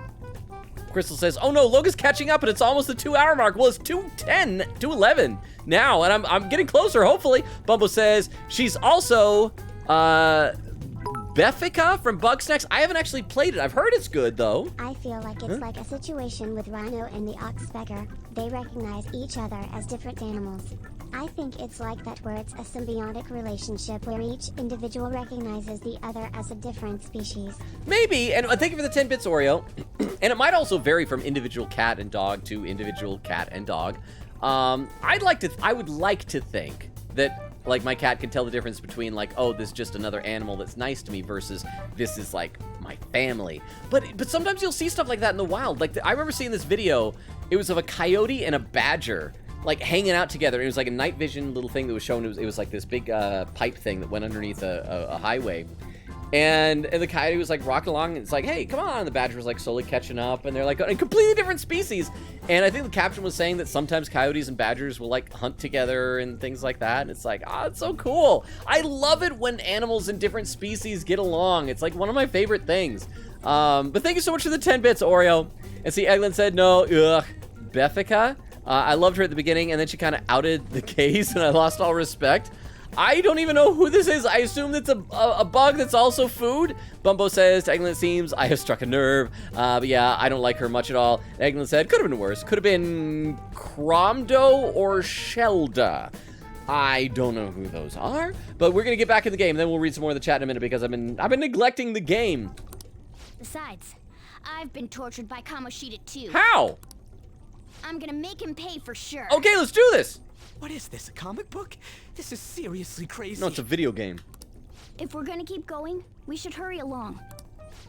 Crystal says, oh no, Logan's catching up and it's almost the 2-hour mark. Well, it's 2:10, 2:11 now, and I'm getting closer, hopefully. Bumbo says, she's also, Beffica from Bugsnax. I haven't actually played it. I've heard it's good, though. I feel like it's like a situation with Rhino and the Oxpecker. They recognize each other as different animals. I think it's like that where it's a symbiotic relationship where each individual recognizes the other as a different species. Maybe, and thank you for the 10 bits, Oreo. And it might also vary from individual cat and dog to individual cat and dog. I would like to think that, like, my cat can tell the difference between, like, oh, this is just another animal that's nice to me versus this is, like, my family. But sometimes you'll see stuff like that in the wild. Like, I remember seeing this video. It was of a coyote and a badger, like, hanging out together. It was like a night vision little thing that was shown. It was like this big pipe thing that went underneath a highway. And the coyote was like rocking along, and it's like, hey, come on. And the badger was like slowly catching up, and they're like a completely different species. And I think the caption was saying that sometimes coyotes and badgers will like hunt together and things like that. And it's like, oh, it's so cool. I love it when animals in different species get along. It's like one of my favorite things. But thank you so much for the 10 bits, Oreo. And see, Eglin said, no, Beffica. I loved her at the beginning, and then she kind of outed the case, and I lost all respect. I don't even know who this is. I assume it's a bug that's also food. Bumbo says, to Eglin, it seems I have struck a nerve. But yeah, I don't like her much at all. Eglin said, could have been worse. Could have been Cromdo or Shelda. I don't know who those are, but we're going to get back in the game. Then we'll read some more of the chat in a minute because I've been neglecting the game. Besides, I've been tortured by Kamoshida too. How? I'm gonna make him pay for sure. Okay, let's do this. What is this, a comic book? This is seriously crazy. No, it's a video game. If we're gonna keep going, we should hurry along.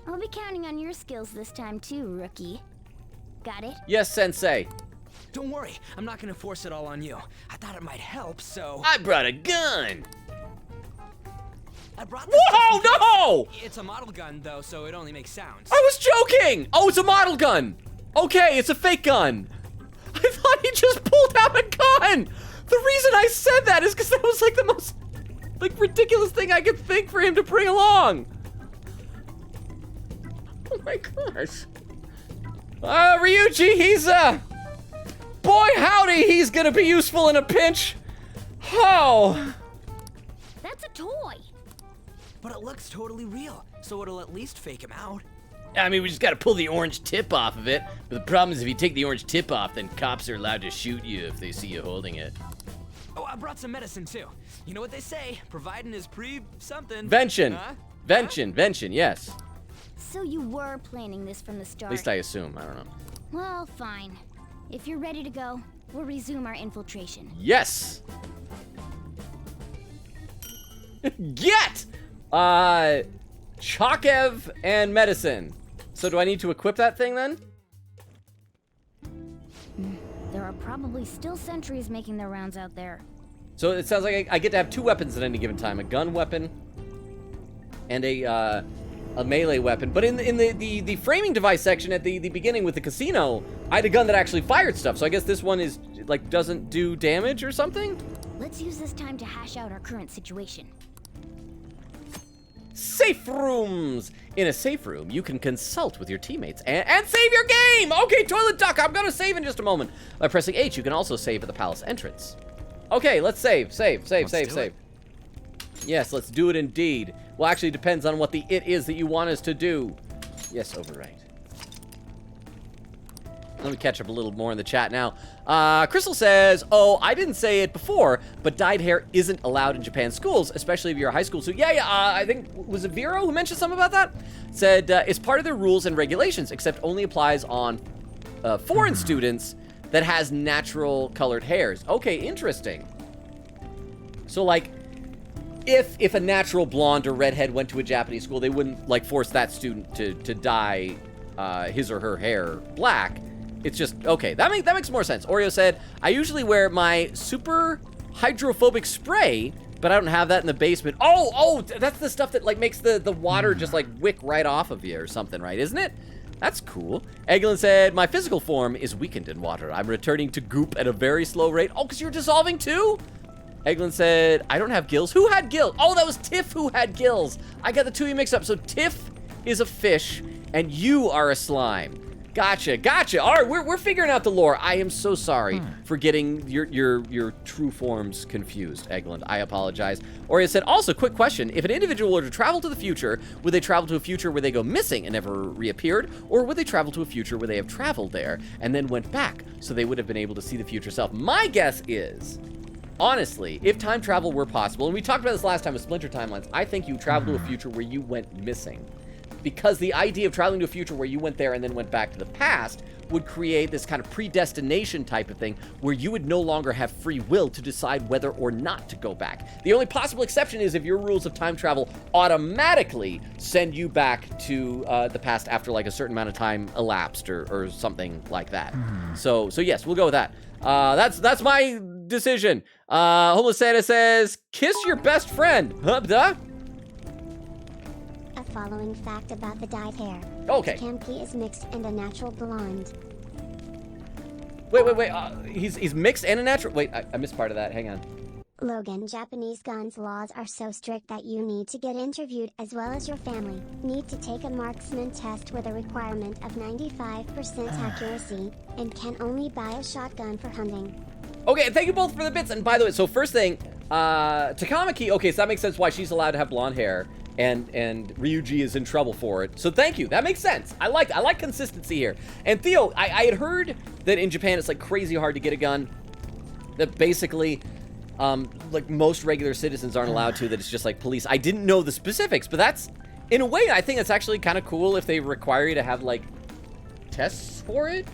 I'll be counting on your skills this time too, rookie. Got it? Yes, Sensei. Don't worry, I'm not gonna force it all on you. I thought it might help, so... I brought a gun! I brought this. Whoa, no! It's a model gun, though, so it only makes sounds. I was joking! Oh, it's a model gun! Okay, it's a fake gun. I thought he just pulled out a gun! The reason I said that is because that was like the most like ridiculous thing I could think for him to bring along. Oh my gosh. Ryuji, he's boy howdy, he's gonna be useful in a pinch. Oh. That's a toy. But it looks totally real, so it'll at least fake him out. I mean, we just gotta pull the orange tip off of it. But the problem is if you take the orange tip off, then cops are allowed to shoot you if they see you holding it. Oh, I brought some medicine too. You know what they say, providing is something. Vention. Huh? Vention, yes. So you were planning this from the start. At least I assume, I don't know. Well, fine. If you're ready to go, we'll resume our infiltration. Yes! Get! Chakev and medicine. So do I need to equip that thing then? There are probably still sentries making their rounds out there. So it sounds like I get to have 2 weapons at any given time. A gun weapon and a melee weapon. But in the framing device section at the beginning with the casino, I had a gun that actually fired stuff. So I guess this one is, like, doesn't do damage or something? Let's use this time to hash out our current situation. Safe rooms! In a safe room, you can consult with your teammates and save your game! Okay, Toilet Duck, I'm gonna save in just a moment. By pressing H, you can also save at the palace entrance. Okay, let's save. Yes, let's do it indeed. Well, actually, it depends on what the it is that you want us to do. Yes, overwrite. Let me catch up a little more in the chat now. Crystal says, oh, I didn't say it before, but dyed hair isn't allowed in Japan schools, especially if you're a high school student. Yeah, I think, was it Vero who mentioned something about that? Said, it's part of their rules and regulations, except only applies on foreign students that has natural colored hairs. Okay, interesting. So, like, if a natural blonde or redhead went to a Japanese school, they wouldn't, like, force that student to dye his or her hair black. It's just, okay, that makes more sense. Oreo said, I usually wear my super hydrophobic spray, but I don't have that in the basement. Oh, that's the stuff that, like, makes the water just, like, wick right off of you or something, right? Isn't it? That's cool. Eglin said, my physical form is weakened in water. I'm returning to goop at a very slow rate. Oh, because you're dissolving too? Eglin said, I don't have gills. Who had gills? Oh, that was Tiff who had gills. I got the two of you mixed up. So Tiff is a fish, and you are a slime. Gotcha. All right, we're figuring out the lore. I am so sorry for getting your true forms confused, Eglin. I apologize. Oria said, also, quick question. If an individual were to travel to the future, would they travel to a future where they go missing and never reappeared? Or would they travel to a future where they have traveled there and then went back, so they would have been able to see the future self? My guess is, honestly, if time travel were possible, and we talked about this last time with Splinter Timelines, I think you travel to a future where you went missing. Because the idea of traveling to a future where you went there and then went back to the past would create this kind of predestination type of thing where you would no longer have free will to decide whether or not to go back. The only possible exception is if your rules of time travel automatically send you back to the past after like a certain amount of time elapsed or something like that. So yes, we'll go with that. That's my decision. Homeless Santa says, kiss your best friend. Huh? Following fact about the dyed hair. Okay. Kamki is mixed and a natural blonde. Wait. He's mixed and a natural. Wait, I missed part of that. Hang on. Logan, Japanese guns laws are so strict that you need to get interviewed as well as your family. Need to take a marksman test with a requirement of 95% accuracy, and can only buy a shotgun for hunting. Okay, thank you both for the bits. And by the way, so first thing, Takamaki, okay, so that makes sense why she's allowed to have blonde hair. And Ryuji is in trouble for it. So thank you. That makes sense. I like consistency here. And Theo, I had heard that in Japan it's like crazy hard to get a gun. That basically, like most regular citizens aren't allowed to. That it's just like police. I didn't know the specifics, but that's, in a way, I think that's actually kind of cool if they require you to have like tests for it.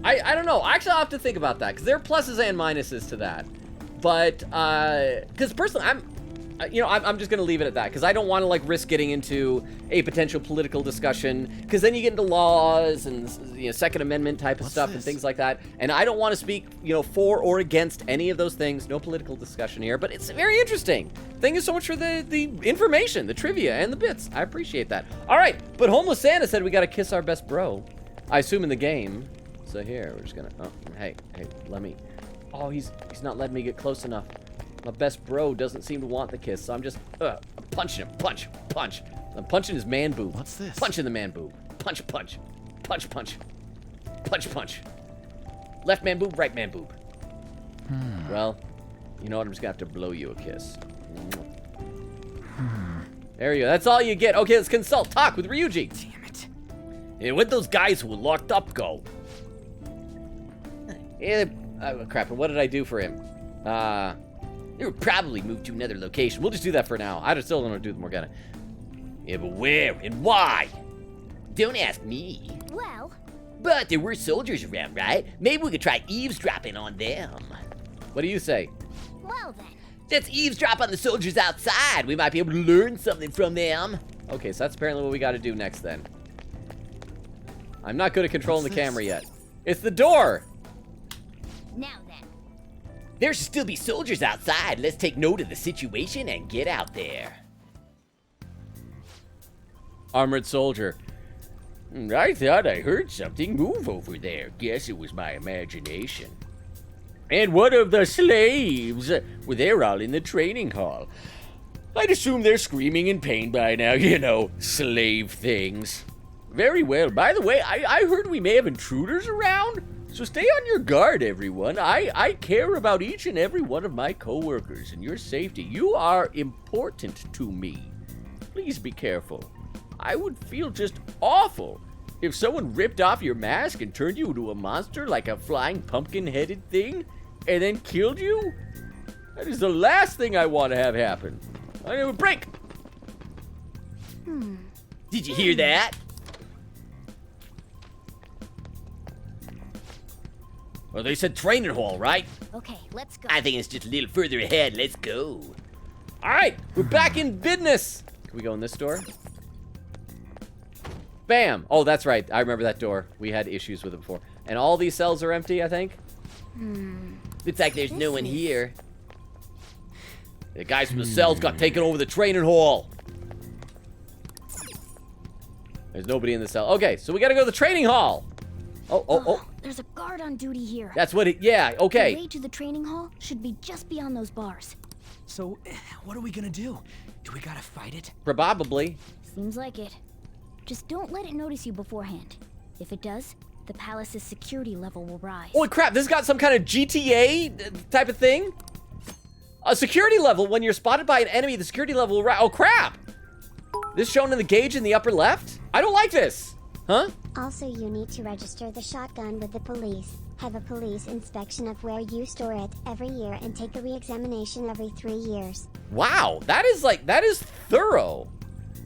I don't know. Actually, I'll have to think about that because there are pluses and minuses to that. But because personally, I'm just gonna leave it at that because I don't want to like risk getting into a potential political discussion because then you get into laws and Second Amendment type of stuff and things like that, and I don't want to speak for or against any of those things. No political discussion here, but it's very interesting. Thank you so much for the information, the trivia, and the bits. I appreciate that. All right, but Homeless Santa said we gotta kiss our best bro. I assume in the game. So here we're just gonna. Oh, hey, let me. Oh, he's not letting me get close enough. My best bro doesn't seem to want the kiss, so I'm just punching him. Punch. I'm punching his man boob. What's this? Punching the man boob. Punch. Left man boob, right man boob. Well, you know what? I'm just gonna have to blow you a kiss. There you go. That's all you get. Okay, let's consult. Talk with Ryuji. Damn it. Hey, where'd those guys who were locked up go? Crap, and what did I do for him? They would probably move to another location. We'll just do that for now. I still don't want to do the Morgana. Yeah, but where and why? Don't ask me. Well. But there were soldiers around, right? Maybe we could try eavesdropping on them. What do you say? Well then. Let's eavesdrop on the soldiers outside. We might be able to learn something from them. Okay, so that's apparently what we got to do next then. I'm not good at controlling the camera yet. It's the door. Now then. There should still be soldiers outside. Let's take note of the situation and get out there. Armored soldier. I thought I heard something move over there. Guess it was my imagination. And what of the slaves? Well, they're all in the training hall. I'd assume they're screaming in pain by now, slave things. Very well. By the way, I heard we may have intruders around. So stay on your guard, everyone. I care about each and every one of my coworkers and your safety. You are important to me. Please be careful. I would feel just awful if someone ripped off your mask and turned you into a monster like a flying pumpkin-headed thing and then killed you. That is the last thing I want to have happen. I have a break. Did you hear that? Well, they said training hall, right? Okay, let's go. I think it's just a little further ahead. Let's go. All right, we're back in business. Can we go in this door? Bam. Oh, that's right. I remember that door. We had issues with it before. And all these cells are empty, I think. Looks like there's no one here. The guys from the cells got taken over the training hall. There's nobody in the cell. Okay, so we gotta go to the training hall. Oh. There's a guard on duty here. That's what yeah, okay. The way to the training hall should be just beyond those bars. So, what are we gonna do? Do we gotta fight it? Probably. Seems like it. Just don't let it notice you beforehand. If it does, the palace's security level will rise. Holy crap, this got some kind of GTA type of thing? A security level, when you're spotted by an enemy, the security level will rise. Oh crap! This shown in the gauge in the upper left? I don't like this. Huh? Also, you need to register the shotgun with the police, have a police inspection of where you store it every year, and take a re-examination every 3 years. Wow, that is thorough.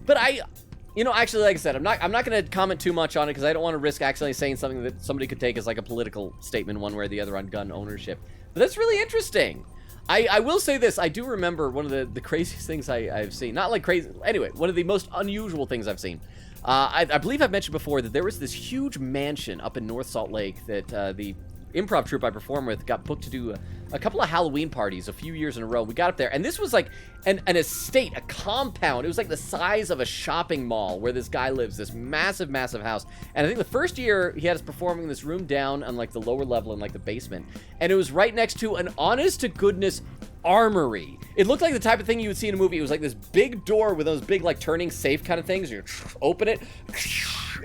But actually, like I said, I'm not gonna comment too much on it because I don't want to risk accidentally saying something that somebody could take as like a political statement one way or the other on gun ownership. But that's really interesting. I will say this, I do remember one of the craziest things I've seen. Not like crazy, anyway, one of the most unusual things I've seen. I believe I've mentioned before that there was this huge mansion up in North Salt Lake that the improv troupe I performed with got booked to do a couple of Halloween parties a few years in a row. We got up there, and this was like an estate, a compound. It was like the size of a shopping mall where this guy lives, this massive, massive house. And I think the first year he had us performing in this room down on like the lower level in like the basement. And it was right next to an honest-to-goodness armory. It looked like the type of thing you would see in a movie. It was like this big door with those big like turning safe kind of things. You open it,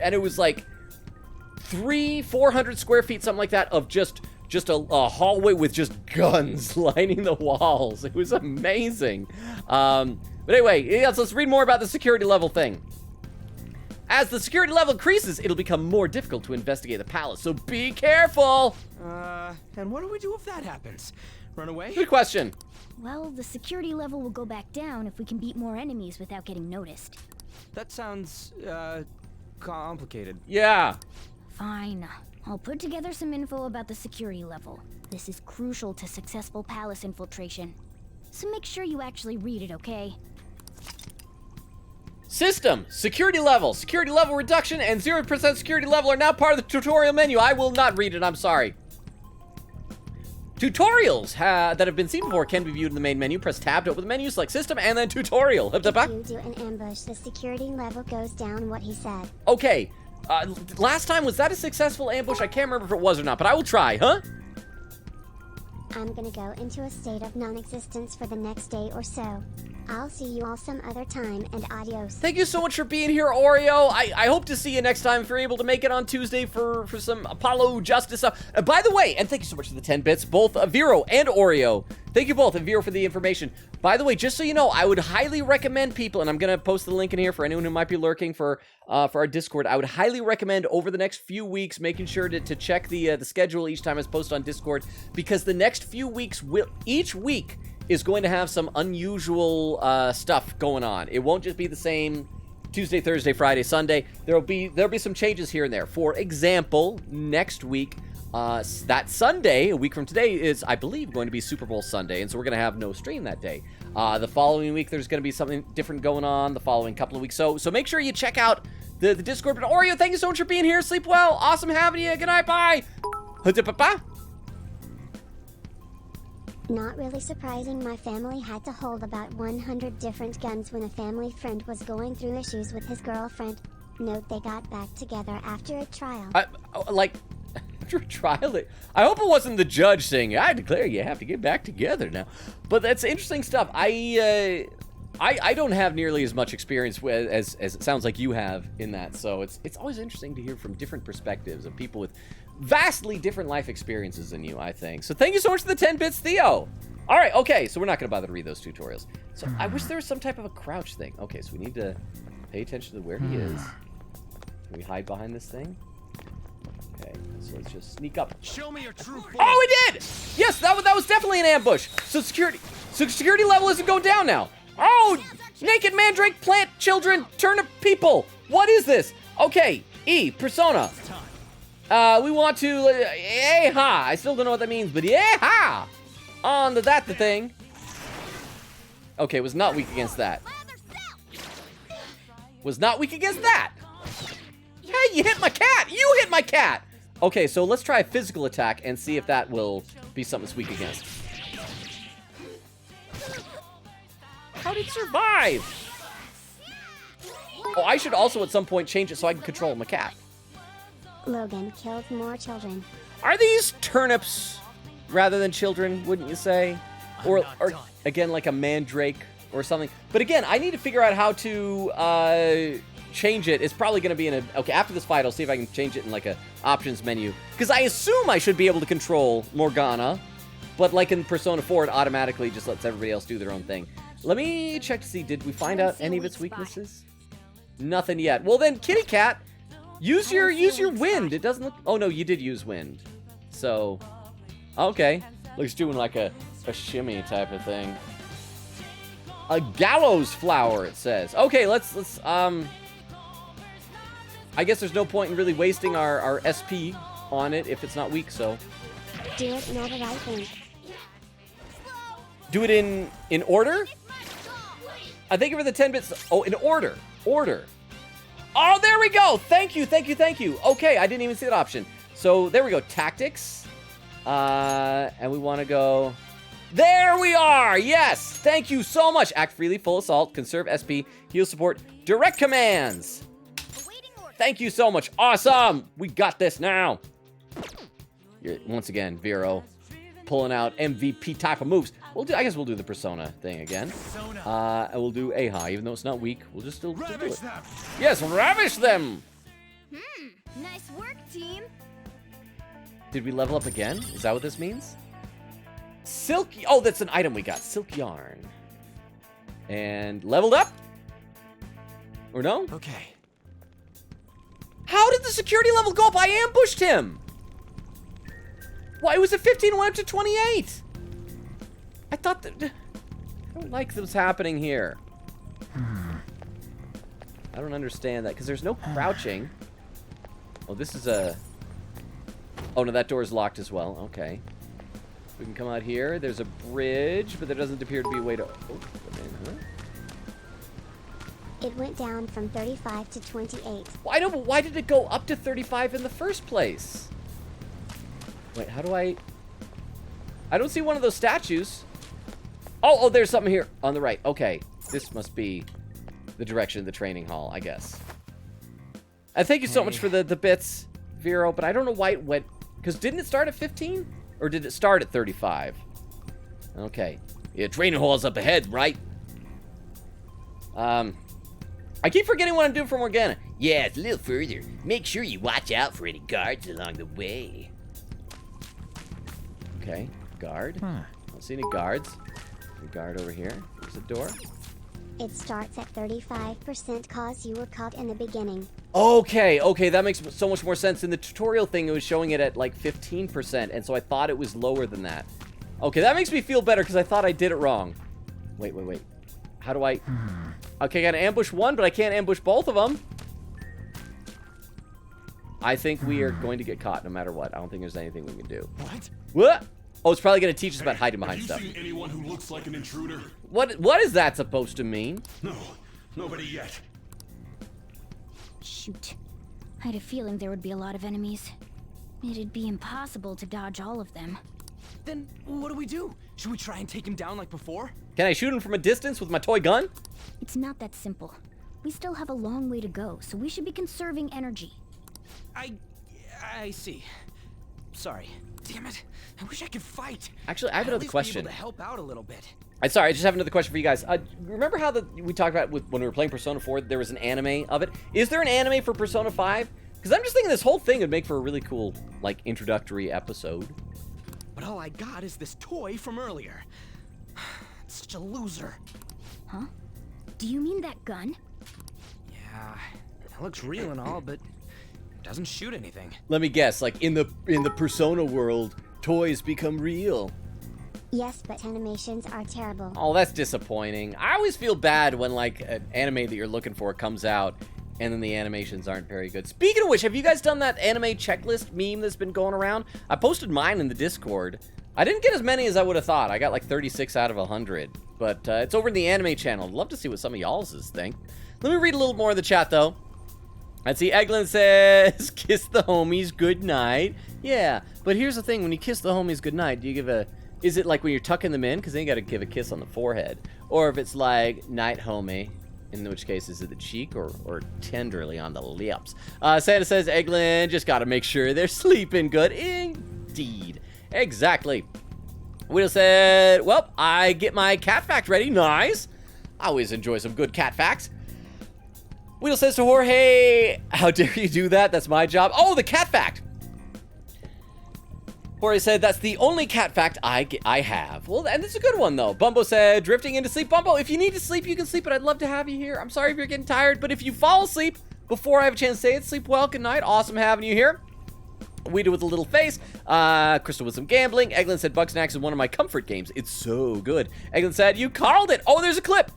and it was like 300-400 square feet, something like that, of just a hallway with just guns lining the walls. It was amazing. But anyway, yes, let's read more about the security level thing. As the security level increases, it'll become more difficult to investigate the palace, so be careful. And what do we do if that happens? Run away? Good question. Well, the security level will go back down if we can beat more enemies without getting noticed. That sounds, complicated. Yeah. Fine. I'll put together some info about the security level. This is crucial to successful palace infiltration. So make sure you actually read it, okay? System, security level reduction, and 0% security level are now part of the tutorial menu. I will not read it, I'm sorry. Tutorials that have been seen before can be viewed in the main menu. Press tab to open the menu, select system, and then tutorial. If you do an ambush, the security level goes down, what he said. Okay, last time, was that a successful ambush? I can't remember if it was or not, but I will try, huh? I'm gonna go into a state of non-existence for the next day or so. I'll see you all some other time, and adios. Thank you so much for being here, Oreo. I hope to see you next time if you're able to make it on Tuesday for some Apollo Justice stuff. By the way, and thank you so much for the 10 bits, both Vero and Oreo. Thank you both, and Vero for the information. By the way, just so you know, I would highly recommend people, and I'm going to post the link in here for anyone who might be lurking for our Discord. I would highly recommend over the next few weeks making sure to check the schedule each time it's posted on Discord, because the next few weeks, each week is going to have some unusual stuff going on. It won't just be the same Tuesday, Thursday, Friday, Sunday. There'll be some changes here and there. For example, next week, that Sunday, a week from today, is, I believe, going to be Super Bowl Sunday, and so we're going to have no stream that day. The following week, there's going to be something different going on the following couple of weeks. So make sure you check out the Discord. But Oreo, thank you so much for being here. Sleep well. Awesome having you. Good night. Bye. Not really surprising, my family had to hold about 100 different guns when a family friend was going through issues with his girlfriend. Note they got back together after a trial. After a trial? I hope it wasn't the judge saying, I declare you have to get back together now. But that's interesting stuff. I don't have nearly as much experience as it sounds like you have in that. So it's always interesting to hear from different perspectives of people with vastly different life experiences than you, I think. So thank you so much for the 10 bits, Theo. All right, okay, so we're not going to bother to read those tutorials. So I wish there was some type of a crouch thing. Okay, so we need to pay attention to where he is. Can we hide behind this thing? Okay, so let's just sneak up. Show me your true form. Oh, we did! Yes, that was definitely an ambush. So security level isn't going down now. Oh, naked mandrake, plant, children, turnip people. What is this? Okay, persona. We want to, yeehaw. I still don't know what that means, but yeehaw. On to the thing. Okay, was not weak against that. Was not weak against that. Hey, you hit my cat. You hit my cat. Okay, so let's try a physical attack and see if that will be something that's weak against. How did it survive? Oh, I should also at some point change it so I can control my cat. Logan killed more children. Are these turnips rather than children, wouldn't you say? Or again, like a mandrake or something. But again, I need to figure out how to change it. It's probably going to be in a... Okay, after this fight, I'll see if I can change it in, like, a options menu. Because I assume I should be able to control Morgana. But, like, in Persona 4, it automatically just lets everybody else do their own thing. Let me check to see, did we find out any of its weaknesses? Nothing yet. Well, then, Kitty Cat, use your wind. It doesn't look... Oh, no, you did use wind. So, okay. Looks doing, like, a shimmy type of thing. A gallows flower, it says. Okay, let's I guess there's no point in really wasting our SP on it if it's not weak, so. Do it now that I think. Do it in order? I think for the 10 bits. Oh, in order. Order. Oh, there we go. Thank you, thank you, thank you. Okay, I didn't even see that option. So there we go. Tactics. And we want to go... There we are! Yes! Thank you so much! Act freely, full assault, conserve SP, heal support, direct commands! Thank you so much. Awesome! We got this now! Once again, Vero pulling out MVP type of moves. I guess we'll do the Persona thing again. And we'll do Aha, even though it's not weak. We'll just still do it. Yes, ravish them! Nice work, team! Did we level up again? Is that what this means? Silk... Oh, that's an item we got. Silk yarn. And leveled up? Or no? Okay. How did the security level go up? I ambushed him! Why, it was at 15 and went up to 28! I thought that... I don't like what's happening here. I don't understand that, because there's no crouching. Oh, this is a... Oh, no, that door is locked as well. Okay. We can come out here. There's a bridge, but there doesn't appear to be a way to... Oh, huh? It went down from 35 to 28. Well, I know, but why did it go up to 35 in the first place? Wait, how do I don't see one of those statues. Oh, there's something here on the right. Okay, this must be the direction of the training hall, I guess. And thank you so much for the bits, Vero, but I don't know why it went... Because didn't it start at 15? Or did it start at 35? Okay. Yeah, training hall's up ahead, right? I keep forgetting what I'm doing for Morgana. Yeah, it's a little further. Make sure you watch out for any guards along the way. Okay, guard. Don't see any guards. A guard over here. There's a door. It starts at 35% cause you were caught in the beginning. Okay, that makes so much more sense. In the tutorial thing, it was showing it at like 15%, and so I thought it was lower than that. Okay, that makes me feel better because I thought I did it wrong. Wait. How do I... Okay, I gotta ambush one, but I can't ambush both of them. I think we are going to get caught no matter what. I don't think there's anything we can do. What? Oh, it's probably going to teach us about hiding behind stuff. Have you seen anyone who looks like an intruder? What is that supposed to mean? No, nobody yet. Shoot. I had a feeling there would be a lot of enemies. It'd be impossible to dodge all of them. Then what do we do? Should we try and take him down like before? Can I shoot him from a distance with my toy gun? It's not that simple. We still have a long way to go, so we should be conserving energy. I see. Sorry. Damn it. I wish I could fight. Actually, I have another question. Be able to help out a little bit. Sorry, I just have another question for you guys. Remember how we talked about when we were playing Persona 4, there was an anime of it? Is there an anime for Persona 5? Because I'm just thinking this whole thing would make for a really cool, like, introductory episode. But all I got is this toy from earlier. Such a loser. Huh? Do you mean that gun? Yeah, it looks real and all, but it doesn't shoot anything. Let me guess, like in the Persona world, toys become real. Yes, but animations are terrible. Oh, that's disappointing. I always feel bad when like an anime that you're looking for comes out and then the animations aren't very good. Speaking of which, have you guys done that anime checklist meme that's been going around? I posted mine in the Discord. I didn't get as many as I would have thought. I got like 36 out of 100. But it's over in the anime channel. I'd love to see what some of y'all's think. Let me read a little more in the chat, though. Let's see. Eglin says, kiss the homies goodnight. Yeah, but here's the thing. When you kiss the homies goodnight, do you give a... Is it like when you're tucking them in? Because then you got to give a kiss on the forehead. Or if it's like, night homie. In which case, is it the cheek or tenderly on the lips? Santa says, Eglin, just got to make sure they're sleeping good. Indeed. Exactly. Widow said, well, I get my cat fact ready. Nice. I always enjoy some good cat facts. Weedle says to Jorge, how dare you do that? That's my job. Oh, the cat fact. Jorge said, that's the only cat fact I have. Well, and it's a good one, though. Bumbo said, drifting into sleep. Bumbo, if you need to sleep, you can sleep, but I'd love to have you here. I'm sorry if you're getting tired, but if you fall asleep before I have a chance to say it, sleep well, good night. Awesome having you here. Weedle with a little face. Crystal with some gambling. Eglin said, Bugsnax is one of my comfort games. It's so good. Eglin said, you called it. Oh, there's a clip.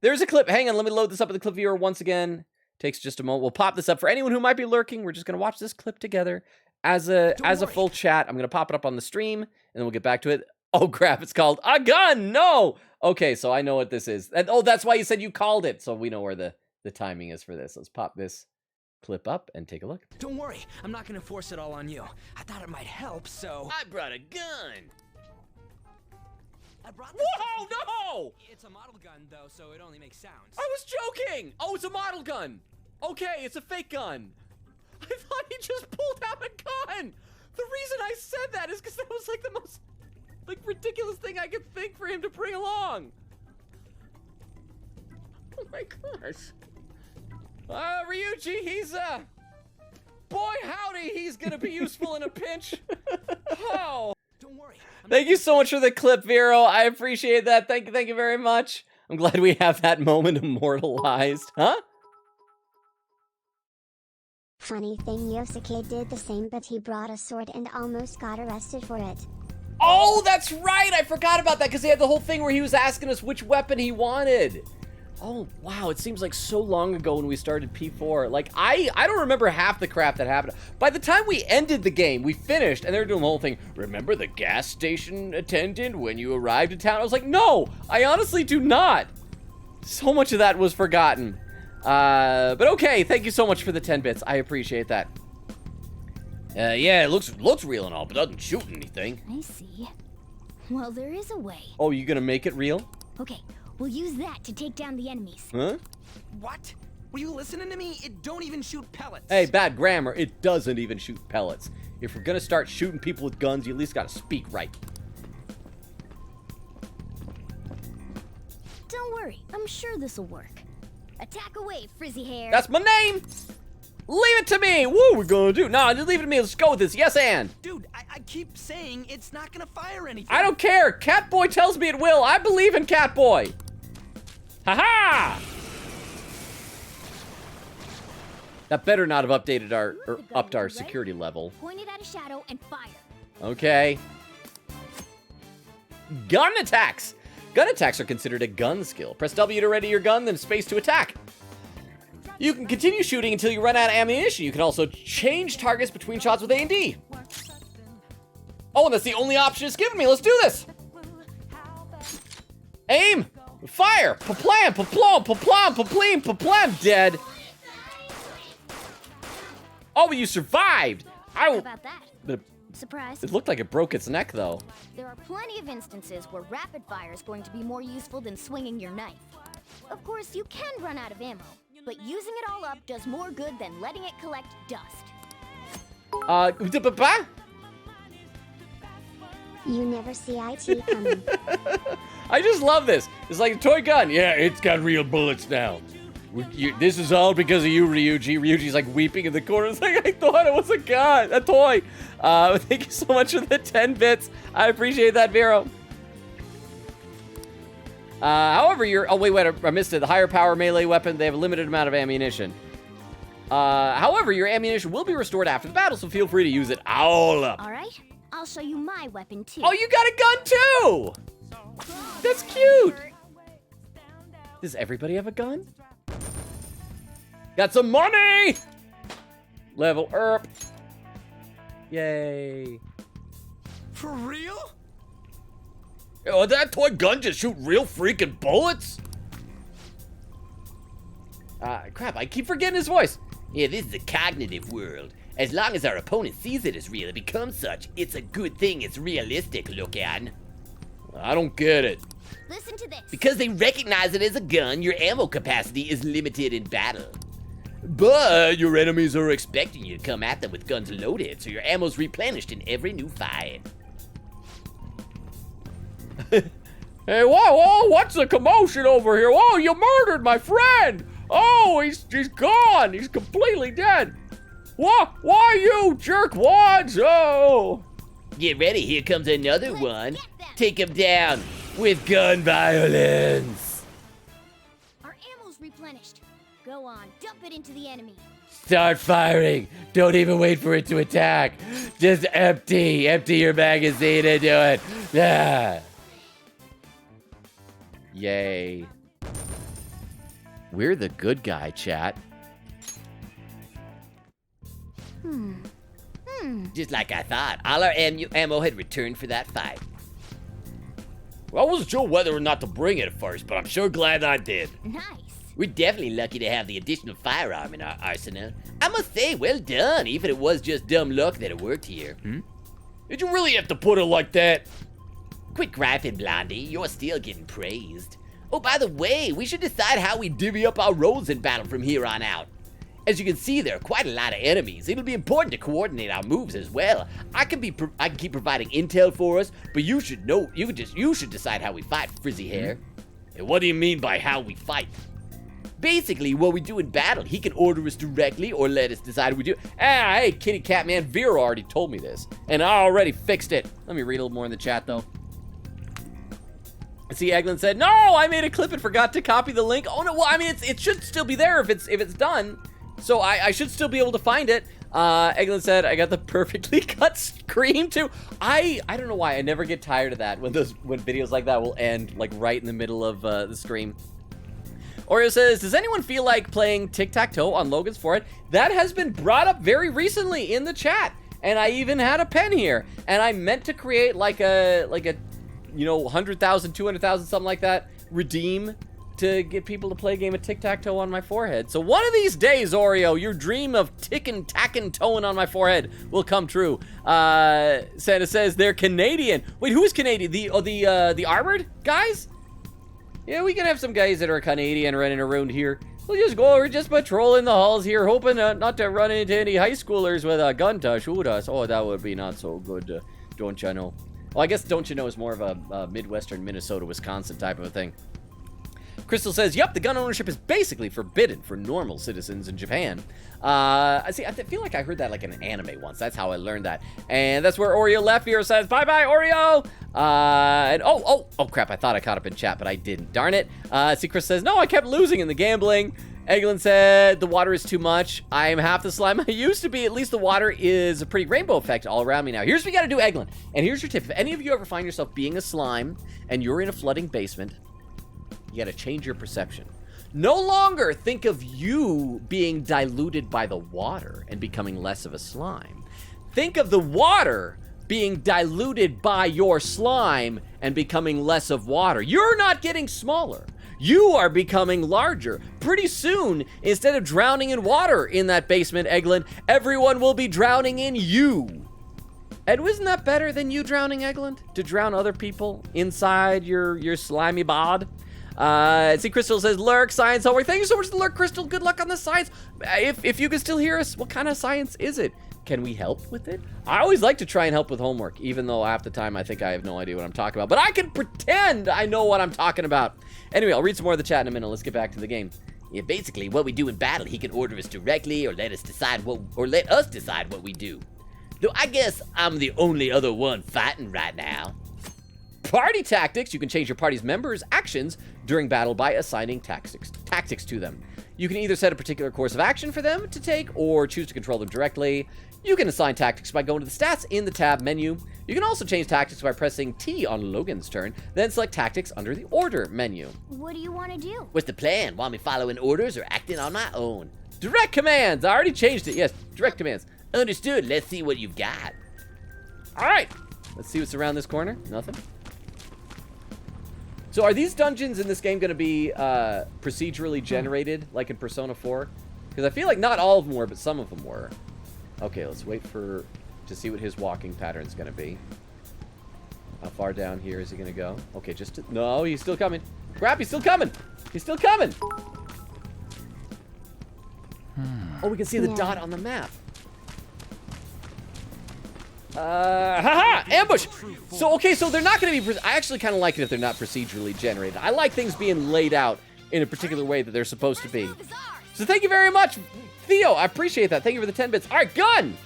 There's a clip. Hang on, let me load this up at the clip viewer once again. Takes just a moment. We'll pop this up for anyone who might be lurking. We're just going to watch this clip together. As a full chat, I'm going to pop it up on the stream, and then we'll get back to it. Oh, crap, it's called A Gun! No! Okay, so I know what this is. And, oh, that's why you said you called it, so we know where the timing is for this. Let's pop this clip up and take a look. Don't worry, I'm not going to force it all on you. I thought it might help, so... I brought a gun! I brought this. Whoa, no! It's a model gun, though, so it only makes sounds. I was joking! Oh, it's a model gun! Okay, it's a fake gun. I thought he just pulled out a gun! The reason I said that is because that was like the most ridiculous thing I could think for him to bring along. Oh my gosh. Ryuji, he's boy howdy, he's gonna be useful in a pinch. Oh. Don't worry. Thank you so much for the clip, Vero. I appreciate that. Thank you very much. I'm glad we have that moment immortalized. Huh? Funny thing, Yosuke did the same, but he brought a sword and almost got arrested for it. Oh, that's right! I forgot about that because he had the whole thing where he was asking us which weapon he wanted. Oh, wow, it seems like so long ago when we started P4. Like, I don't remember half the crap that happened. By the time we ended the game, we finished, and they were doing the whole thing, remember the gas station attendant when you arrived in town? I was like, no, I honestly do not. So much of that was forgotten. But okay, thank you so much for the 10 bits. I appreciate that. Yeah, it looks real and all, but doesn't shoot anything. I see. Well, there is a way. Oh, you gonna make it real? Okay, we'll use that to take down the enemies. Huh? What? Were you listening to me? It don't even shoot pellets. Hey, bad grammar. It doesn't even shoot pellets. If we're gonna start shooting people with guns, you at least gotta speak right. Don't worry, I'm sure this'll work. Attack away, frizzy hair. That's my name! Leave it to me! Woo, we're gonna do. No, just leave it to me. Let's go with this. Yes, and. Dude, I keep saying it's not gonna fire anything. I don't care. Catboy tells me it will. I believe in Catboy. Ha-ha! That better not have updated upped our security level. Point it at a shadow and fire. Okay. Gun attacks. Gun attacks are considered a gun skill. Press W to ready your gun, then space to attack. You can continue shooting until you run out of ammunition. You can also change targets between shots with A and D. Oh, and that's the only option it's given me. Let's do this. Aim. Fire. Paplam, paplom, paplam, paplim, paplam. Dead. Oh, but you survived. How about that? Surprise. It looked like it broke its neck, though. There are plenty of instances where rapid fire is going to be more useful than swinging your knife. Of course, you can run out of ammo, but using it all up does more good than letting it collect dust. You never see IT coming. I just love this. It's like a toy gun. Yeah, it's got real bullets now. This is all because of you, Ryuji. Ryuji's like weeping in the corner. It's like, I thought it was a gun, a toy. Thank you so much for the 10 bits. I appreciate that, Vero. However, oh wait, I missed it. The higher power melee weapon, they have a limited amount of ammunition. However, your ammunition will be restored after the battle, so feel free to use it all up. All right, I'll show you my weapon too. Oh, you got a gun too! That's cute. Does everybody have a gun? Got some money! Level up. Yay. For real? Oh, that toy gun just shoot real freaking bullets? Crap, I keep forgetting his voice. Yeah, this is a cognitive world. As long as our opponent sees it as real and becomes such, it's a good thing it's realistic looking. I don't get it. Listen to this. Because they recognize it as a gun, your ammo capacity is limited in battle. But your enemies are expecting you to come at them with guns loaded, so your ammo's replenished in every new fight. Hey, whoa, what's the commotion over here? Whoa, you murdered my friend! Oh, he's gone. He's completely dead. Why you jerkwads? Oh. Get ready, here comes another one. Take him down with gun violence. Our ammo's replenished. Go on, dump it into the enemy. Start firing. Don't even wait for it to attack. Just empty your magazine and do it. Ah. Yay. We're the good guy, chat. Just like I thought, all our ammo had returned for that fight. Well, I wasn't sure whether or not to bring it at first, but I'm sure glad I did. Nice. We're definitely lucky to have the additional firearm in our arsenal. I must say, well done, even if it was just dumb luck that it worked here. Did you really have to put it like that? Quit griping, Blondie. You're still getting praised. Oh, by the way, we should decide how we divvy up our roles in battle from here on out. As you can see, there are quite a lot of enemies. It'll be important to coordinate our moves as well. I can keep providing intel for us, but you should know. You should decide how we fight, Frizzy Hair. And what do you mean by how we fight? Basically, what we do in battle, he can order us directly or let us decide what we do. Hey, kitty cat man, Vera already told me this, and I already fixed it. Let me read a little more in the chat, though. See, Eglin said, no, I made a clip and forgot to copy the link. Oh, no, well, I mean, it should still be there if it's done. So I should still be able to find it. Eglin said, I got the perfectly cut scream, too. I don't know why, I never get tired of that when videos like that will end, like, right in the middle of the stream. Oreo says, does anyone feel like playing tic-tac-toe on Logan's forehead? That has been brought up very recently in the chat. And I even had a pen here. And I meant to create like a you know, 100,000, 200,000, something like that, redeem to get people to play a game of tic-tac-toe on my forehead. So one of these days, Oreo, your dream of tic-and-tack-and-toeing on my forehead will come true. Santa says they're Canadian. Wait, who's Canadian? The armored guys? Yeah, we can have some guys that are Canadian running around here. We're just patrolling the halls here, hoping not to run into any high schoolers with a gun to shoot us. Oh, that would be not so good, don't you know? Well, I guess don't you know is more of a Midwestern Minnesota, Wisconsin type of a thing. Crystal says, yep, the gun ownership is basically forbidden for normal citizens in Japan. I feel like I heard that like in an anime once. That's how I learned that. And that's where Oreo left here says, bye-bye, Oreo! And oh, crap, I thought I caught up in chat, but I didn't. Darn it. See, Chris says, no, I kept losing in the gambling. Eglin said, the water is too much. I am half the slime I used to be. At least the water is a pretty rainbow effect all around me now. Here's what you gotta do, Eglin. And here's your tip. If any of you ever find yourself being a slime and you're in a flooding basement, you gotta change your perception. No longer think of you being diluted by the water and becoming less of a slime. Think of the water being diluted by your slime and becoming less of water. You're not getting smaller. You are becoming larger. Pretty soon, instead of drowning in water in that basement, Eglin, everyone will be drowning in you. And wasn't that better than you drowning, Eglin? To drown other people inside your slimy bod? See, Crystal says, Lurk, science homework. Thank you so much, Lurk, Crystal. Good luck on the science. If you can still hear us, what kind of science is it? Can we help with it? I always like to try and help with homework, even though half the time I think I have no idea what I'm talking about. But I can pretend I know what I'm talking about. Anyway, I'll read some more of the chat in a minute. Let's get back to the game. Yeah, basically, what we do in battle, he can order us directly or let us decide what we do. Though I guess I'm the only other one fighting right now. Party tactics. You can change your party's members' actions during battle by assigning tactics to them. You can either set a particular course of action for them to take or choose to control them directly. You can assign tactics by going to the stats in the tab menu. You can also change tactics by pressing T on Logan's turn, then select tactics under the order menu. What do you want to do? What's the plan? Want me following orders or acting on my own? Direct commands. I already changed it. Yes, direct commands. Understood. Let's see what you've got. All right. Let's see what's around this corner. Nothing. So are these dungeons in this game going to be procedurally generated, like in Persona 4? Because I feel like not all of them were, but some of them were. Okay, let's wait to see what his walking pattern's going to be. How far down here is he going to go? Okay, no, he's still coming. Crap, he's still coming. He's still coming. Oh, we can see the dot on the map. Haha! Ambush! So, okay, so they're not going to be... I actually kind of like it if they're not procedurally generated. I like things being laid out in a particular way that they're supposed to be. So thank you very much, Theo. I appreciate that. Thank you for the 10 bits. All right, gun.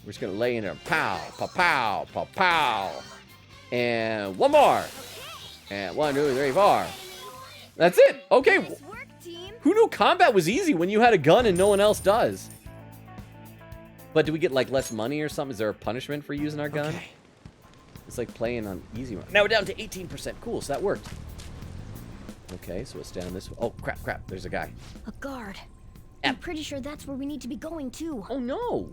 We're just gonna lay in there. Pow, pow, pow, pow, pow. And one more. And 1, 2, 3, 4. That's it. Okay. Who knew combat was easy when you had a gun and no one else does? But do we get like less money or something? Is there a punishment for using our gun? Okay. It's like playing on easy mode. Now we're down to 18%. Cool, so that worked. Okay, so it's down this way. Oh, crap, crap. There's a guy. A guard. I'm pretty sure that's where we need to be going to. Oh, no.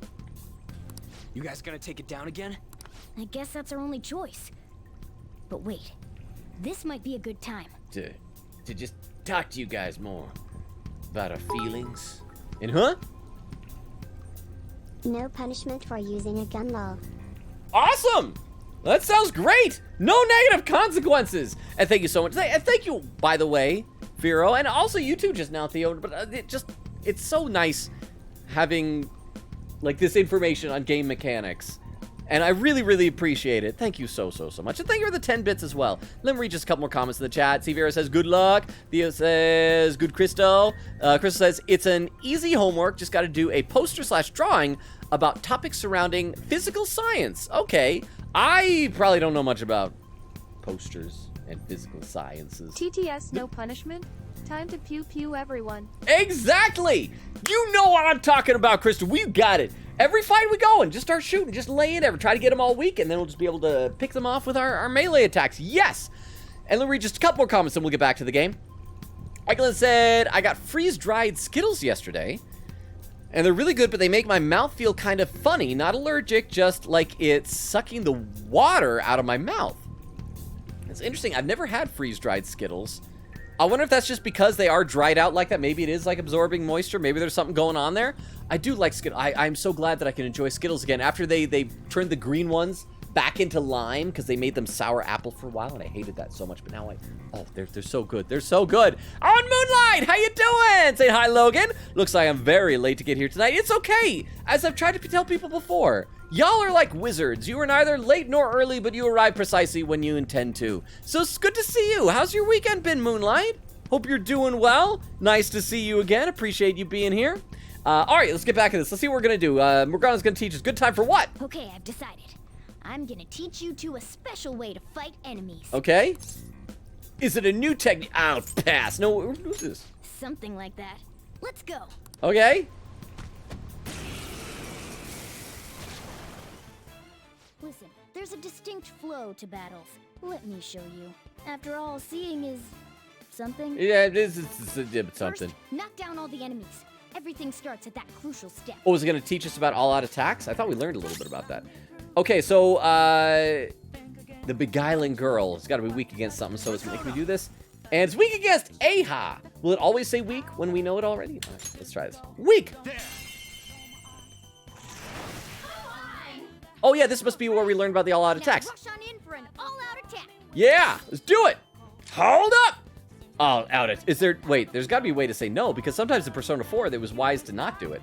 You guys gonna take it down again? I guess that's our only choice. But wait, this might be a good time. To just talk to you guys more about our feelings. And huh? No punishment for using a gun, lol. Awesome! That sounds great! No negative consequences! And thank you so much. And thank you, by the way, Vero, and also you too just now, Theo. But it's so nice having, like, this information on game mechanics. And I really, really appreciate it. Thank you so much. And thank you for the 10 bits as well. Let me read just a couple more comments in the chat. C. Vera says, good luck. Theo says, good Christo. Crystal says, it's an easy homework. Just got to do a poster/drawing about topics surrounding physical science. Okay. I probably don't know much about posters and physical sciences. TTS, no punishment. Time to pew pew everyone. Exactly! You know what I'm talking about, Crystal. We got it. Every fight we go and just start shooting, just lay in there, try to get them all weak, and then we'll just be able to pick them off with our melee attacks. Yes! And let me read just a couple more comments and we'll get back to the game. Eglin said, I got freeze-dried Skittles yesterday, and they're really good, but they make my mouth feel kind of funny. Not allergic, just like it's sucking the water out of my mouth. It's interesting. I've never had freeze-dried Skittles. I wonder if that's just because they are dried out like that. Maybe it is like absorbing moisture. Maybe there's something going on there. I do like Skittles. I'm so glad that I can enjoy Skittles again. After they turned the green ones back into lime because they made them sour apple for a while, and I hated that so much. But now they're so good. They're so good. On Moonlight, how you doing? Say hi, Logan. Looks like I'm very late to get here tonight. It's okay. As I've tried to tell people before, y'all are like wizards. You are neither late nor early, but you arrive precisely when you intend to. So it's good to see you. How's your weekend been, Moonlight? Hope you're doing well. Nice to see you again. Appreciate you being here. All right, let's get back to this. Let's see what we're going to do. Morgana's going to teach us. Good time for what? Okay, I've decided. I'm going to teach you two a special way to fight enemies. Okay. Is it a new technique? I'll pass. No, who's this? Something like that. Let's go. Okay. Listen, there's a distinct flow to battles. Let me show you. After all, seeing is something. Yeah, it is something. First, knock down all the enemies. Everything starts at that crucial step. Oh, is it going to teach us about all-out attacks? I thought we learned a little bit about that. Okay, so the beguiling girl has got to be weak against something, so can we do this? And it's weak against Aha. Will it always say weak when we know it already? All right, let's try this. Weak! Oh yeah, this must be where we learned about the all-out attacks. Rush on in for an all-out attack. Yeah, let's do it. Hold up. Oh, out it. Is there? Wait, there's got to be a way to say no, because sometimes in Persona 4 it was wise to not do it.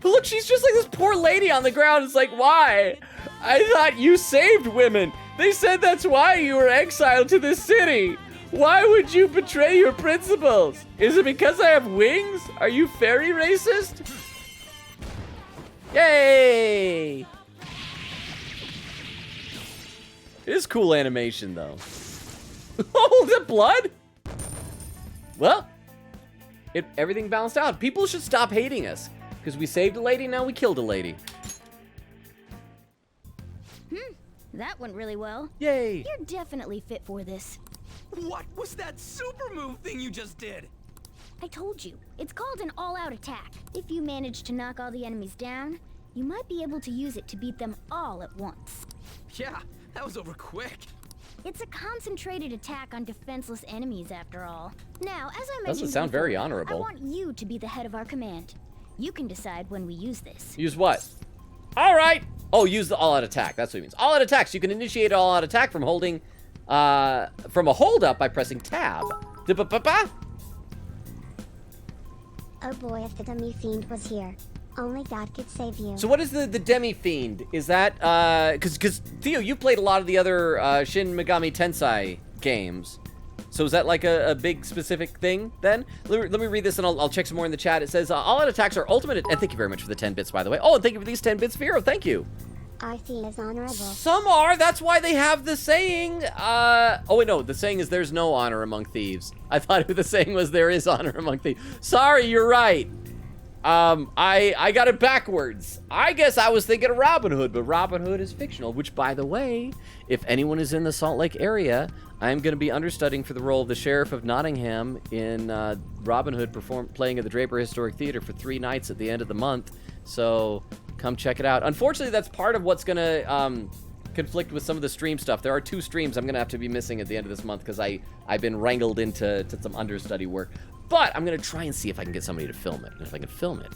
But look, she's just like this poor lady on the ground. It's like, why? I thought you saved women. They said that's why you were exiled to this city. Why would you betray your principles? Is it because I have wings? Are you fairy racist? Yay! It is cool animation, though. Oh, is that blood? Well, everything balanced out. People should stop hating us. Because we saved a lady, now we killed a lady. That went really well. Yay. You're definitely fit for this. What was that super move thing you just did? I told you, it's called an all-out attack. If you manage to knock all the enemies down, you might be able to use it to beat them all at once. Yeah, that was over quick. It's a concentrated attack on defenseless enemies, after all. Now, as I mentioned doesn't sound very before, honorable. I want you to be the head of our command. You can decide when we use this. Use what? All right. Oh, use the all-out attack. That's what it means. All-out attacks. You can initiate all-out attack from holding, from a hold-up by pressing tab. Oh boy, if the demi fiend was here. Only God could save you. So what is the demi fiend? Is that because Theo, you played a lot of the other Shin Megami Tensei games. So is that like a big specific thing then? Let me read this and I'll check some more in the chat. It says, all out attacks are ultimate, and thank you very much for the 10 bits, by the way. Oh, and thank you for these 10 bits, Vero. Thank you. RC is honorable. Some are. That's why they have the saying. Oh, wait, no. The saying is there's no honor among thieves. I thought the saying was there is honor among thieves. Sorry, you're right. I got it backwards. I guess I was thinking of Robin Hood, but Robin Hood is fictional, which, by the way, if anyone is in the Salt Lake area, I am going to be understudying for the role of the Sheriff of Nottingham in Robin Hood playing at the Draper Historic Theater for 3 nights at the end of the month. So come check it out. Unfortunately, that's part of what's going to conflict with some of the stream stuff. There are 2 streams I'm going to have to be missing at the end of this month because I've been wrangled into some understudy work. But I'm going to try and see if I can get somebody to film it. And if I can film it,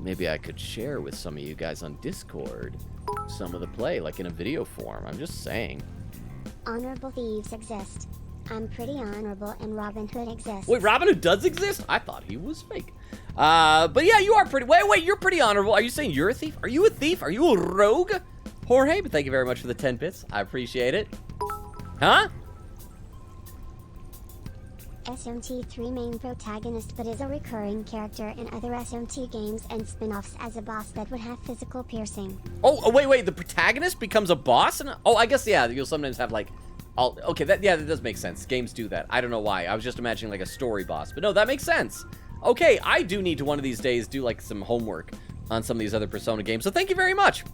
maybe I could share with some of you guys on Discord some of the play, like in a video form. I'm just saying. Honorable thieves exist. I'm pretty honorable, and Robin Hood exists. Wait, Robin Hood does exist? I thought he was fake. But yeah, you are pretty... Wait, you're pretty honorable. Are you saying you're a thief? Are you a thief? Are you a rogue? Jorge, but thank you very much for the 10 bits. I appreciate it. Huh? SMT 3 main protagonist, but is a recurring character in other SMT games and spin-offs as a boss that would have physical piercing. Oh, wait, the protagonist becomes a boss? Oh, I guess, yeah, you'll sometimes have, like... Okay, that does make sense. Games do that. I don't know why. I was just imagining, like, a story boss. But no, that makes sense. Okay, I do need to one of these days do, like, some homework on some of these other Persona games. So thank you very much.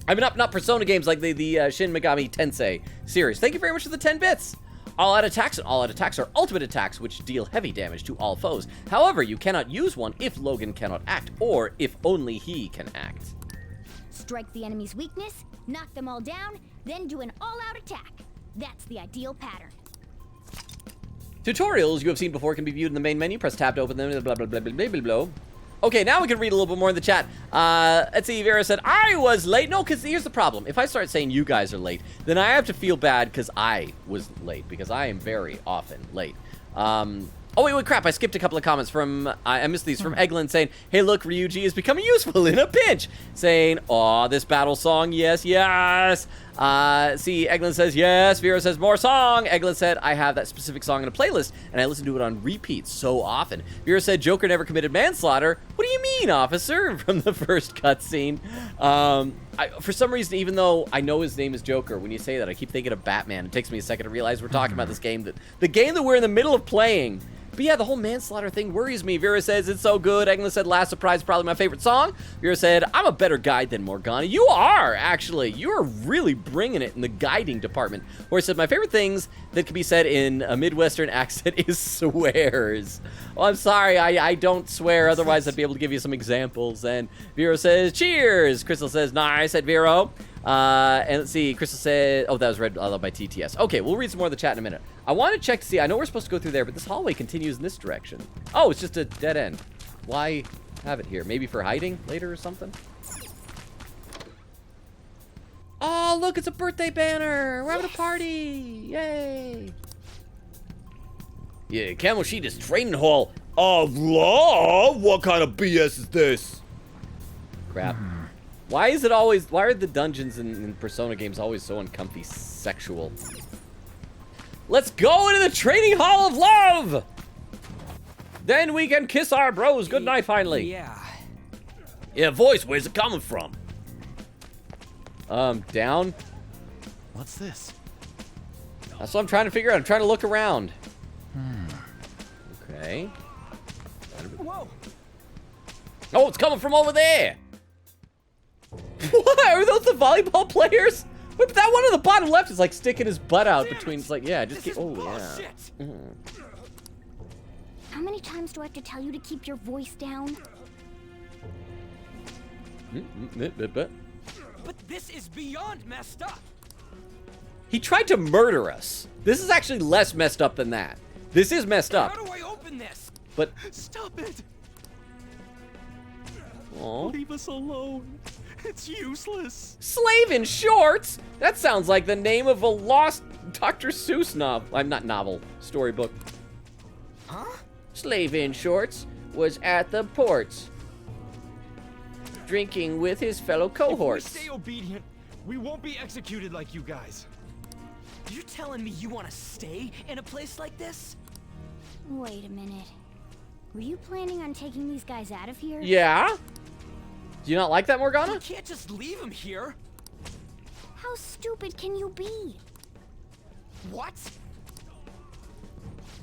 I mean, not Persona games, like the Shin Megami Tensei series. Thank you very much for the 10 bits. All-out attacks and all-out attacks are ultimate attacks which deal heavy damage to all foes. However, you cannot use one if Logan cannot act, or if only he can act. Strike the enemy's weakness, knock them all down, then do an all-out attack. That's the ideal pattern. Tutorials you have seen before can be viewed in the main menu. Press tab to open them, blah, blah, blah, blah, blah, blah, blah. Okay, now we can read a little bit more in the chat. Let's see, Vera said, I was late. No, because here's the problem. If I start saying you guys are late, then I have to feel bad because I was late, because I am very often late. Oh, wait, crap. I skipped a couple of comments from, I missed these, from Eglin saying, hey, look, Ryuji is becoming useful in a pinch. Saying, aw, this battle song, yes, yes. See, Eglin says, yes. Vera says, more song. Eglin said, I have that specific song in a playlist, and I listen to it on repeat so often. Vera said, Joker never committed manslaughter. What do you mean, officer? From the first cutscene. For some reason, even though I know his name is Joker, when you say that, I keep thinking of Batman. It takes me a second to realize we're talking about this game, the game that we're in the middle of playing. But yeah, the whole manslaughter thing worries me. Vera says, it's so good. Eglin said, Last Surprise, probably my favorite song. Vera said, I'm a better guide than Morgana. You are, actually. You are really bringing it in the guiding department. Or said, my favorite things that can be said in a Midwestern accent is swears. Well, I'm sorry, I don't swear. Otherwise, I'd be able to give you some examples. And Vero says, cheers. Crystal says, nice at Vero. And let's see, Crystal said, oh, that was read by TTS. Okay, we'll read some more of the chat in a minute. I want to check to see, I know we're supposed to go through there, but this hallway continues in this direction. Oh, it's just a dead end. Why have it here? Maybe for hiding later or something? Oh, look, it's a birthday banner. We're having a party. Yay. Yeah, Kamoshida's training hall of law? What kind of BS is this? Crap. Why are the dungeons in Persona games always so uncomfy sexual? Let's go into the training hall of love! Then we can kiss our bros goodnight finally. Yeah, voice, where's it coming from? Down? What's this? That's what I'm trying to figure out. I'm trying to look around. Okay. Whoa. Oh, it's coming from over there! What? Are those the volleyball players? Wait, but that one on the bottom left is like sticking his butt out between. It's like, yeah, just keep. Oh, yeah. How many times do I have to tell you to keep your voice down? But this is beyond messed up. He tried to murder us. This is actually less messed up than that. This is messed up. How do I open this? But stop it. Aww. Leave us alone. It's useless. Slave in Shorts? That sounds like the name of a lost Dr. Seuss novel. I'm not novel, storybook. Huh? Slave in Shorts was at the ports, drinking with his fellow cohorts. If we stay obedient, we won't be executed like you guys. You're telling me you want to stay in a place like this? Wait a minute. Were you planning on taking these guys out of here? Yeah? Do you not like that, Morgana? You can't just leave them here. How stupid can you be? What?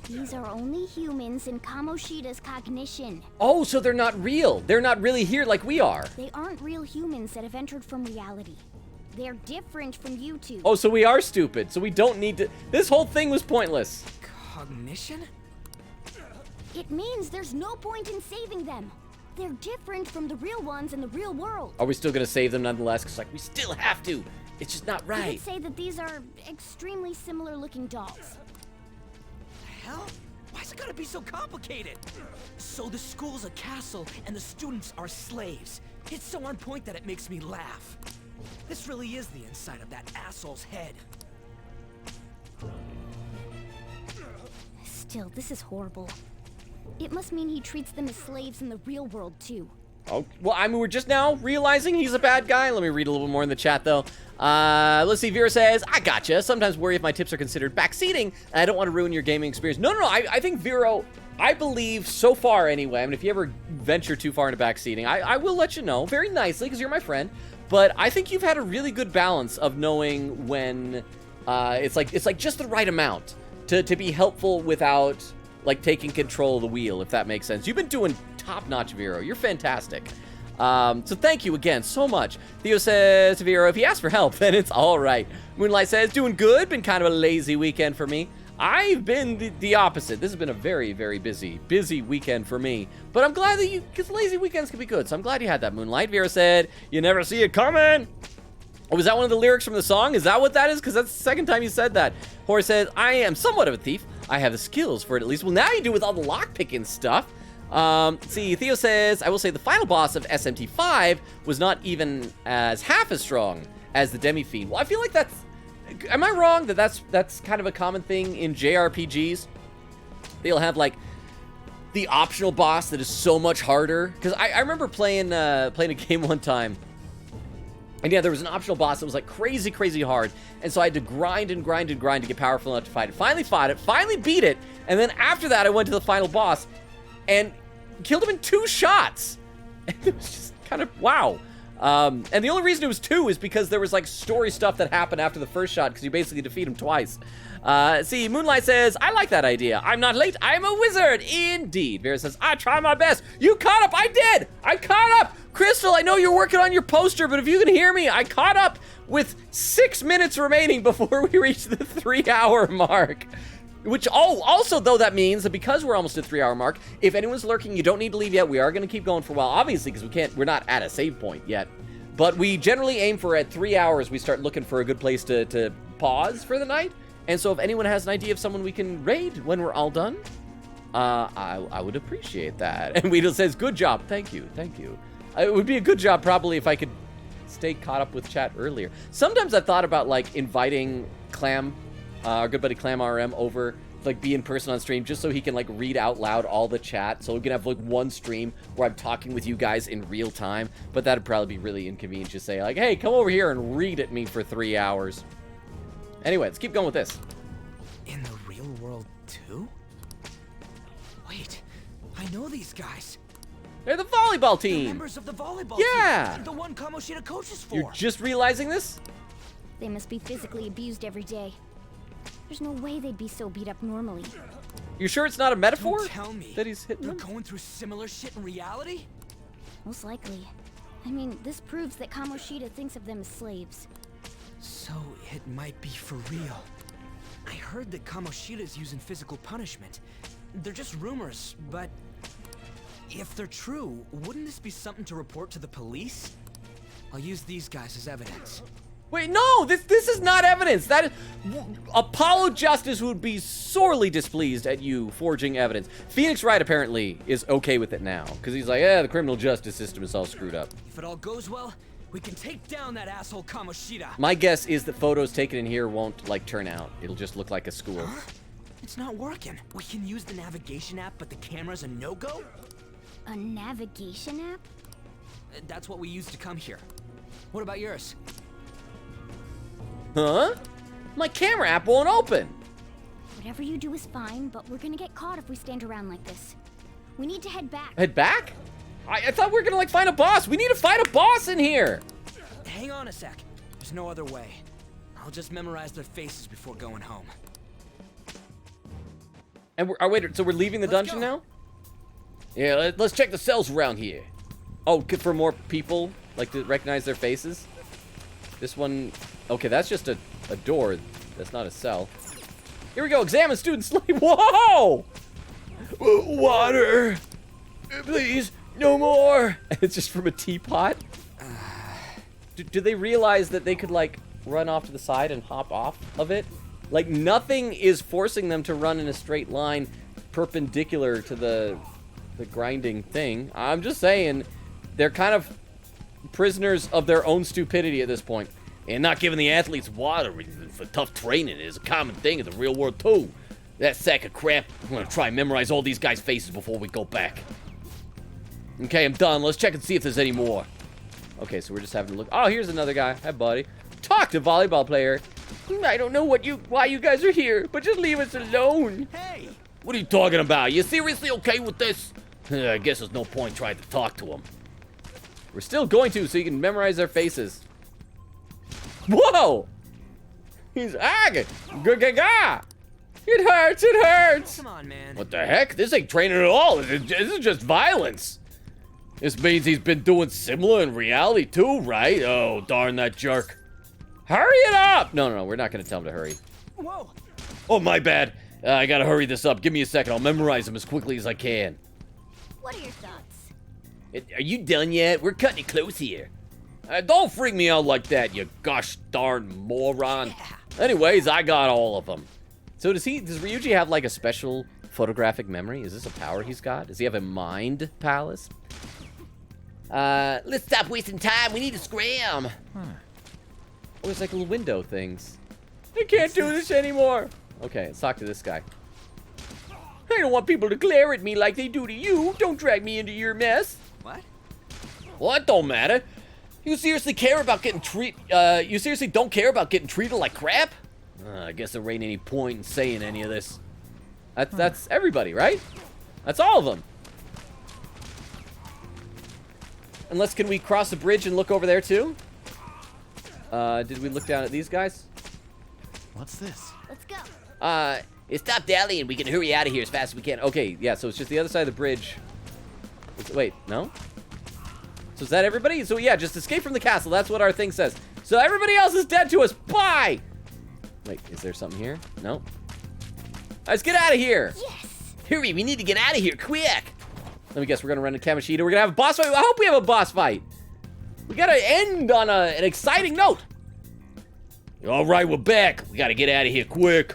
These are only humans in Kamoshida's cognition. Oh, so they're not real. They're not really here like we are. They aren't real humans that have entered from reality. They're different from you two. Oh, so we are stupid. So we don't need to... This whole thing was pointless. Cognition? It means there's no point in saving them. They're different from the real ones in the real world. Are we still going to save them nonetheless? Because, like, we still have to. It's just not You right. could say that these are extremely similar looking dolls. Hell? Why's it gotta be so complicated? So the school's a castle and the students are slaves. It's so on point that it makes me laugh. This really is the inside of that asshole's head. Still, this is horrible. It must mean he treats them as slaves in the real world, too. Oh, well, I mean, we're just now realizing he's a bad guy. Let me read a little more in the chat, though. Let's see. Vera says, I gotcha. Sometimes worry if my tips are considered backseating, and I don't want to ruin your gaming experience. No. I think, Vero, I believe so far anyway. I mean, if you ever venture too far into backseating, I will let you know very nicely because you're my friend. But I think you've had a really good balance of knowing when it's like just the right amount to be helpful without like taking control of the wheel, if that makes sense. You've been doing top-notch, Vero. You're fantastic. So thank you again so much. Theo says to Vero, if he asks for help, then it's all right. Moonlight says, doing good. Been kind of a lazy weekend for me. I've been the opposite. This has been a very, very busy weekend for me. But I'm glad that because lazy weekends can be good. So I'm glad you had that, Moonlight. Vera said, you never see it coming. Oh, was that one of the lyrics from the song? Is that what that is? Because that's the second time you said that. Horace says, I am somewhat of a thief. I have the skills for it at least. Well, now you do with all the lockpicking stuff. See, Theo says, I will say the final boss of SMT5 was not even half as strong as the Demi-Fiend. Well, I feel like that's... Am I wrong that that's kind of a common thing in JRPGs? They'll have, like, the optional boss that is so much harder. Because I remember playing a game one time. And yeah, there was an optional boss that was like crazy, crazy hard. And so I had to grind and grind and grind to get powerful enough to fight it. Finally fought it, finally beat it. And then after that, I went to the final boss and killed him in 2 shots. And it was just kind of, wow. And the only reason it was 2 is because there was like story stuff that happened after the first shot because you basically defeat him twice. See, Moonlight says, I like that idea. I'm not late. I'm a wizard. Indeed. Vera says, I try my best. You caught up. I did. I caught up. Crystal, I know you're working on your poster, but if you can hear me, I caught up with 6 minutes remaining before we reach the 3-hour mark. Which, also, though, that means that because we're almost at the 3-hour mark, if anyone's lurking, you don't need to leave yet. We are going to keep going for a while, obviously, because we're not at a save point yet. But we generally aim for at 3 hours, we start looking for a good place to pause for the night. And so if anyone has an idea of someone we can raid when we're all done, I would appreciate that. And Weedle says, good job. Thank you. Thank you. It would be a good job probably if I could stay caught up with chat earlier. Sometimes I've thought about like inviting Clam, our good buddy Clam RM, over, like be in person on stream just so he can like read out loud all the chat. So we can have like one stream where I'm talking with you guys in real time. But that'd probably be really inconvenient to say like, hey, come over here and read at me for 3 hours. Anyway, let's keep going with this. In the real world too? Wait, I know these guys. They're the volleyball team. They're members of the volleyball team. The one Kamoshida coaches for. You're just realizing this? They must be physically abused every day. There's no way they'd be so beat up normally. You sure it's not a metaphor? Don't tell me that he's hitting they're them? going through similar shit in reality? Most likely. I mean, this proves that Kamoshida thinks of them as slaves. So it might be for real. I heard that Kamoshida's using physical punishment. They're just rumors, but if they're true, wouldn't this be something to report to the police? I'll use these guys as evidence. Wait, no, this is not evidence. That is, Apollo Justice would be sorely displeased at you forging evidence. Phoenix Wright apparently is okay with it now because he's like, the criminal justice system is all screwed up. If it all goes well, we can take down that asshole Kamoshida. My guess is that photos taken in here won't like turn out. It'll just look like a school. Huh? It's not working. We can use the navigation app, but the camera's a no-go? A navigation app? That's what we used to come here. What about yours? Huh? My camera app won't open. Whatever you do is fine, but we're gonna get caught if we stand around like this. We need to head back. Head back? I thought we were gonna like find a boss. We need to find a boss in here. Hang on a sec. There's no other way. I'll just memorize their faces before going home. And wait, so we're leaving the dungeon now? Yeah, let's check the cells around here. Oh, for more people, like to recognize their faces. This one, okay, that's just a door. That's not a cell. Here we go, examine student slave. Whoa! Water! Please, no more! It's just from a teapot? Do they realize that they could, like, run off to the side and hop off of it? Like, nothing is forcing them to run in a straight line perpendicular to the grinding thing. I'm just saying, they're kind of prisoners of their own stupidity at this point. And not giving the athletes water for tough training is a common thing in the real world, too. That sack of crap, I'm gonna try and memorize all these guys' faces before we go back. Okay, I'm done. Let's check and see if there's any more. Okay, so we're just having to look. Oh, here's another guy. Hi, buddy. Talk to volleyball player. I don't know why you guys are here, but just leave us alone. Hey! What are you talking about? You seriously okay with this? I guess there's no point trying to talk to him. We're still going to, so you can memorize their faces. Whoa! He's agate. Ga-ga-ga! It hurts, it hurts! Come on, man. What the heck? This ain't training at all. This is just violence. This means he's been doing similar in reality too, right? Oh, darn that jerk. Hurry it up! No, we're not gonna tell him to hurry. Whoa! Oh, my bad. I gotta hurry this up. Give me a second. I'll memorize them as quickly as I can. What are your thoughts? Are you done yet? We're cutting it close here. Don't freak me out like that, you gosh darn moron. Anyways, I got all of them. So does Ryuji have like a special photographic memory? Is this a power he's got? Does he have a mind palace? Let's stop wasting time. We need to scram. Oh, there's like little window things. I can't do this anymore. Okay, let's talk to this guy. I don't want people to glare at me like they do to you. Don't drag me into your mess. What? What? Don't matter. You seriously care about getting you seriously don't care about getting treated like crap? I guess there ain't any point in saying any of this. That's everybody, right? That's all of them. Unless, can we cross the bridge and look over there too? Did we look down at these guys? What's this? Let's go. Stop dallying. We can hurry out of here as fast as we can. Okay, yeah, so it's just the other side of the bridge. Wait, no? So is that everybody? So yeah, just escape from the castle. That's what our thing says. So everybody else is dead to us. Bye! Wait, is there something here? No. Let's get out of here. Yes. Hurry, we need to get out of here quick. Let me guess, we're gonna run to Kamoshida. We're gonna have a boss fight. I hope we have a boss fight. We gotta end on an exciting note. All right, we're back. We gotta get out of here quick.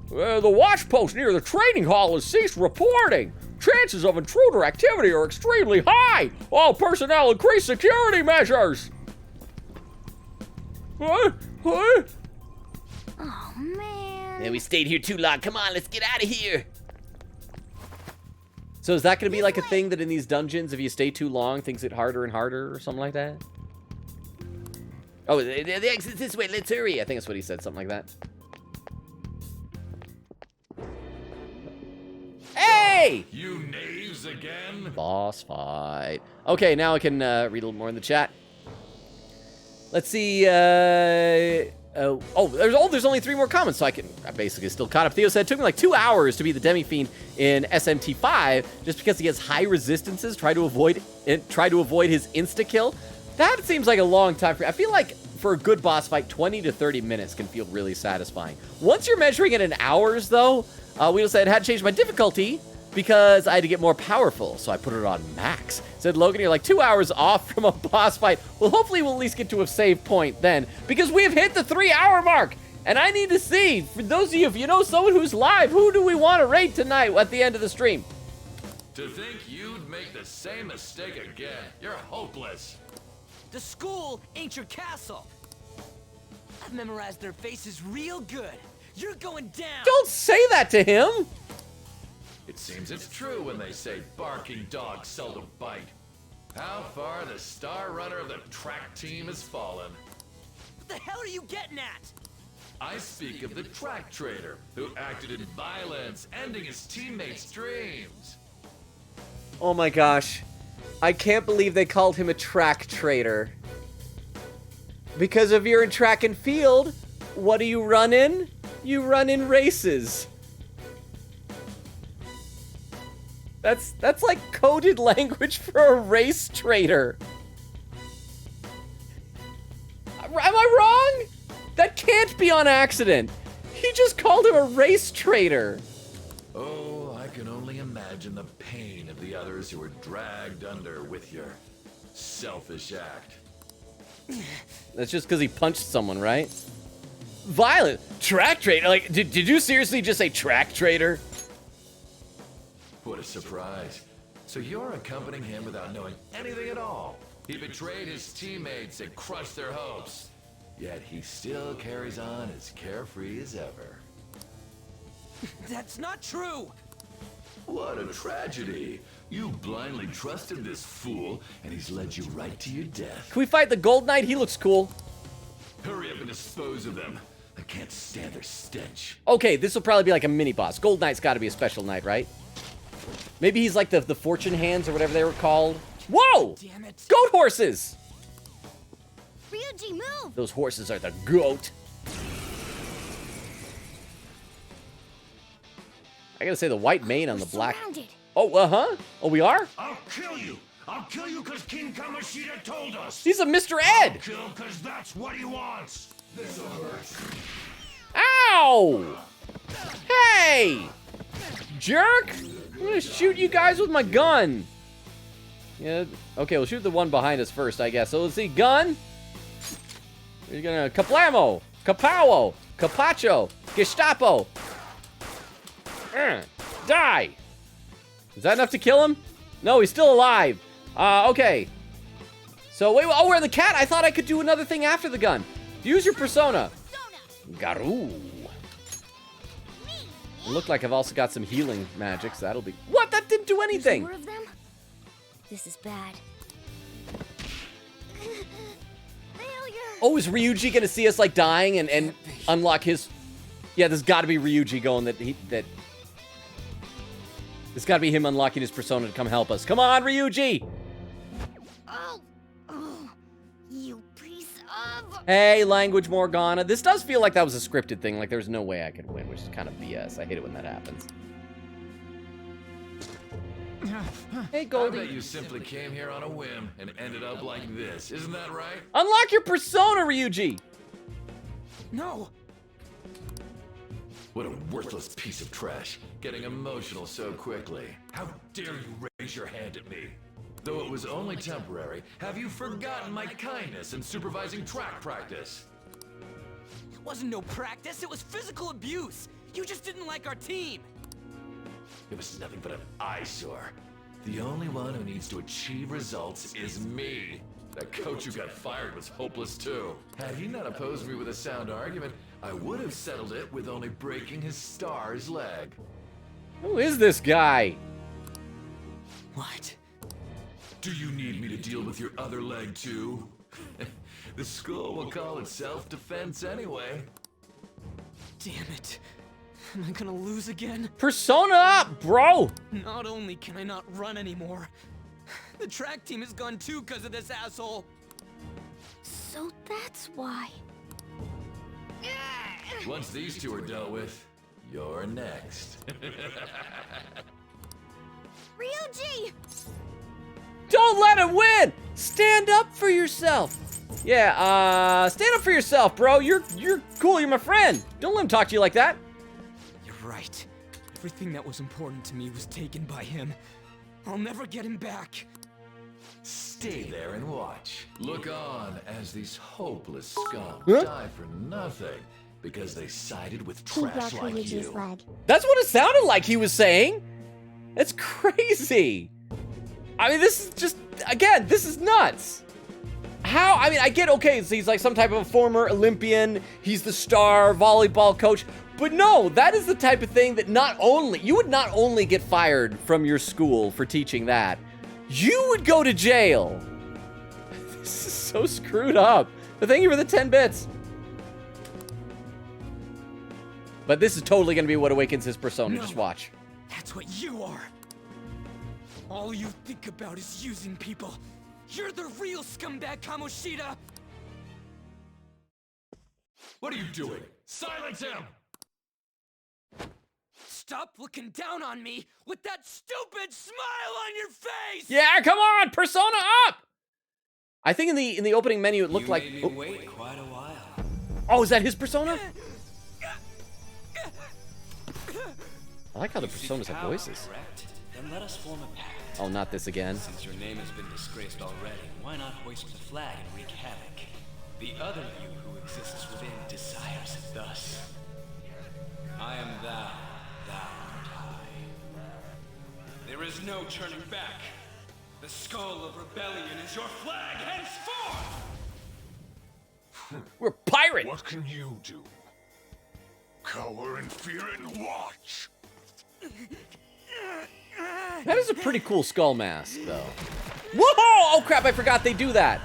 The watch post near the training hall has ceased reporting. Chances of intruder activity are extremely high. All personnel increase security measures. What? Oh, man. Yeah, we stayed here too long. Come on, let's get out of here. So is that going to be like a thing that in these dungeons, if you stay too long, things get harder and harder or something like that? Oh, the exit's this way. Let's hurry. I think that's what he said, something like that. Hey! You knaves again? Boss fight. Okay, now I can read a little more in the chat. Let's see. There's only 3 more comments, so I basically still caught up. Theo said it took me like 2 hours to be the Demi-Fiend in SMT5 just because he has high resistances. Try to avoid his insta-kill. That seems like a long time for. I feel like for a good boss fight, 20 to 30 minutes can feel really satisfying. Once you're measuring it in hours, though, Weedle said, had to change my difficulty because I had to get more powerful, so I put it on max. Said Logan, you're like 2 hours off from a boss fight. Well, hopefully we'll at least get to a save point then, because we have hit the 3-hour mark, and I need to see, for those of you, if you know someone who's live, who do we want to raid tonight at the end of the stream? To think you'd make the same mistake again. You're hopeless. The school ain't your castle. I've memorized their faces real good. You're going down. Don't say that to him. It seems it's true when they say barking dogs seldom bite. How far the star runner of the track team has fallen. What the hell are you getting at? I speak of the track traitor who acted in violence, ending his teammates' dreams. Oh my gosh. I can't believe they called him a track traitor. Because if you're in track and field, what do you run in? You run in races. That's like coded language for a race traitor. Am I wrong? That can't be on accident. He just called him a race traitor. Oh, I can only imagine the pain of the others who were dragged under with your selfish act. That's just because he punched someone, right? Violent. Track traitor? Like, did you seriously just say track traitor? What a surprise. So you're accompanying him without knowing anything at all. He betrayed his teammates and crushed their hopes. Yet he still carries on as carefree as ever. That's not true! What a tragedy. You blindly trusted this fool, and he's led you right to your death. Can we fight the Gold Knight? He looks cool. Hurry up and dispose of them. I can't stand their stench. Okay, this will probably be like a mini-boss. Gold Knight's got to be a special knight, right? Maybe he's like the fortune hands or whatever they were called. Whoa! Damn it. Goat horses! Ryuji, move! Those horses are the goat. I gotta say, the white mane on the black... Surrounded. Oh, uh-huh. Oh, we are? I'll kill you! I'll kill you because King Kamoshida told us! He's a Mr. Ed! I'll kill because that's what he wants! This'll hurt. Ow! Hey! Jerk! I'm gonna shoot you guys with my gun. Yeah, okay, we'll shoot the one behind us first, I guess. So let's see, gun. You're gonna kaplamo, kapowo, capacho, Gestapo. Die! Is that enough to kill him? No, he's still alive. Okay. So wait, oh, we're the cat. I thought I could do another thing after the gun. Use your persona. Garou. It looked like I've also got some healing magic, so that'll be... What? That didn't do anything! More of them? This is bad. Failure! Oh, is Ryuji gonna see us, like, dying and unlock his... Yeah, there's gotta be Ryuji going that he... There's gotta be him unlocking his persona to come help us. Come on, Ryuji! Oh! Oh! You piece of... Hey, Language Morgana. This does feel like that was a scripted thing. Like, there's no way I could win, which is kind of BS. I hate it when that happens. Hey, Goldie. I bet you simply came here on a whim and ended up like this. Isn't that right? Unlock your persona, Ryuji! No! What a worthless piece of trash. Getting emotional so quickly. How dare you raise your hand at me? Though it was only temporary, have you forgotten my kindness in supervising track practice? It wasn't no practice, it was physical abuse! You just didn't like our team! It was nothing but an eyesore. The only one who needs to achieve results is me. That coach who got fired was hopeless too. Had he not opposed me with a sound argument, I would have settled it with only breaking his star's leg. Who is this guy? What? Do you need me to deal with your other leg too? The school will call it self-defense anyway. Damn it. Am I gonna lose again? Persona up, bro! Not only can I not run anymore, the track team is gone too because of this asshole. So that's why. Once these two are dealt with, you're next. Ryuji! Don't let him win! Stand up for yourself! Yeah, stand up for yourself, bro. You're cool, you're my friend. Don't let him talk to you like that. You're right. Everything that was important to me was taken by him. I'll never get him back. Stay there and watch. Look on as these hopeless scum Huh? die for nothing because they sided with He trash broke like Ryuji's you. leg. That's what it sounded like he was saying. That's crazy. I mean, this is just, again, this is nuts. How, I mean, I get, okay, so he's like some type of a former Olympian, he's the star volleyball coach, but no, that is the type of thing that you would not only get fired from your school for teaching that, you would go to jail. This is so screwed up. But thank you for the 10 bits. But this is totally going to be what awakens his persona. No. Just watch. That's what you are. All you think about is using people. You're the real scumbag, Kamoshida! What are you doing? Silence him! Stop looking down on me with that stupid smile on your face! Yeah, come on, persona up! I think in the opening menu it looked like. You made me wait quite a while. Oh, is that his persona? I like how the personas have voices. Correct? Then let us form a pact. Oh, not this again. Since your name has been disgraced already, why not hoist the flag and wreak havoc? The other you who exists within desires it thus. I am thou, thou art I. There is no turning back. The skull of rebellion is your flag henceforth! We're pirate! What can you do? Cower in fear and watch! That is a pretty cool skull mask, though. Whoa! Oh crap, I forgot they do that.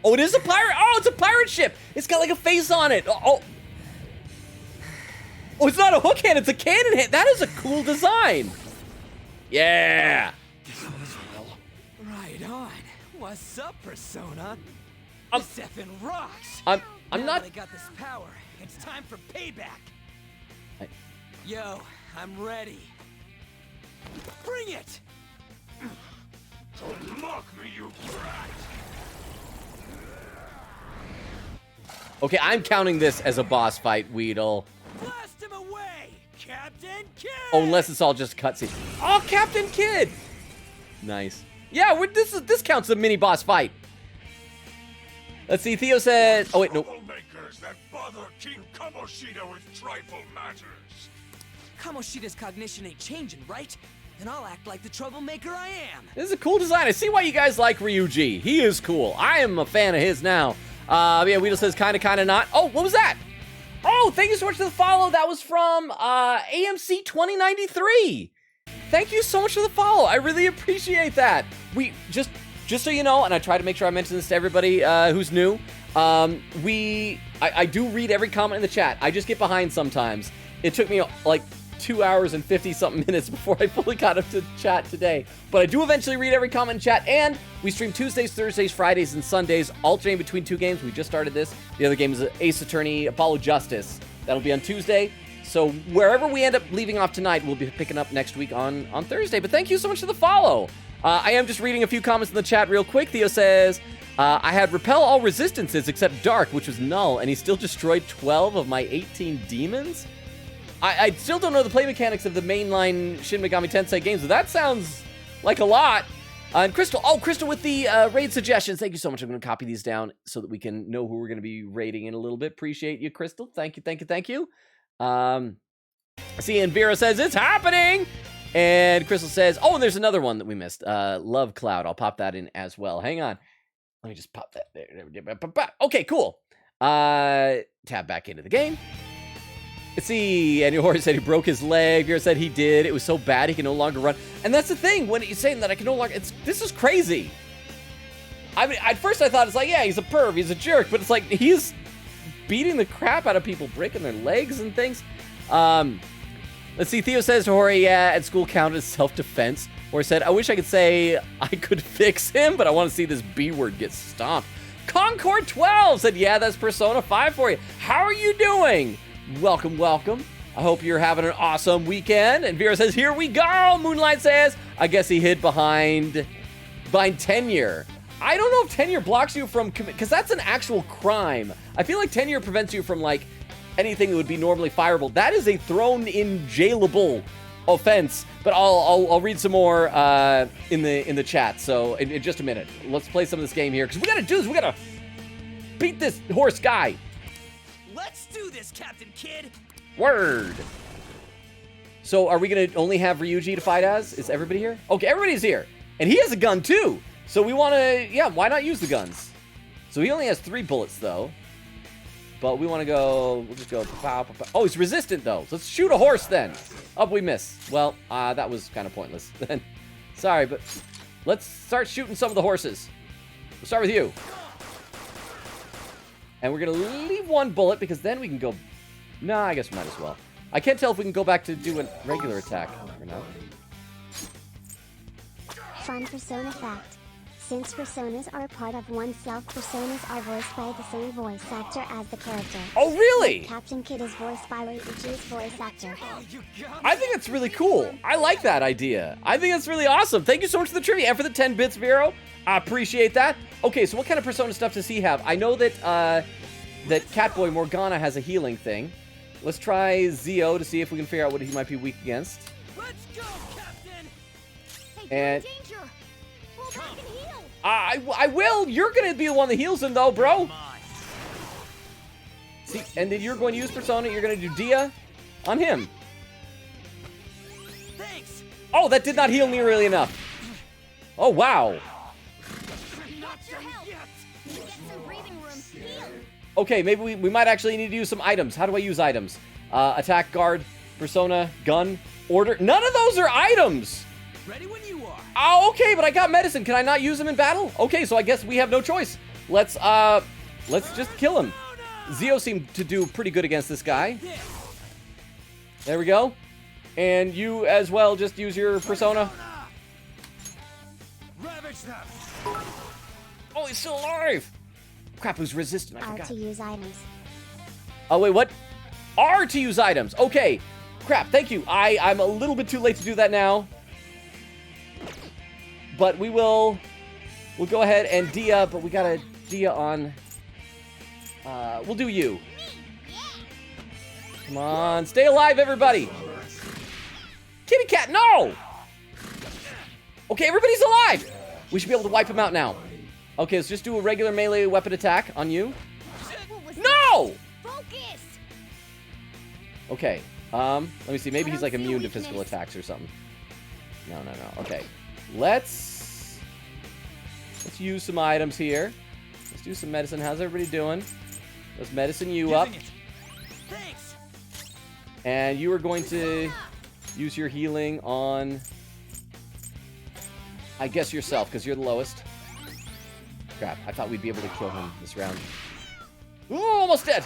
Oh, it is a pirate! Oh, it's a pirate ship! It's got like a face on it! Oh, oh it's not a hook hand, it's a cannon hand! That is a cool design! Yeah! Right on. What's up, Persona? This effing rocks. I'm now not. that I got this power. It's time for payback. I- Yo, I'm ready. Bring it. Don't mock me, you brat! Okay, I'm counting this as a boss fight, Weedle. Blast him away, Captain Kid. Oh, unless it's all just cutscene. Oh, Captain Kid. Nice. Yeah, this counts as a mini boss fight. Let's see. Theo said. Oh wait, no. Troublemakers that bother King Kamoshida with trifle matters. Kamoshida's cognition ain't changing, right? Then I'll act like the troublemaker I am. This is a cool design. I see why you guys like Ryuji. He is cool. I am a fan of his now. Yeah, Weedle says kinda not. Oh, what was that? Oh, thank you so much for the follow. That was from AMC 2093. Thank you so much for the follow. I really appreciate that. We just so you know, and I try to make sure I mention this to everybody who's new. I do read every comment in the chat. I just get behind sometimes. It took me like 2 hours and 50-something minutes before I fully got up to chat today. But I do eventually read every comment in chat, and we stream Tuesdays, Thursdays, Fridays, and Sundays, alternating between two games. We just started this. The other game is Ace Attorney Apollo Justice. That'll be on Tuesday. So wherever we end up leaving off tonight, we'll be picking up next week on Thursday. But thank you so much for the follow. I am just reading a few comments in the chat real quick. Theo says, I had repel all resistances except dark, which was null, and he still destroyed 12 of my 18 demons? I still don't know the play mechanics of the mainline Shin Megami Tensei games, but that sounds like a lot. And Crystal, Crystal with the raid suggestions. Thank you so much. I'm going to copy these down so that we can know who we're going to be raiding in a little bit. Appreciate you, Crystal. Thank you. See, and Vera says, it's happening! And Crystal says, oh, and there's another one that we missed. Love Cloud. I'll pop that in as well. Hang on. Let me just pop that there. Okay, cool. Tab back into the game. Let's see, and Yohori said he broke his leg. Vera said he did. It was so bad he can no longer run. And that's the thing, when he's saying that I can no longer... This is crazy. I mean, at first I thought it's like, yeah, he's a perv, he's a jerk. But it's like, he's beating the crap out of people, breaking their legs and things. Let's see, Theo says to Hori, yeah, at school counted as self-defense. Or said, I wish I could say I could fix him, but I want to see this B word get stomped. Concord 12 said, yeah, that's Persona 5 for you. How are you doing? Welcome. I hope you're having an awesome weekend. And Vera says, here we go. Moonlight says, I guess he hid behind tenure. I don't know if tenure blocks you from, because that's an actual crime. I feel like tenure prevents you from, like, anything that would be normally fireable. That is a thrown-in jailable offense. But I'll read some more in the chat. So in just a minute, let's play some of this game here, because we gotta do this. We gotta beat this horse guy. Let's do this, Captain Kid. Word. So are we going to only have Ryuji to fight as? Is everybody here? Okay, everybody's here. And he has a gun too. So we want to, yeah, why not use the guns? So he only has 3 bullets though. But we want to go, we'll just go, pow, pow, pow. Oh, he's resistant though. So let's shoot a horse then. Oh, we miss. Well, that was kind of pointless then. Sorry, but let's start shooting some of the horses. We'll start with you. And we're going to leave one bullet because then we can go... Nah, I guess we might as well. I can't tell if we can go back to do a regular attack or not. Fun persona fact. Since personas are part of oneself, personas are voiced by the same voice actor as the character. Oh, really? Like Captain Kid is voiced by Ryuji's voice actor. I think that's really cool. I like that idea. I think that's really awesome. Thank you so much for the trivia and for the 10 bits, Vero. I appreciate that. Okay, so what kind of persona stuff does he have? I know that that Catboy Morgana has a healing thing. Let's try Zio to see if we can figure out what he might be weak against. Let's go, Captain! And I will. You're gonna be the one that heals him, though, bro. See, and then you're going to use Persona. You're gonna do Dia on him. Thanks. Oh, that did not heal nearly enough. Oh, wow. Okay, maybe we might actually need to use some items. How do I use items? Attack, guard, Persona, gun, order. None of those are items. Ready when you are. Oh, okay, but I got medicine. Can I not use them in battle? Okay, so I guess we have no choice. Let's just kill him. Zio seemed to do pretty good against this guy. There we go. And you as well, just use your Persona. Oh, he's still alive. Crap, who's resistant? I R forgot. to use items. Oh, wait, what? R to use items. Okay. Crap, thank you. I'm a little bit too late to do that now. But we'll go ahead and Dia, but we got a Dia on. We'll do you. Come on, stay alive, everybody. Kitty cat, no! Okay, everybody's alive. We should be able to wipe him out now. Okay, let's just do a regular melee weapon attack on you. No! Focus. Okay, let me see. Maybe he's like immune to physical attacks or something. No. Okay, let's use some items here. Let's do some medicine. How's everybody doing? Let's medicine you up. Thanks. And you are going to use your healing on, I guess, yourself, because you're the lowest. Crap, I thought we'd be able to kill him this round. Ooh, almost dead.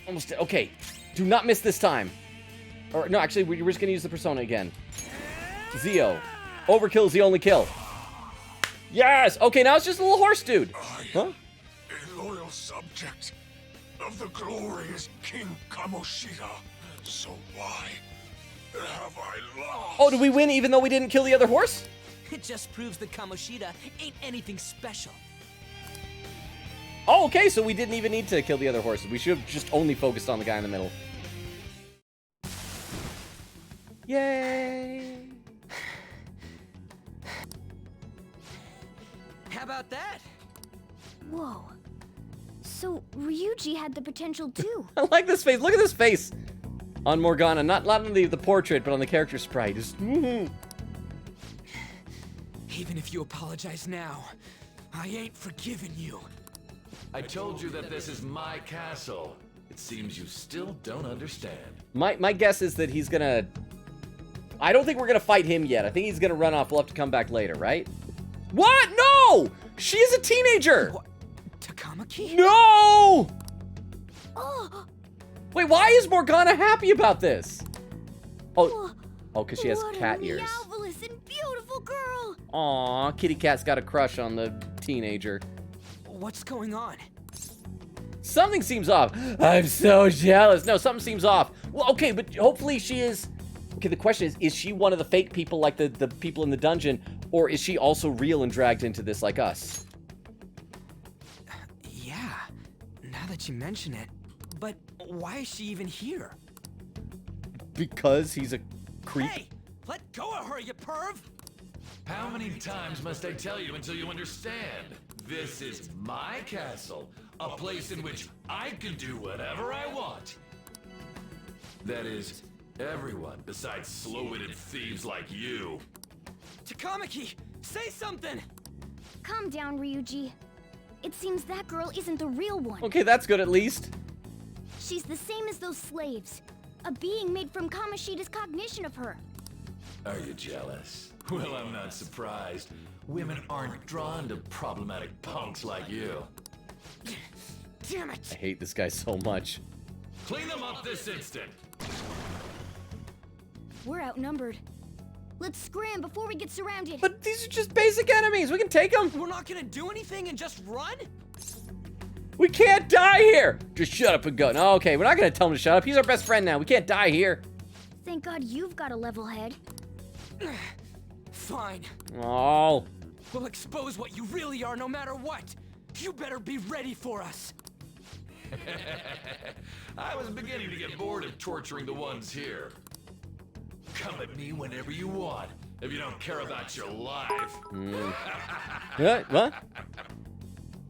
Almost dead. Okay, do not miss this time. Or, no, actually, we're just going to use the Persona again. Zio. Overkill is the only kill. Yes! Okay, now it's just a little horse dude. Huh? A loyal subject of the glorious King Kamoshida. So why have I lost? Oh, did we win even though we didn't kill the other horse? It just proves that Kamoshida ain't anything special. Oh, okay, so we didn't even need to kill the other horses. We should have just only focused on the guy in the middle. Yay! How about that? Whoa. So Ryuji had the potential too. I like this face. Look at this face on Morgana. Not on the portrait, but on the character sprite. Just, Even if you apologize now, I ain't forgiving you. I told you that this is my castle. It seems you still don't understand. My guess is that he's gonna... I don't think we're gonna fight him yet. I think he's gonna run off. We'll have to come back later, right? What? No! She is a teenager! What? Takamaki? No! Oh, Wait, why is Morgana happy about this? Oh, because she has what cat a ears. marvelous and beautiful girl. Aw, kitty cat's got a crush on the teenager. What's going on? Something seems off. I'm so jealous. No, something seems off. Well, okay, but hopefully she is... Okay, the question is she one of the fake people like the people in the dungeon, or is she also real and dragged into this like us? Yeah, now that you mention it. But why is she even here? Because he's a creep? Hey, let go of her, you perv! How many times must I tell you until you understand? This is my castle, a place in which I can do whatever I want. That is, everyone besides slow-witted thieves like you. Takamaki, say something! Calm down, Ryuji. It seems that girl isn't the real one. Okay, that's good at least. She's the same as those slaves. A being made from Kamoshida's cognition of her. Are you jealous? Well, I'm not surprised. Women aren't drawn to problematic punks like you. Damn it! I hate this guy so much. Clean them up this instant! We're outnumbered. Let's scram before we get surrounded. But these are just basic enemies. We can take them. We're not gonna do anything and just run? We can't die here. Just shut up and go. No, okay, we're not gonna tell him to shut up. He's our best friend now. We can't die here. Thank God you've got a level head. Fine. Oh. We'll expose what you really are no matter what. You better be ready for us. I was beginning to get bored of torturing the ones here. Come at me whenever you want, if you don't care about your life. What?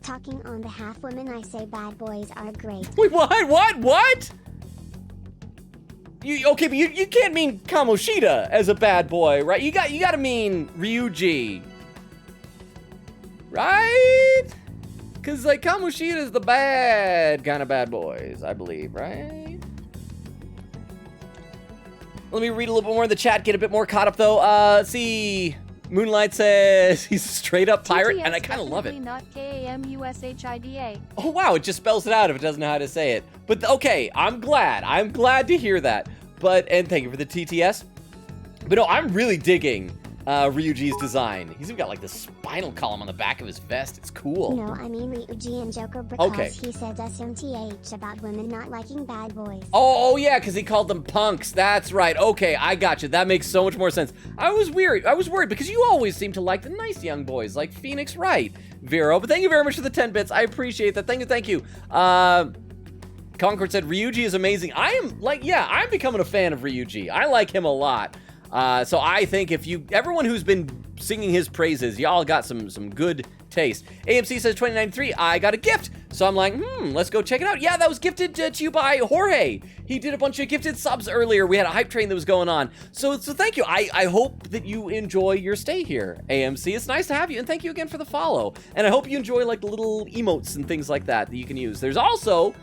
Talking on behalf of women, I say bad boys are great. Wait, what? Okay, but you can't mean Kamoshida as a bad boy, right? You gotta mean Ryuji, right? Cause like Kamoshida is the bad kind of bad boys, I believe, right? Let me read a little bit more in the chat, get a bit more caught up though. Let's see. Moonlight says he's a straight up pirate, TTS, and I kind of love it. Not KAMUSHIDA. Oh wow, it just spells it out if it doesn't know how to say it. But okay, I'm glad to hear that. And thank you for the TTS. But no, I'm really digging Ryuji's design. He's even got like the spinal column on the back of his vest. It's cool. No, I mean Ryuji and Joker because Okay. he said SMTH about women not liking bad boys. Oh yeah, because he called them punks. That's right. Okay, I got you. That makes so much more sense. I was worried because you always seem to like the nice young boys like Phoenix Wright, Vero. But thank you very much for the 10 bits. I appreciate that. Thank you. Concord said Ryuji is amazing. I'm becoming a fan of Ryuji. I like him a lot. So I think everyone who's been singing his praises, y'all got some good taste. AMC says 2093, I got a gift. So I'm like, let's go check it out. Yeah, that was gifted to you by Jorge. He did a bunch of gifted subs earlier. We had a hype train that was going on. So thank you. I hope that you enjoy your stay here, AMC. It's nice to have you, and thank you again for the follow. And I hope you enjoy like the little emotes and things like that you can use. There's also,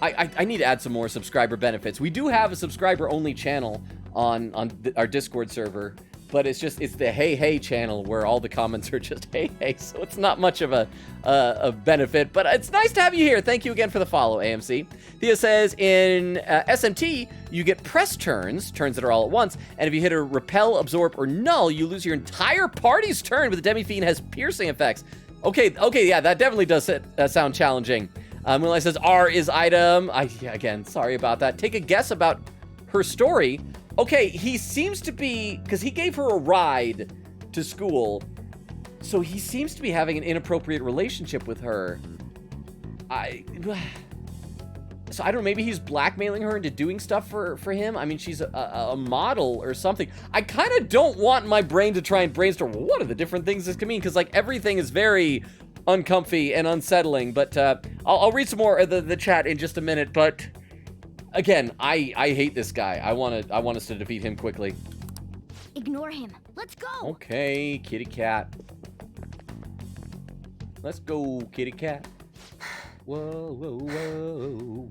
I need to add some more subscriber benefits. We do have a subscriber-only channel on our Discord server, but it's the hey channel where all the comments are just hey, so it's not much of a benefit, but it's nice to have you here. Thank you again for the follow, AMC. Thea says in SMT you get press turns that are all at once, and if you hit a repel, absorb, or null, you lose your entire party's turn, but the Demi-Fiend has piercing effects. Okay, yeah, that definitely does sound challenging. Moonlight says R is item. Again, sorry about that. Take a guess about her story. Okay, he seems to be, because he gave her a ride to school, so he seems to be having an inappropriate relationship with her. So I don't know, maybe he's blackmailing her into doing stuff for him. I mean, she's a model or something. I kind of don't want my brain to try and brainstorm, well, what are the different things this could mean? Because like everything is very uncomfy and unsettling, but I'll read some more of the chat in just a minute, but again, I hate this guy. I want us to defeat him quickly. Ignore him. Let's go. Okay, kitty cat. Let's go, kitty cat. Whoa.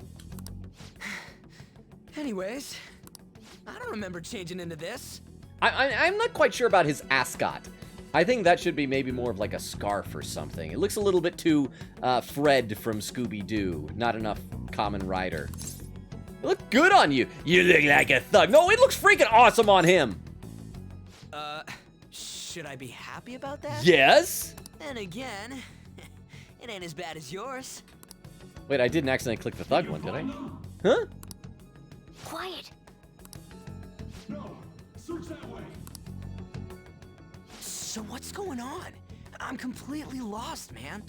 Anyways, I don't remember changing into this. I'm not quite sure about his ascot. I think that should be maybe more of like a scarf or something. It looks a little bit too Fred from Scooby-Doo. Not enough Kamen Rider. It look good on you. You look like a thug. No, it looks freaking awesome on him. Should I be happy about that? Yes. And again, it ain't as bad as yours. Wait, I didn't accidentally click the thug one, did I? Huh? Quiet. No, search that way. So what's going on? I'm completely lost, man.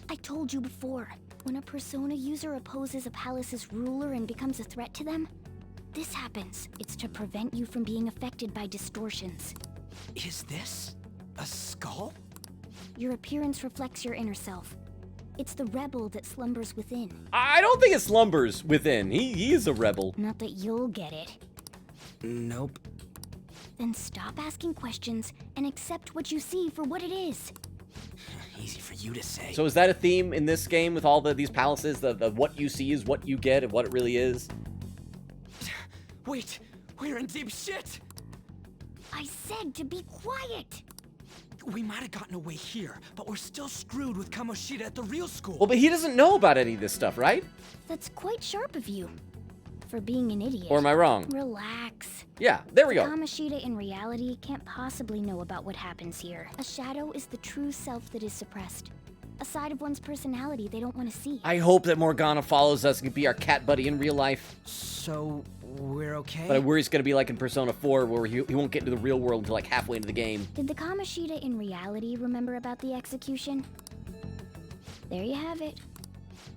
I told you before, when a Persona user opposes a palace's ruler and becomes a threat to them, this happens. It's to prevent you from being affected by distortions. Is this a skull? Your appearance reflects your inner self. It's the rebel that slumbers within. I don't think it slumbers within. He is a rebel. Not that you'll get it. Nope. Then stop asking questions and accept what you see for what it is. Easy for you to say. So is that a theme in this game with all these palaces? The what you see is what you get and what it really is? Wait, we're in deep shit. I said to be quiet. We might have gotten away here, but we're still screwed with Kamoshida at the real school. Well, but he doesn't know about any of this stuff, right? That's quite sharp of you. For being an idiot. Or am I wrong? Relax. Yeah, there we go. Kamoshida in reality can't possibly know about what happens here. A shadow is the true self that is suppressed. A side of one's personality they don't want to see. I hope that Morgana follows us and can be our cat buddy in real life. So, we're okay? But I worry it's going to be like in Persona 4, where he won't get into the real world until like halfway into the game. Did the Kamoshida in reality remember about the execution? There you have it.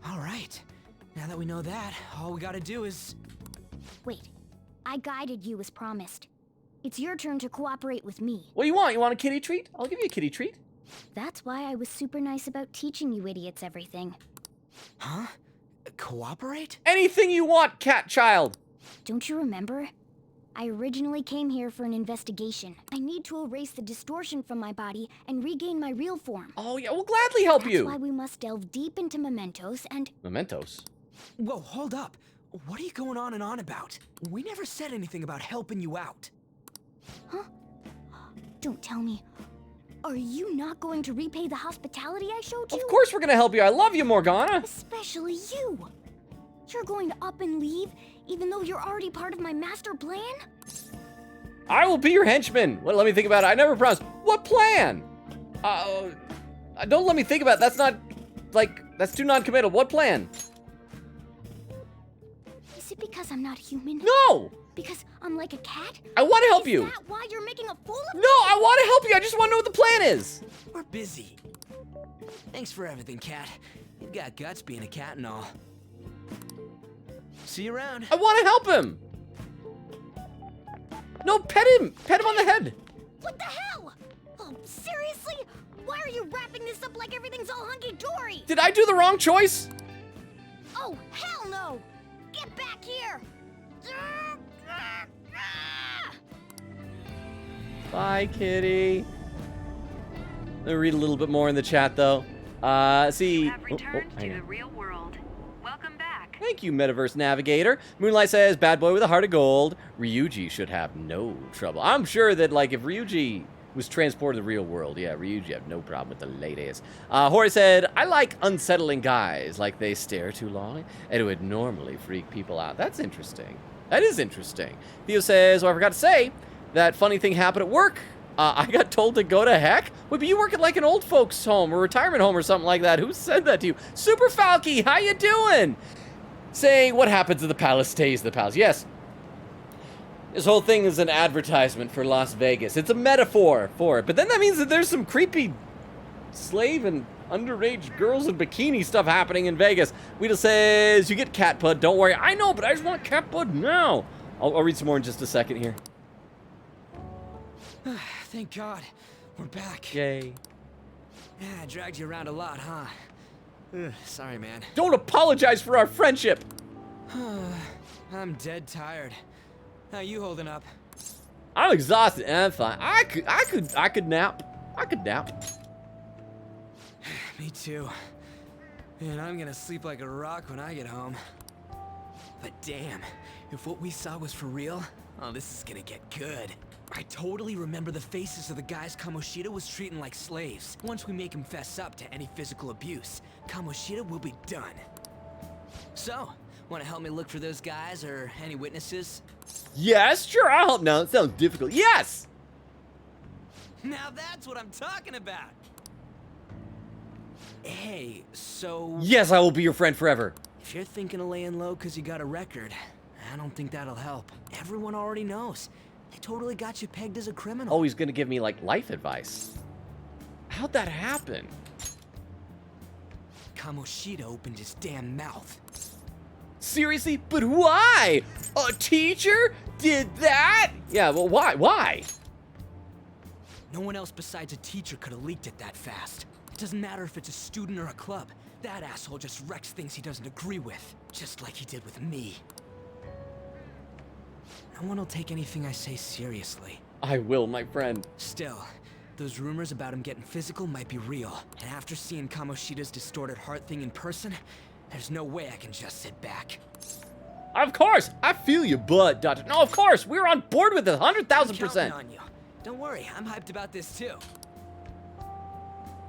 All right. Now that we know that, all we gotta do is... Wait. I guided you as promised. It's your turn to cooperate with me. What do you want? You want a kitty treat? I'll give you a kitty treat. That's why I was super nice about teaching you idiots everything. Huh? Cooperate? Anything you want, cat child. Don't you remember? I originally came here for an investigation. I need to erase the distortion from my body and regain my real form. Oh yeah, we'll gladly help you. That's why we must delve deep into mementos and... Mementos? Whoa, hold up. What are you going on and on about? We never said anything about helping you out. Huh? Don't tell me. Are you not going to repay the hospitality I showed you? Of course we're gonna help you. I love you, Morgana. Especially you. You're going to up and leave, even though you're already part of my master plan? I will be your henchman. Well, let me think about it. I never promised. What plan? Don't let me think about it. That's not, like, that's too non-committal. What plan? Is it because I'm not human? No! Because I'm like a cat? I want to help you. Is that why you're making a fool of me? No, I want to help you. I just want to know what the plan is. We're busy. Thanks for everything, cat. You've got guts being a cat and all. See you around. I want to help him. No, pet him. Pet him on the head. What the hell? Oh, seriously? Why are you wrapping this up like everything's all hunky-dory? Did I do the wrong choice? Oh, hell no! Get back here! Bye, kitty. Let me read a little bit more in the chat, though. See. You have returned to the real world. Welcome back. Thank you, Metaverse Navigator. Moonlight says, bad boy with a heart of gold. Ryuji should have no trouble. I'm sure that, like, if Ryuji was transported to the real world, yeah, Ryuji have no problem with the ladies. Hori said, I like unsettling guys, like they stare too long, and it would normally freak people out. That's interesting. That is interesting. Theo says, well, I forgot to say, that funny thing happened at work. I got told to go to heck. Wait, but you work at like an old folks home or retirement home or something like that. Who said that to you? Super Falky, how you doing? Saying what happens in the palace stays in the palace. Yes. This whole thing is an advertisement for Las Vegas. It's a metaphor for it. But then that means that there's some creepy slave and underage girls in bikini stuff happening in Vegas. Weedle says, you get cat pud. Don't worry. I know, but I just want cat pud now. I'll read some more in just a second here. Thank God. We're back. Yay. Yeah, I dragged you around a lot, huh? Sorry, man. Don't apologize for our friendship. I'm dead tired. How you holding up? I'm exhausted and I'm fine. I could nap. I could nap. Me too. And I'm gonna sleep like a rock when I get home. But damn, if what we saw was for real, oh, this is gonna get good. I totally remember the faces of the guys Kamoshida was treating like slaves. Once we make him fess up to any physical abuse, Kamoshida will be done. So, wanna help me look for those guys or any witnesses? Yes, sure, I'll help now. It sounds difficult. Yes! Now that's what I'm talking about! Hey, so... Yes, I will be your friend forever. If you're thinking of laying low because you got a record, I don't think that'll help. Everyone already knows. They totally got you pegged as a criminal. Oh, he's gonna give me, like, life advice. How'd that happen? Kamoshida opened his damn mouth. Seriously? But why? A teacher did that? Yeah, well, why? Why? No one else besides a teacher could have leaked it that fast. It doesn't matter if it's a student or a club. That asshole just wrecks things he doesn't agree with. Just like he did with me. No one will take anything I say seriously. I will, my friend. Still, those rumors about him getting physical might be real. And after seeing Kamoshida's distorted heart thing in person, there's no way I can just sit back. Of course! I feel you, bud, Doctor. No, of course! We're on board with it, 100,000%. On you. Don't worry, I'm hyped about this too.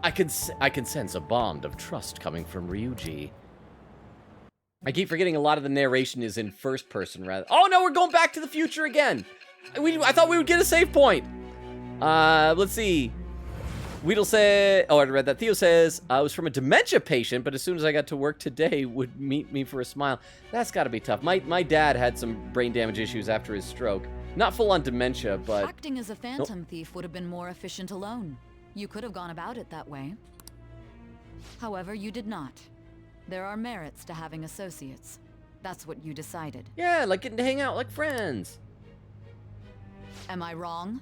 I can sense a bond of trust coming from Ryuji. I keep forgetting a lot of the narration is in first person rather. Oh no, we're going back to the future again. I thought we would get a save point. Let's see. Weedle said, oh, I read that. Theo says, I was from a dementia patient, but as soon as I got to work today, would meet me for a smile. That's got to be tough. My dad had some brain damage issues after his stroke. Not full-on dementia, but... Acting as a phantom thief would have been more efficient alone. You could have gone about it that way. However, you did not. There are merits to having associates. That's what you decided. Yeah, like getting to hang out like friends. Am I wrong?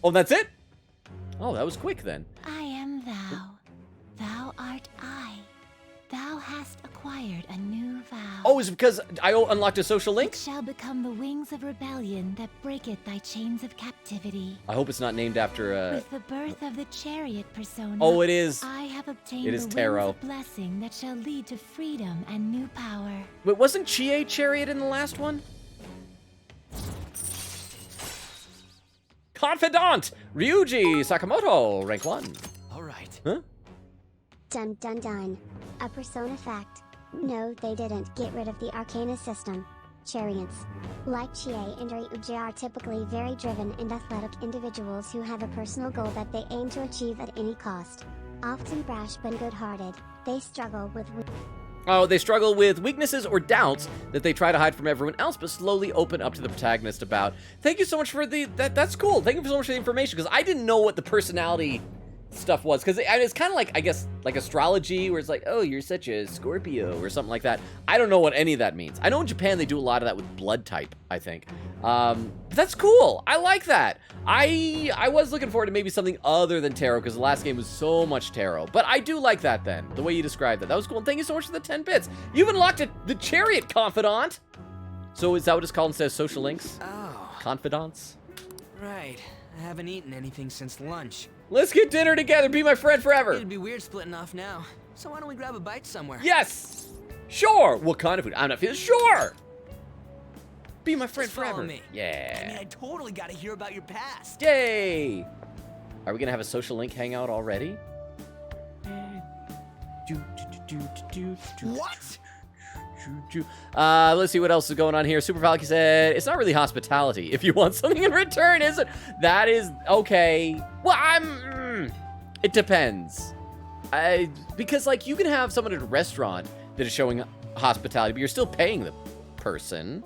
Oh, that's it? Oh, that was quick then. I am thou. Thou art I. Thou hast acquired a new vow. Oh, is it because I unlocked a social link? It shall become the wings of rebellion that breaketh thy chains of captivity. I hope it's not named after With the birth of the chariot persona. Oh, it is. I have obtained It is the tarot. wings of blessing that shall lead to freedom and new power. Wait, wasn't Chie Chariot in the last one? Confidant! Ryuji Sakamoto, rank 1. Alright. Huh? Dun dun dun. A persona fact. No, they didn't get rid of the Arcana system. Chariots, like Chie and Ryuji, are typically very driven and athletic individuals who have a personal goal that they aim to achieve at any cost. Often brash but good-hearted, they struggle with Oh, they struggle with weaknesses or doubts that they try to hide from everyone else, but slowly open up to the protagonist about. Thank you so much for that's cool. Thank you so much for the information, because I didn't know what the personality stuff was, because it's kind of like, I guess, like astrology, where it's like, oh, you're such a Scorpio or something like that. I don't know what any of that means. I know in Japan they do a lot of that with blood type, I think. But that's cool. I like that. I was looking forward to maybe something other than tarot, because the last game was so much tarot. But I do like that then, the way you described it. That was cool. And thank you so much for the 10 bits. You've unlocked the Chariot Confidant. So is that what it's called instead of social links? Oh. Confidants? Right. I haven't eaten anything since lunch. Let's get dinner together. Be my friend forever. It'd be weird splitting off now. So why don't we grab a bite somewhere? Yes! Sure! What kind of food? I'm not feeling sure! Be my friend Just follow forever. me. Yeah. I mean, I totally gotta hear about your past. Yay! Are we gonna have a social link hangout already? What? Let's see what else is going on here. Super Falcon said, it's not really hospitality if you want something in return, is it? That is, okay. Well, it depends. Because, like, you can have someone at a restaurant that is showing hospitality, but you're still paying the person.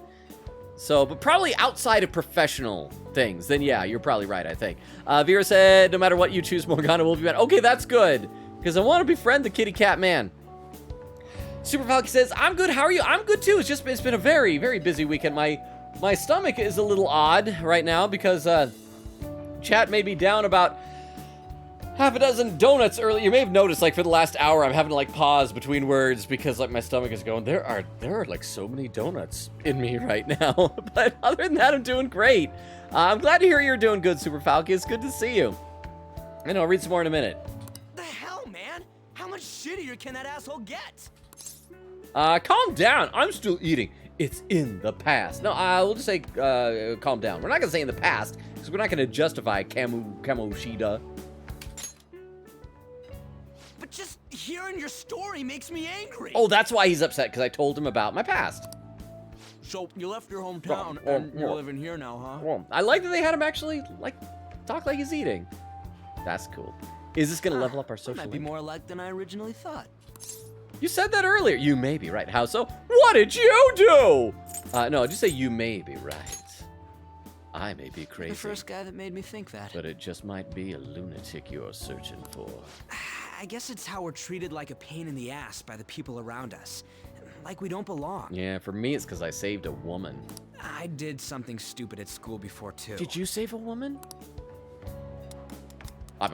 So, but probably outside of professional things, then yeah, you're probably right, I think. Vera said, no matter what you choose, Morgana will be better. Okay, that's good, because I want to befriend the kitty cat man. Super Falcon says, I'm good, how are you? I'm good too. It's been a very, very busy weekend. My stomach is a little odd right now because chat may be down about half a dozen donuts early. You may have noticed, like, for the last hour, I'm having to, like, pause between words because, like, my stomach is going, there are like, so many donuts in me right now. But other than that, I'm doing great. I'm glad to hear you're doing good, Super Falcon. It's good to see you. I know, I'll read some more in a minute. The hell, man? How much shittier can that asshole get? Calm down. I'm still eating. It's in the past. No, we'll just say, calm down. We're not gonna say in the past, because we're not gonna justify Kamoshida. But just hearing your story makes me angry. Oh, that's why he's upset, because I told him about my past. So, you left your hometown, and you're living here now, huh? Well, I like that they had him actually, like, talk like he's eating. That's cool. Is this gonna level up our social Might be link? more alike than I originally thought. You said that earlier. You may be right. How so? What did you do? No, just say you may be right. I may be crazy. The first guy that made me think that. But it just might be a lunatic you're searching for. I guess it's how we're treated like a pain in the ass by the people around us. Like we don't belong. Yeah, for me it's because I saved a woman. I did something stupid at school before, too. Did you save a woman? The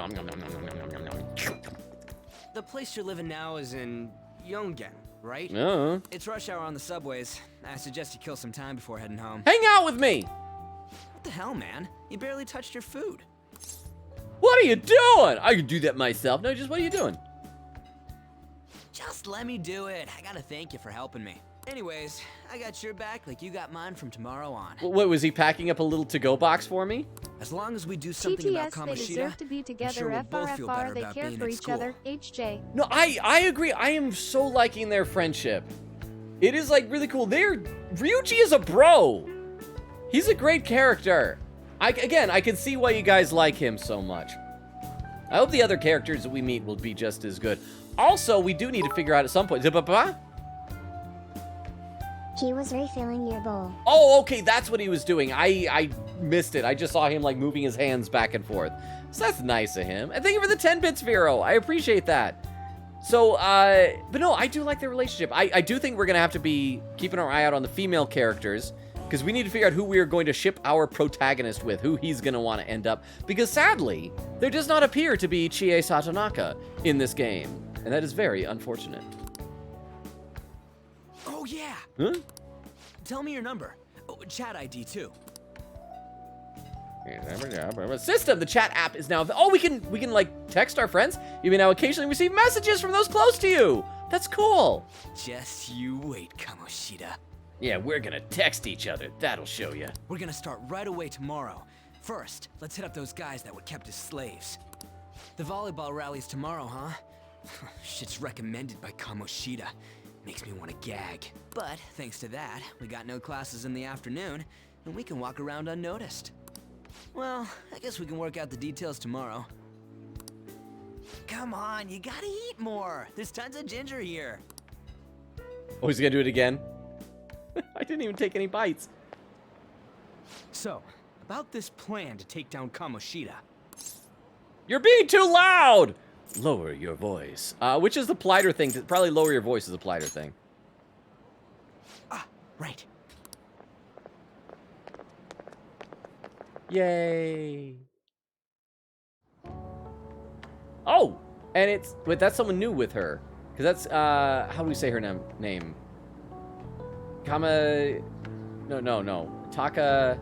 place you're living now is in Yongen, right? No. It's rush hour on the subways. I suggest you kill some time before heading home. Hang out with me! What the hell, man? You barely touched your food. What are you doing? I could do that myself. No, just what are you doing? Just let me do it. I gotta thank you for helping me. Anyways, I got your back like you got mine from tomorrow on. What, was he packing up a little to-go box for me? As long as we do something about TTS, they Kamoshida, deserve to be together. I'm sure we'll both feel better FRFR, they about care being for at each school. other. HJ. No, I agree. I am so liking their friendship. It is like really cool. Ryuji is a bro. He's a great character. I can see why you guys like him so much. I hope the other characters that we meet will be just as good. Also, we do need to figure out at some point. He was refilling your bowl. Oh, okay, that's what he was doing. I missed it. I just saw him like moving his hands back and forth. So that's nice of him. And thank you for the 10 bits, Vero. I appreciate that. So, but no, I do like their relationship. I do think we're gonna have to be keeping our eye out on the female characters, because we need to figure out who we are going to ship our protagonist with, who he's gonna want to end up. Because sadly, there does not appear to be Chie Satonaka in this game, and that is very unfortunate. Oh yeah. Huh? Tell me your number. Oh, chat ID too. System, the chat app is now. Oh, we can like text our friends. You may now occasionally receive messages from those close to you. That's cool. Just you wait, Kamoshida. Yeah, we're gonna text each other. That'll show you. We're gonna start right away tomorrow. First, let's hit up those guys that were kept as slaves. The volleyball rally's tomorrow, huh? Shit's recommended by Kamoshida. Makes me want to gag. But thanks to that, we got no classes in the afternoon, and we can walk around unnoticed. Well, I guess we can work out the details tomorrow. Come on, you gotta eat more. There's tons of ginger here. Oh, he's gonna do it again? I didn't even take any bites. So, about this plan to take down Kamoshida. You're being too loud! Lower your voice. Which is the politer thing? Probably lower your voice is the politer thing. Ah, right. Yay. Oh! And it's... Wait, that's someone new with her. Because that's, how do we say her name? No. Takamaki.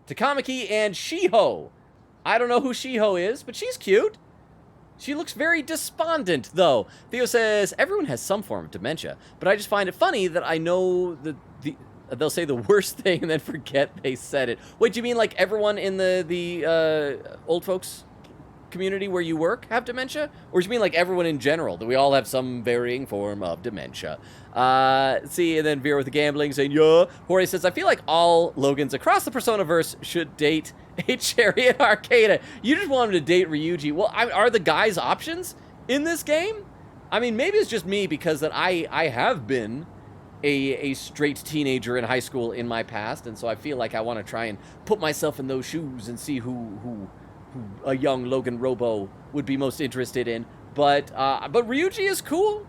Takamaki and Shiho. I don't know who Shiho is, but she's cute. She looks very despondent, though. Theo says, everyone has some form of dementia, but I just find it funny that I know they'll say the worst thing and then forget they said it. Wait, do you mean like everyone in the old folks community where you work have dementia? Or do you mean like everyone in general, that we all have some varying form of dementia? See, and then Vera with the gambling saying, yeah. Jorge says, I feel like all Logans across the Personaverse should date a Chariot Arcada. You just want him to date Ryuji. Well, are the guys options in this game? I mean, maybe it's just me because that I have been a straight teenager in high school in my past, and so I feel like I want to try and put myself in those shoes and see who a young Logan Robo would be most interested in. But Ryuji is cool.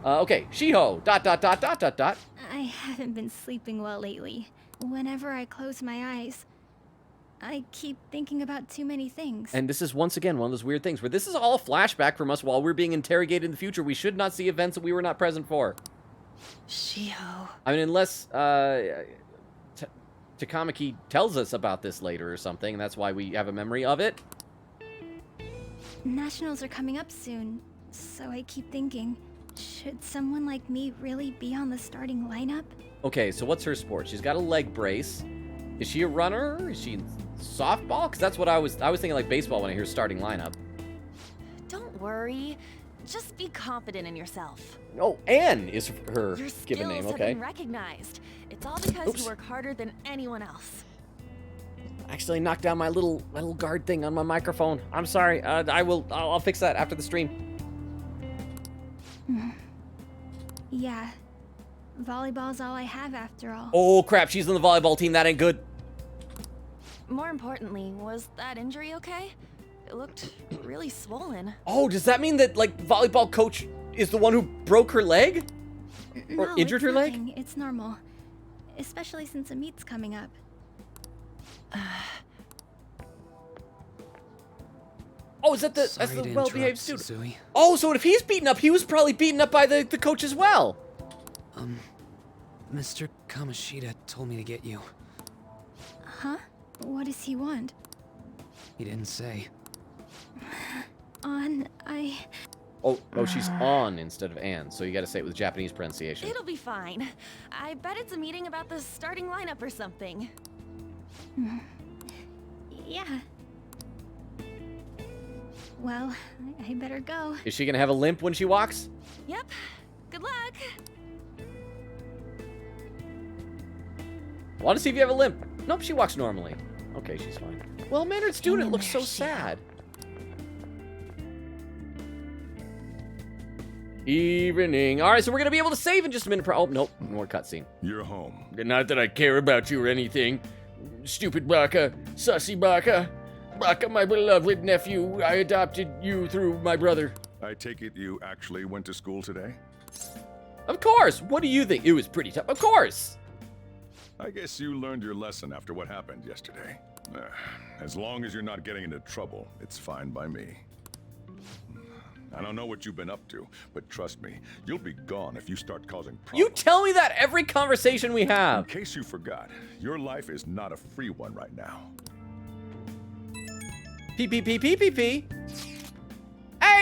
Okay, Shiho, ... I haven't been sleeping well lately. Whenever I close my eyes, I keep thinking about too many things. And this is once again one of those weird things where this is all a flashback from us while we're being interrogated in the future. We should not see events that we were not present for. Shiho. I mean, unless Takamaki tells us about this later or something, and that's why we have a memory of it. Nationals are coming up soon, so I keep thinking, should someone like me really be on the starting lineup? Okay, so what's her sport? She's got a leg brace. Is she a runner? Is she in softball? Because that's what I was thinking, like baseball when I hear starting lineup. Don't worry. Just be confident in yourself. Oh, Anne is her Your given name, skills okay. have been recognized. It's all because Oops. you work harder than anyone else. Actually knocked down my little guard thing on my microphone. I'm sorry. I'll fix that after the stream. Yeah. Volleyball's all I have after all. Oh crap, she's on the volleyball team. That ain't good. More importantly, was that injury okay? It looked really swollen. Oh, does that mean that like volleyball coach is the one who broke her leg? Or No, injured it's her leg? nothing. It's normal. Especially since a meet's coming up. Oh, is that that's Sorry the to well-behaved interrupt, student? Suzui. Oh, so if he's beaten up, he was probably beaten up by the coach as well. Mr. Kamoshida told me to get you. Huh? What does he want? He didn't say. Oh, she's on instead of Anne, so you gotta say it with Japanese pronunciation. It'll be fine. I bet it's a meeting about the starting lineup or something. Yeah. Well, I better go. Is she gonna have a limp when she walks? Yep. Good luck. I want to see if you have a limp. Nope, she walks normally. Okay, she's fine. Well, mannered student looks so sad. Evening. All right, so we're gonna be able to save in just a minute. Oh, nope, more cutscene. You're home. Not that I care about you or anything. Stupid Baka, sussy Baka. Baka, my beloved nephew, I adopted you through my brother. I take it you actually went to school today? Of course. What do you think? It was pretty tough. Of course. I guess you learned your lesson after what happened yesterday. As long as you're not getting into trouble, it's fine by me. I don't know what you've been up to, but trust me, you'll be gone if you start causing problems. You tell me that every conversation we have. In case you forgot, your life is not a free one right now. P. Hey,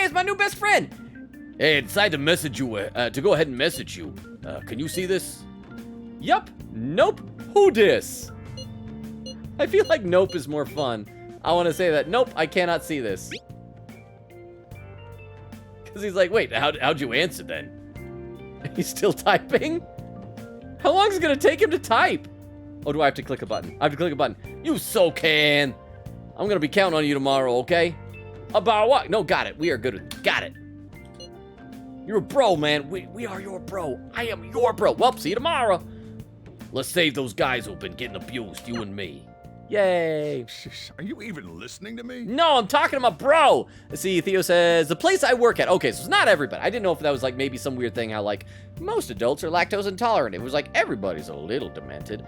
it's my new best friend. Hey, I decided to message you, to go ahead and message you. Can you see this? Yup. Nope. Who dis? I feel like nope is more fun. I want to say that. Nope, I cannot see this. Because he's like, wait, how'd you answer then? He's still typing? How long is it going to take him to type? Oh, do I have to click a button? I have to click a button. You so can. I'm going to be counting on you tomorrow, okay? About what? No, got it. We are good with it. Got it. You're a bro, man. We are your bro. I am your bro. Well, see you tomorrow. Let's save those guys who've been getting abused, you and me. Yay. Are you even listening to me? No, I'm talking to my bro. Let's see, Theo says, the place I work at. Okay, so it's not everybody. I didn't know if that was like maybe some weird thing how like most adults are lactose intolerant. It was like everybody's a little demented.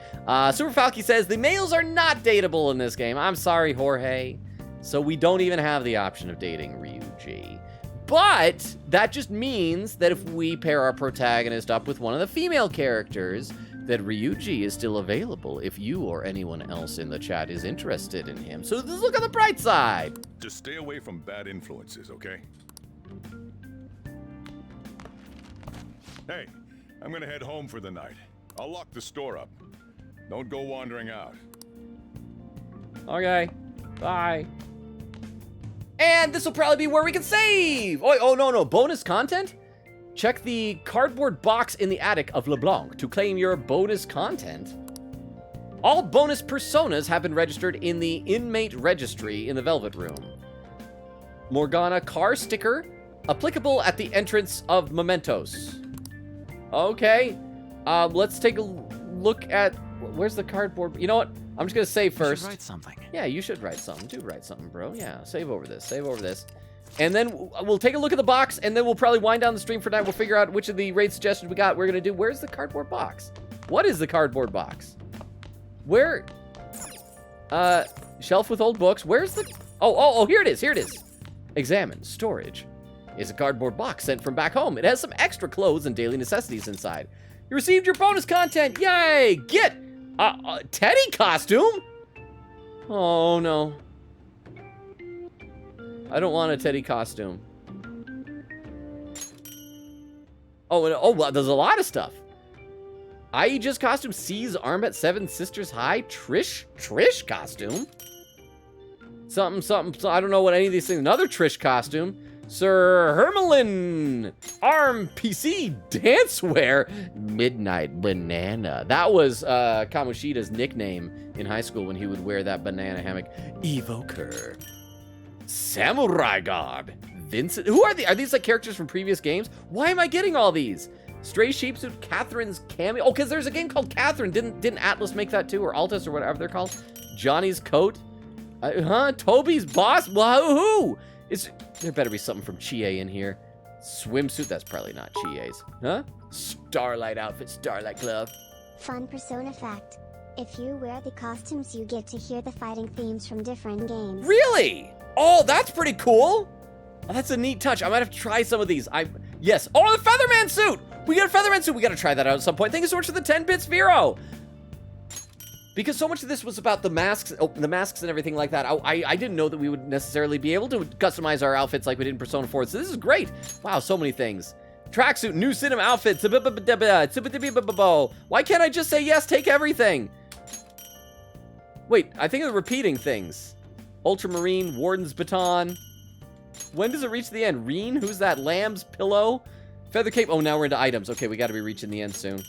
Super Falky says, the males are not dateable in this game. I'm sorry, Jorge. So we don't even have the option of dating Ryuji. But that just means that if we pair our protagonist up with one of the female characters, that Ryuji is still available if you or anyone else in the chat is interested in him. So let's look on the bright side. Just stay away from bad influences, okay? Hey, I'm gonna head home for the night. I'll lock the store up. Don't go wandering out. Okay, bye. And this will probably be where we can save. Oh, no, bonus content? Check the cardboard box in the attic of LeBlanc to claim your bonus content. All bonus personas have been registered in the inmate registry in the Velvet Room. Morgana car sticker, applicable at the entrance of Mementos. Okay, let's take a look at, where's the cardboard? You know what? I'm just gonna save first. You should write something. Yeah, you should write something. Do write something, bro. Yeah, save over this. And then we'll take a look at the box, and then we'll probably wind down the stream for tonight. We'll figure out which of the raid suggestions we got we're gonna do. Where's the cardboard box? What is the cardboard box? Where? Shelf with old books. Where's the... Oh, here it is. Examine. Storage. It's a cardboard box sent from back home. It has some extra clothes and daily necessities inside. You received your bonus content. Yay! Get a Teddy costume? Oh, no. I don't want a Teddy costume. Oh, well, there's a lot of stuff. Aij's costume, C's arm at 7 Sisters High, Trish costume. Something, I don't know what any of these things. Another Trish costume. Sir Hermelin, arm PC dancewear, Midnight Banana. That was Kamoshida's nickname in high school when he would wear that banana hammock. Evoker. Samurai garb. Vincent. Who are these? Are these like characters from previous games? Why am I getting all these? Stray Sheepsuit, Catherine's cameo. Oh, because there's a game called Catherine. Didn't Atlas make that too, or Altus, or whatever they're called? Johnny's coat. Toby's boss. Well, who? There better be something from Chie in here. Swimsuit. That's probably not Chie's. Huh? Starlight outfit. Starlight glove. Fun Persona fact. If you wear the costumes, you get to hear the fighting themes from different games. Really? Oh, that's pretty cool. Oh, that's a neat touch. I might have to try some of these. Yes. Oh, the Featherman suit. We got a Featherman suit. We got to try that out at some point. Thank you so much for the 10 bits, Vero. because so much of this was about the masks and everything like that. I didn't know that we would necessarily be able to customize our outfits like we did in Persona 4. So this is great. Wow, so many things. Tracksuit, new cinema outfit. Why can't I just say yes, take everything? Wait, I think they're repeating things. Ultramarine, Warden's Baton. When does it reach the end? Reen? Who's that? Lamb's Pillow? Feather Cape. Oh, now we're into items. Okay, we got to be reaching the end soon.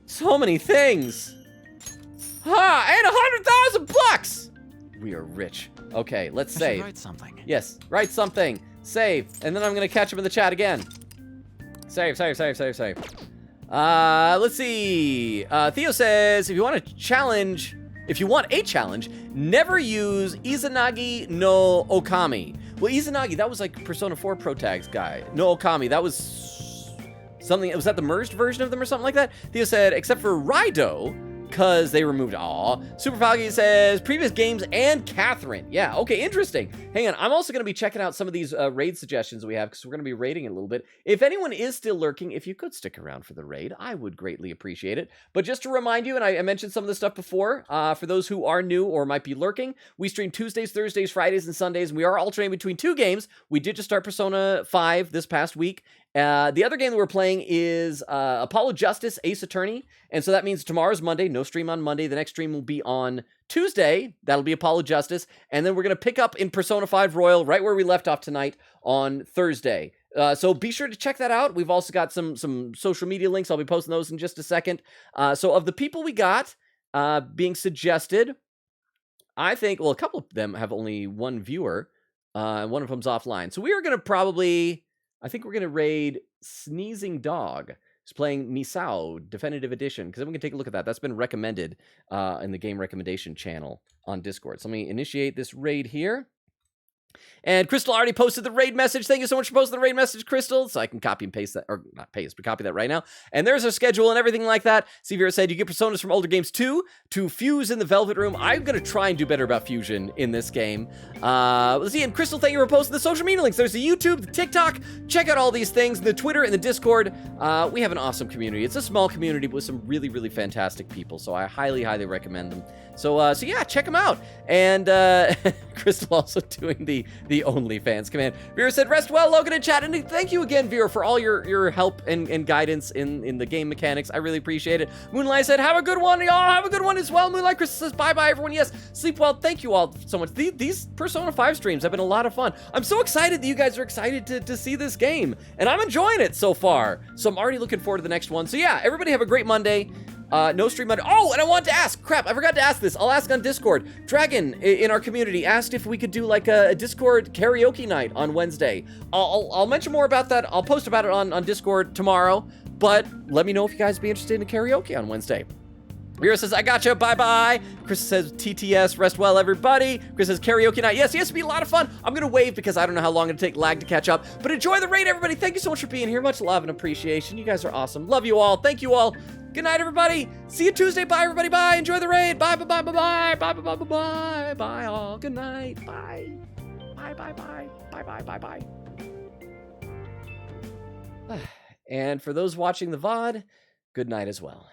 So many things. Ha! And $100,000 We are rich. Okay, let's I save. should write something. Yes, write something. Save. And then I'm going to catch him in the chat again. Save. Let's see. Theo says, if you want a challenge, never use Izanagi no Okami. Well, Izanagi, that was like Persona 4 Pro Tags guy. No Okami, that was something, was that the merged version of them or something like that? Theo said, except for Raido, because they removed, Super Falky says, previous games and Catherine. Yeah, okay, interesting. Hang on, I'm also going to be checking out some of these raid suggestions we have, because we're going to be raiding it a little bit. If anyone is still lurking, if you could stick around for the raid, I would greatly appreciate it. But just to remind you, and I mentioned some of this stuff before, for those who are new or might be lurking, we stream Tuesdays, Thursdays, Fridays, and Sundays, and we are alternating between 2 games. We did just start Persona 5 this past week. The other game that we're playing is Apollo Justice Ace Attorney, and so that means tomorrow's Monday, no stream on Monday. The next stream will be on Tuesday. That'll be Apollo Justice, and then we're going to pick up in Persona 5 Royal right where we left off tonight on Thursday. So be sure to check that out. We've also got some social media links. I'll be posting those in just a second. So of the people we got being suggested, I think, well, a couple of them have only one viewer, and one of them's offline. So we are going to probably... I think we're going to raid Sneezing Dog. He's playing Misao Definitive Edition, because then we can take a look at that. That's been recommended in the game recommendation channel on Discord. So let me initiate this raid here. And Crystal already posted the raid message. Thank you so much for posting the raid message, Crystal. So I can copy and paste that, or not paste, but copy that right now. And there's our schedule and everything like that. Severe said, you get personas from older games too, to fuse in the Velvet Room. I'm going to try and do better about fusion in this game. Let's see, and Crystal, thank you for posting the social media links. There's the YouTube, the TikTok. Check out all these things, the Twitter and the Discord. We have an awesome community. It's a small community with some really, really fantastic people. So I highly, highly recommend them. So yeah, check them out. And Crystal also doing the OnlyFans command. Vera said, rest well, Logan in chat. And thank you again, Vera, for all your help and guidance in the game mechanics. I really appreciate it. Moonlight said, have a good one, y'all. Have a good one as well. Moonlight Crystal says, bye-bye, everyone. Yes, sleep well. Thank you all so much. These Persona 5 streams have been a lot of fun. I'm so excited that you guys are excited to see this game. And I'm enjoying it so far. So I'm already looking forward to the next one. So yeah, everybody have a great Monday. No stream Monday. Oh, and I wanted to ask. Crap, I forgot to ask this. I'll ask on Discord. Dragon in our community asked if we could do like a Discord karaoke night on Wednesday. I'll mention more about that. I'll post about it on Discord tomorrow. But let me know if you guys be interested in karaoke on Wednesday. Vera says, I gotcha, bye-bye. Chris says, TTS, rest well, everybody. Chris says, karaoke night. Yes, it'll be a lot of fun. I'm going to wave because I don't know how long it'll take lag to catch up. But enjoy the raid, everybody. Thank you so much for being here. Much love and appreciation. You guys are awesome. Love you all. Thank you all. Good night, everybody. See you Tuesday. Bye, everybody. Bye. Enjoy the raid. Bye, bye, bye, bye, bye. Bye, bye, bye, bye, bye. Bye, all. Good night. Bye. Bye, bye, bye. Bye, bye, bye, bye. And for those watching the VOD, good night as well.